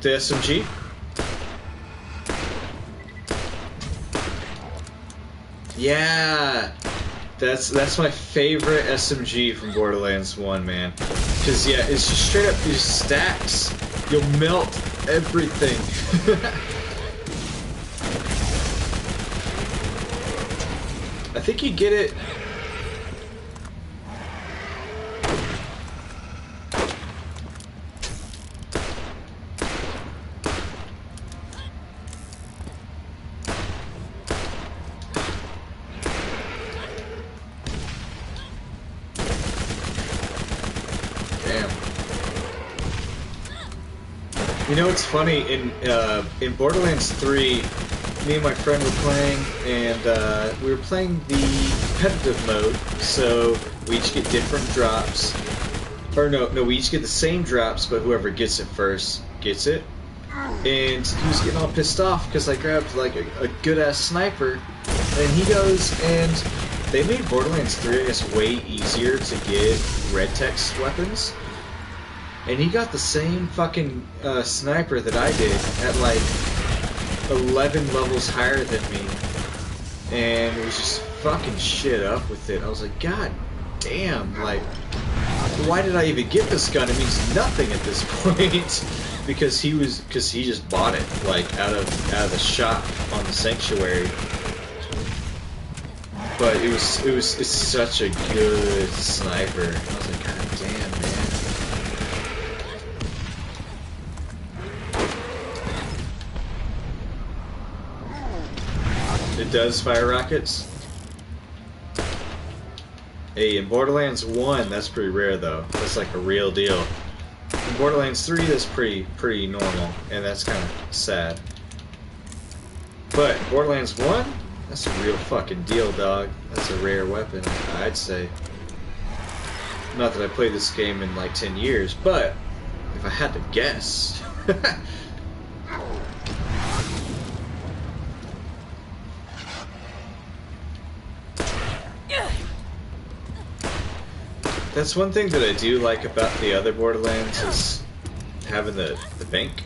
The SMG? Yeah! That's my favorite SMG from Borderlands 1, man. Cause yeah, it's just straight up these stacks. You'll melt everything. I think you get it. You know what's funny, in Borderlands 3, me and my friend were playing, and we were playing the competitive mode, so we each get different drops. Or no, we each get the same drops, but whoever gets it first gets it. And he was getting all pissed off because I grabbed like a good-ass sniper, and he goes, and they made Borderlands 3, I guess, way easier to get red text weapons. And he got the same fucking sniper that I did at like 11 levels higher than me. And it was just fucking shit up with it. I was like, God damn, like, why did I even get this gun? It means nothing at this point. because he just bought it, like, out of the shop on the Sanctuary. But it's such a good sniper. I was like, God damn, man. It does fire rockets. Hey, in Borderlands 1, that's pretty rare though. That's like a real deal. In Borderlands 3, that's pretty normal, and that's kind of sad. But Borderlands 1, that's a real fucking deal, dog. That's a rare weapon, I'd say. Not that I played this game in like 10 years, but if I had to guess. That's one thing that I do like about the other Borderlands is having the bank.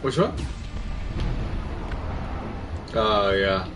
Which one? Oh, yeah.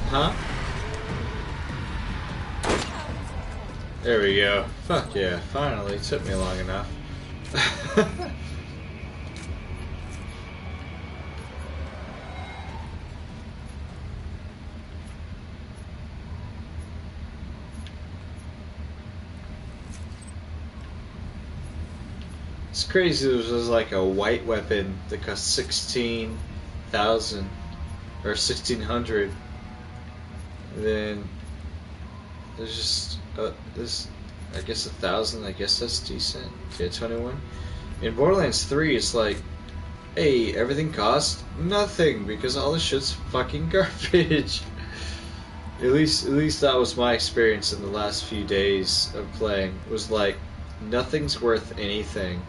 Huh? There we go. Fuck yeah, finally. It took me long enough. It's crazy. There was like a white weapon that cost 16,000 or 1,600. And then there's just this. I guess 1,000. I guess that's decent. Okay, 21. In Borderlands 3, it's like, hey, everything costs nothing because all the shit's fucking garbage. At least that was my experience in the last few days of playing. It was like, nothing's worth anything.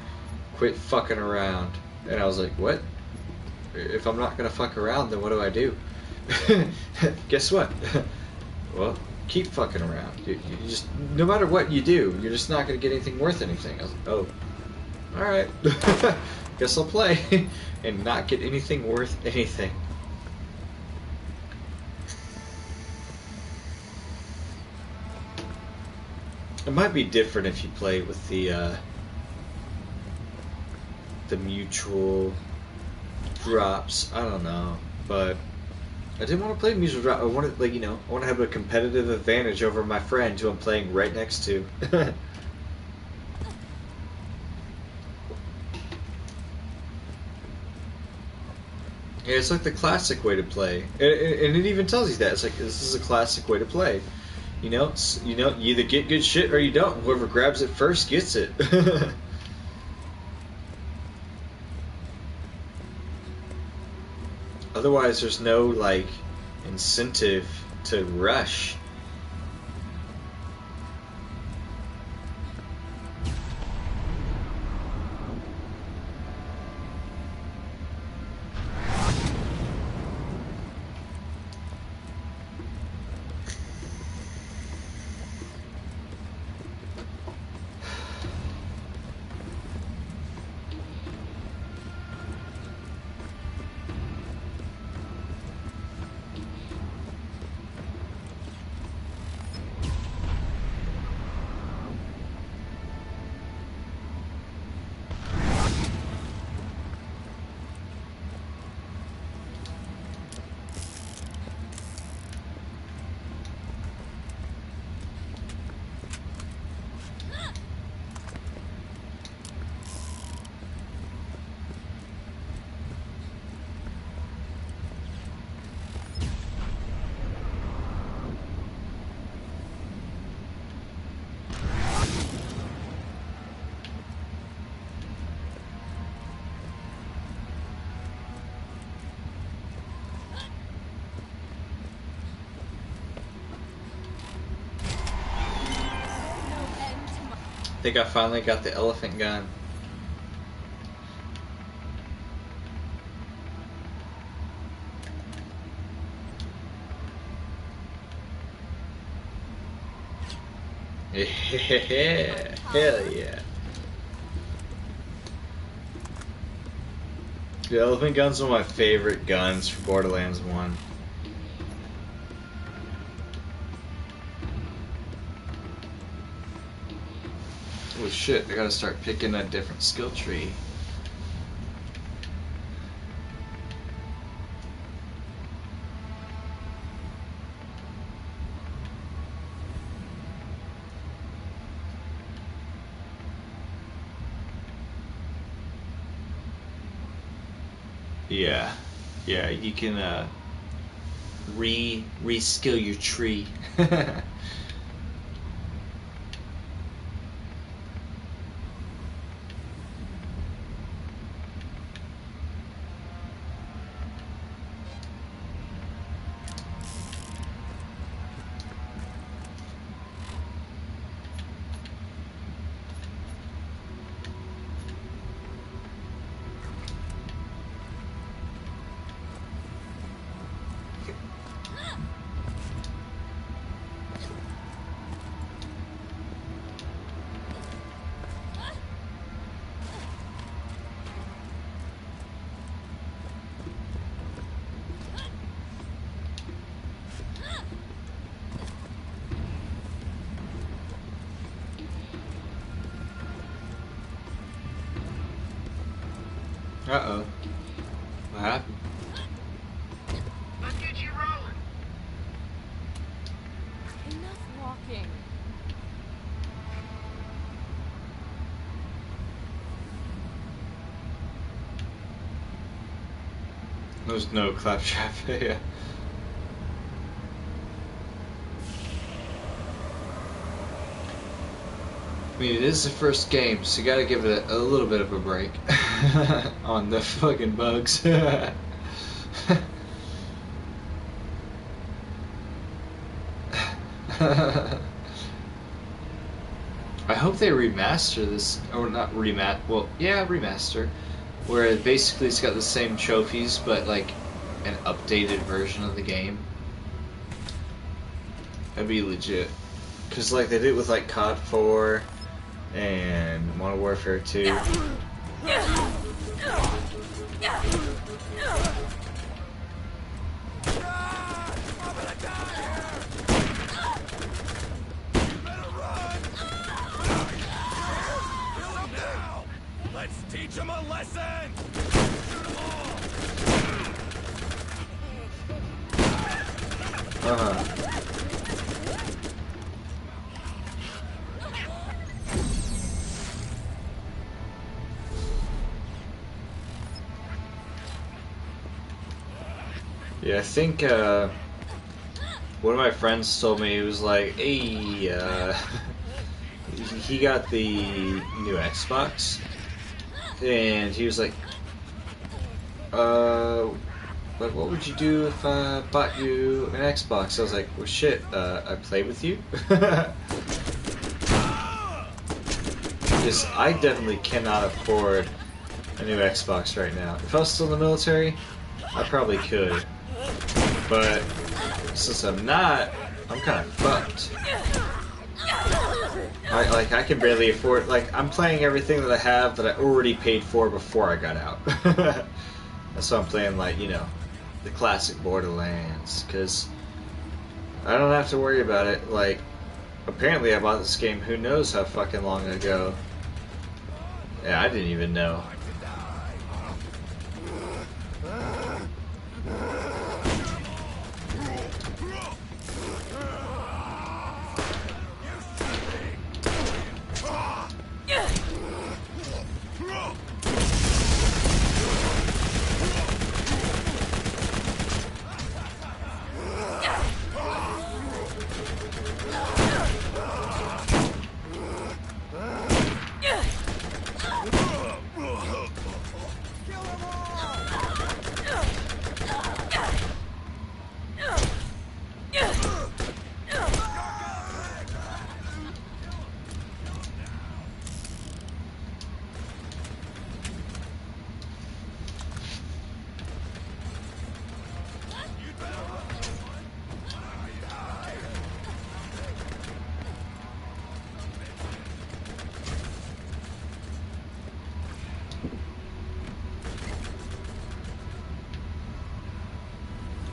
Quit fucking around. And I was like, what? If I'm not gonna fuck around, then what do I do? Guess what? Well, keep fucking around. You just, no matter what you do, you're just not gonna get anything worth anything. I was like, oh, all right. Guess I'll play and not get anything worth anything. It might be different if you play with the mutual drops. I don't know, but I didn't want to play mutual drop. I wanted, like, I want to have a competitive advantage over my friend who I'm playing right next to. Yeah, it's like the classic way to play, and it even tells you that it's like this is a classic way to play. You either get good shit or you don't. Whoever grabs it first gets it. Otherwise, there's no, like, incentive to rush. think I finally got the elephant gun. Yeah, hell yeah. The elephant gun's one of my favorite guns for Borderlands 1. Oh shit, I gotta start picking a different skill tree. Yeah, you can reskill your tree. Uh-oh. What happened? Let's get you rolling. Enough walking. There's no claptrap. Yeah. I mean, it is the first game, so you gotta give it a little bit of a break on the fucking bugs. I hope they remaster this, or not remaster, where basically it's got the same trophies, but like an updated version of the game. That'd be legit. Cause like they did with like COD 4 and Modern Warfare 2. Let's teach him a lesson! Uh-huh. Yeah, I think one of my friends told me, he was like, hey, he got the new Xbox, and he was like, like, what would you do if I bought you an Xbox? I was like, well, shit, I play with you? Because I definitely cannot afford a new Xbox right now. If I was still in the military, I probably could. But since I'm not, I'm kind of fucked. I can barely afford, like, I'm playing everything that I have that I already paid for before I got out. That's why I'm playing, like, you know, the classic Borderlands, because I don't have to worry about it. Like, apparently I bought this game who knows how fucking long ago. Yeah, I didn't even know.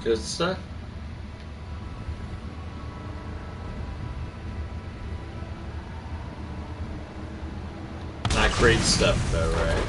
Good stuff. Not great stuff though, right?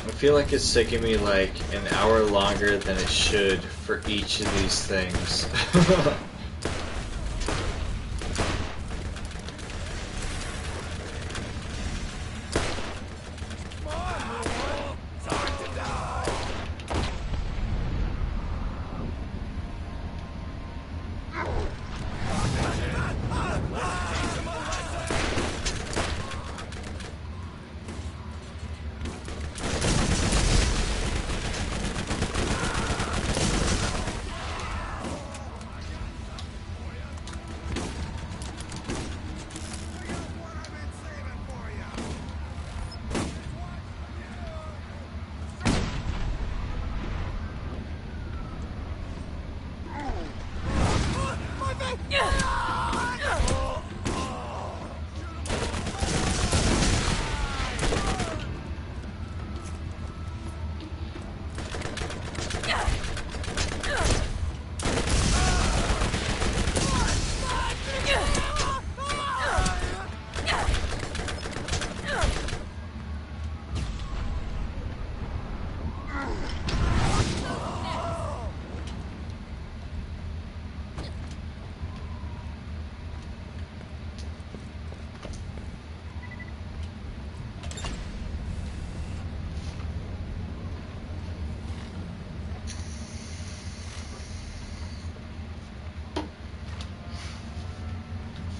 I feel like it's taking me like an hour longer than it should for each of these things.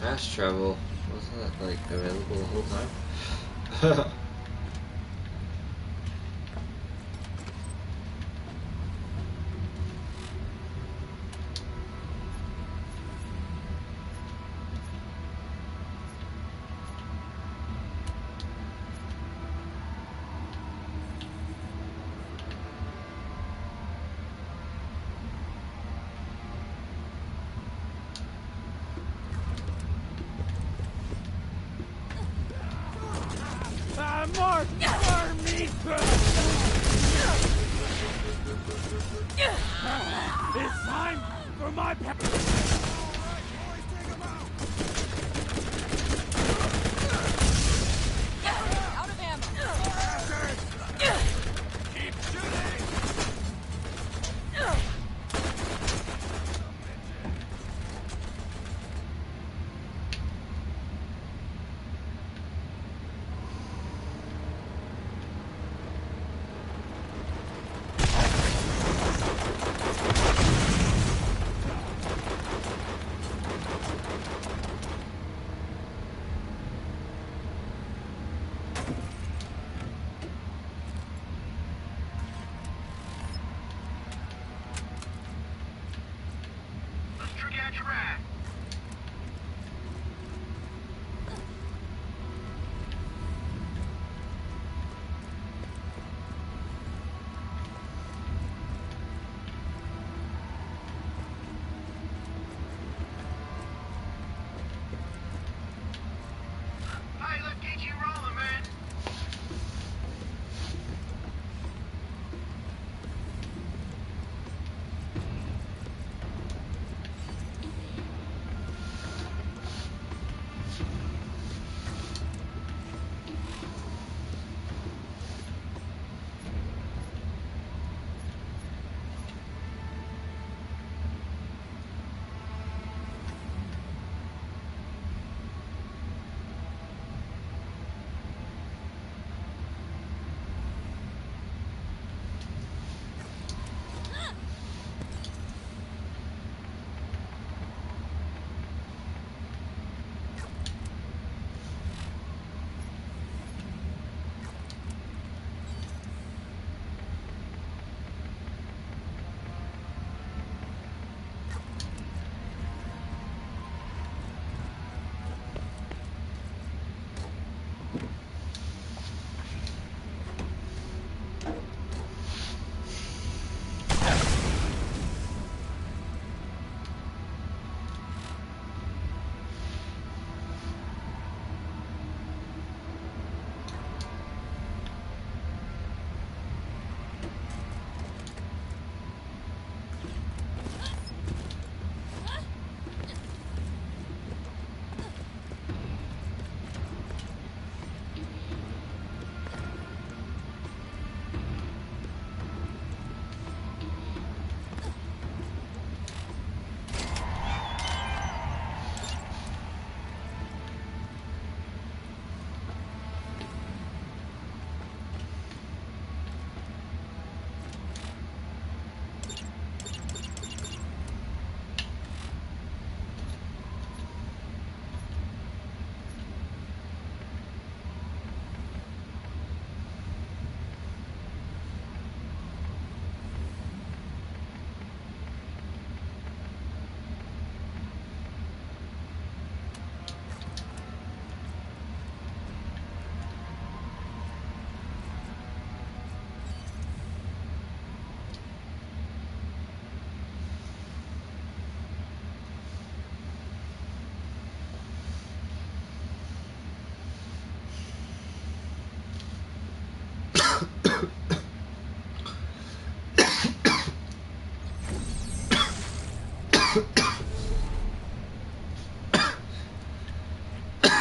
Fast travel, wasn't that like available the whole time? More meat! It's time for my Out of ammo. Keep shooting!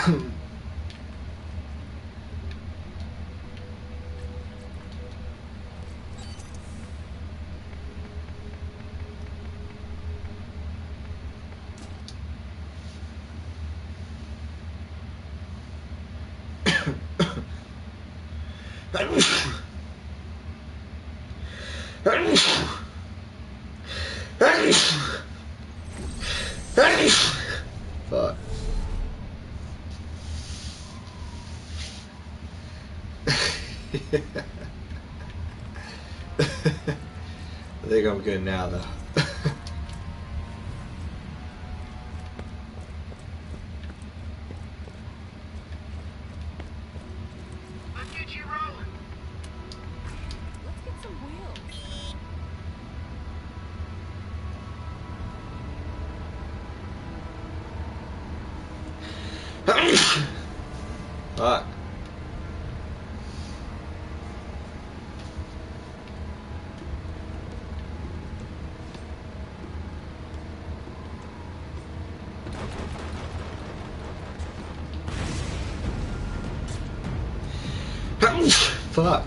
Fuck. I think I'm good now, though. Let's get you rolling. Let's get some wheels. Fuck. Fuck.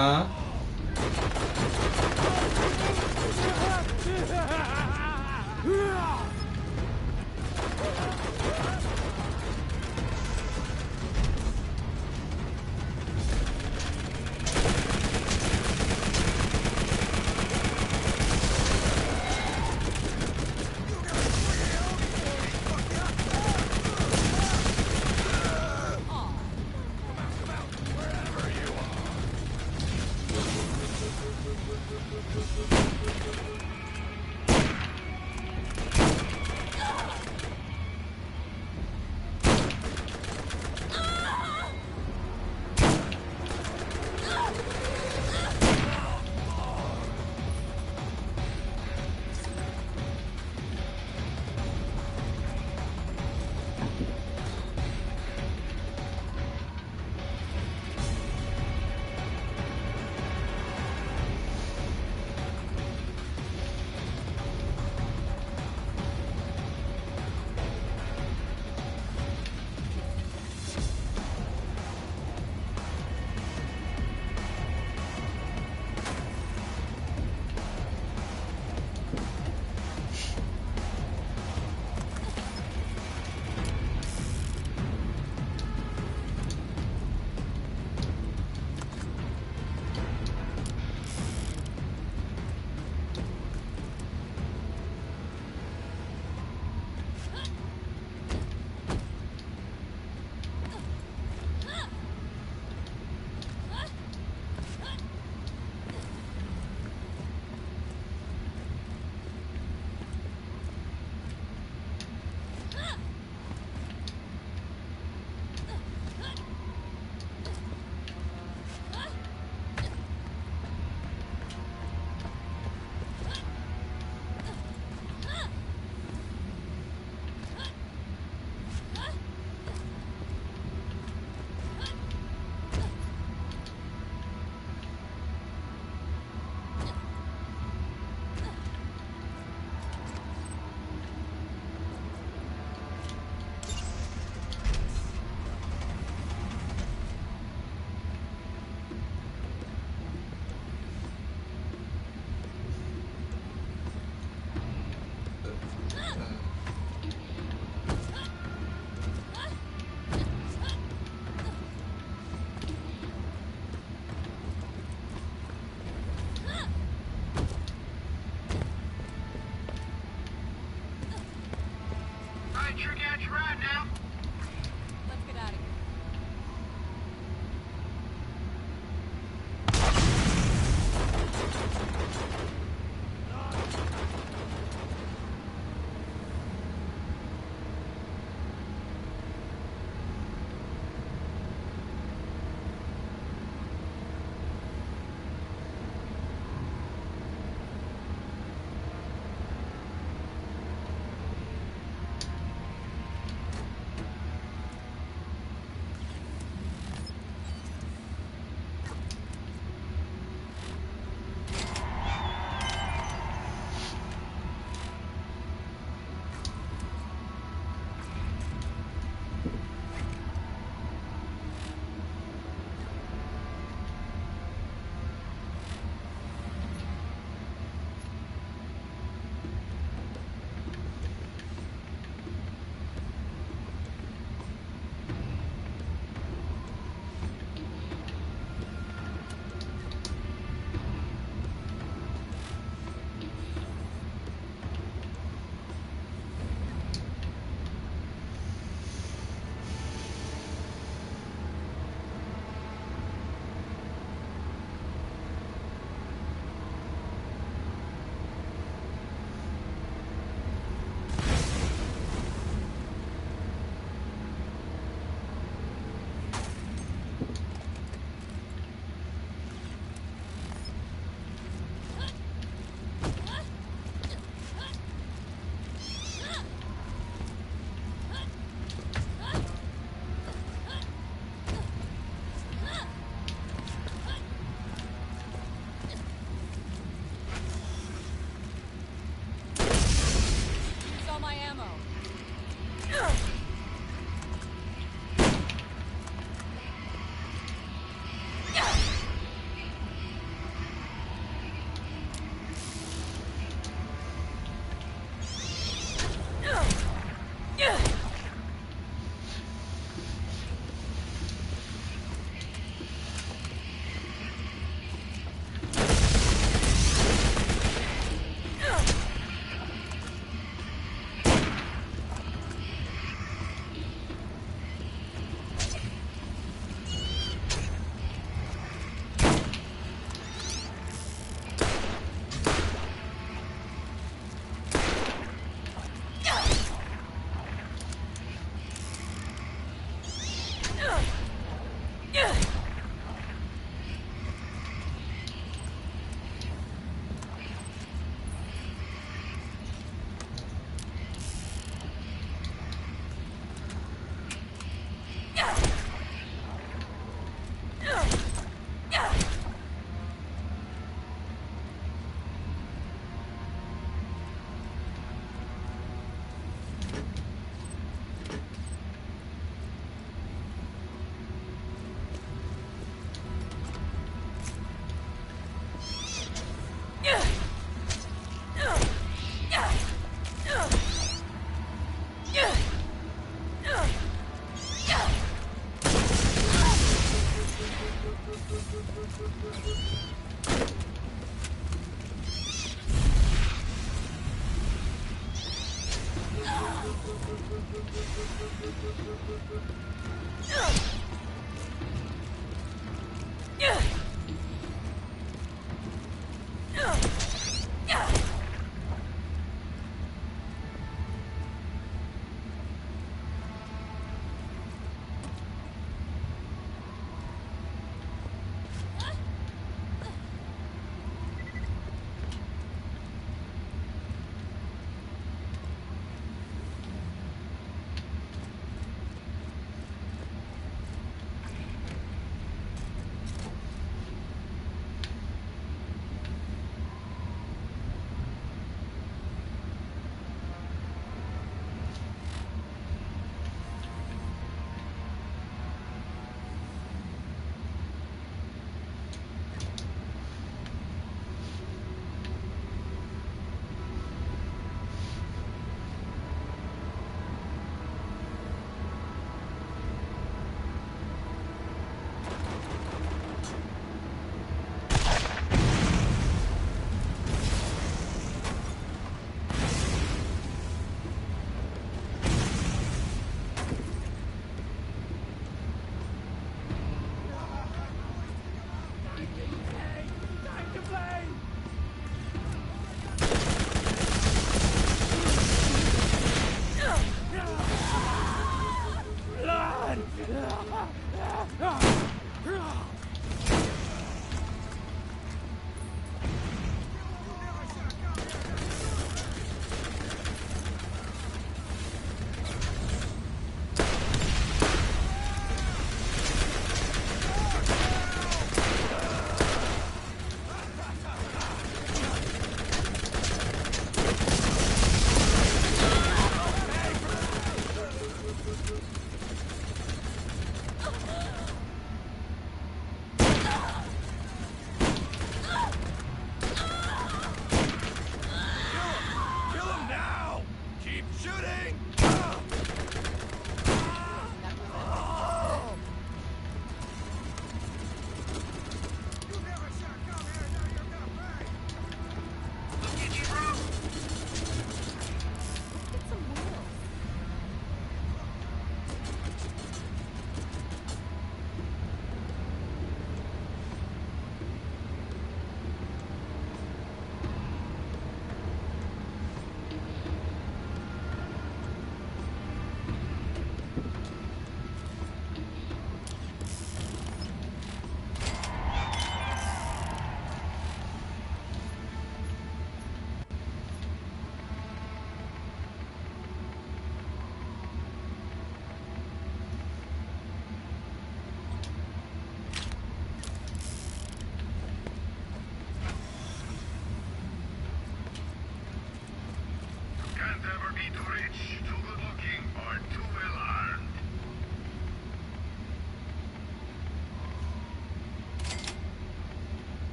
huh?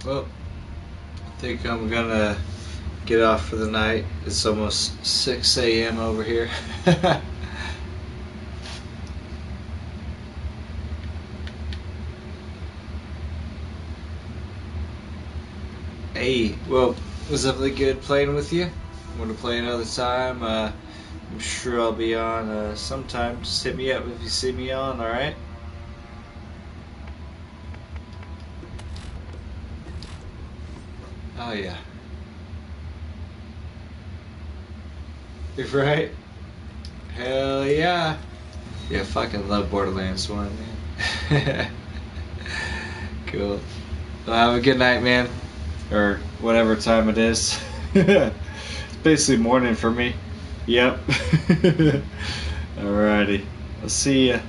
Well, I think I'm gonna get off for the night. It's almost 6 a.m. over here. Hey, well, it was definitely good playing with you. Want to play another time? I'm sure I'll be on sometime. Just hit me up if you see me on, alright? Oh, yeah. You're right. Hell yeah. Yeah, fucking love Borderlands 1, man. Cool. Well, have a good night, man. Or whatever time it is. It's basically morning for me. Yep. Alrighty. I'll see ya.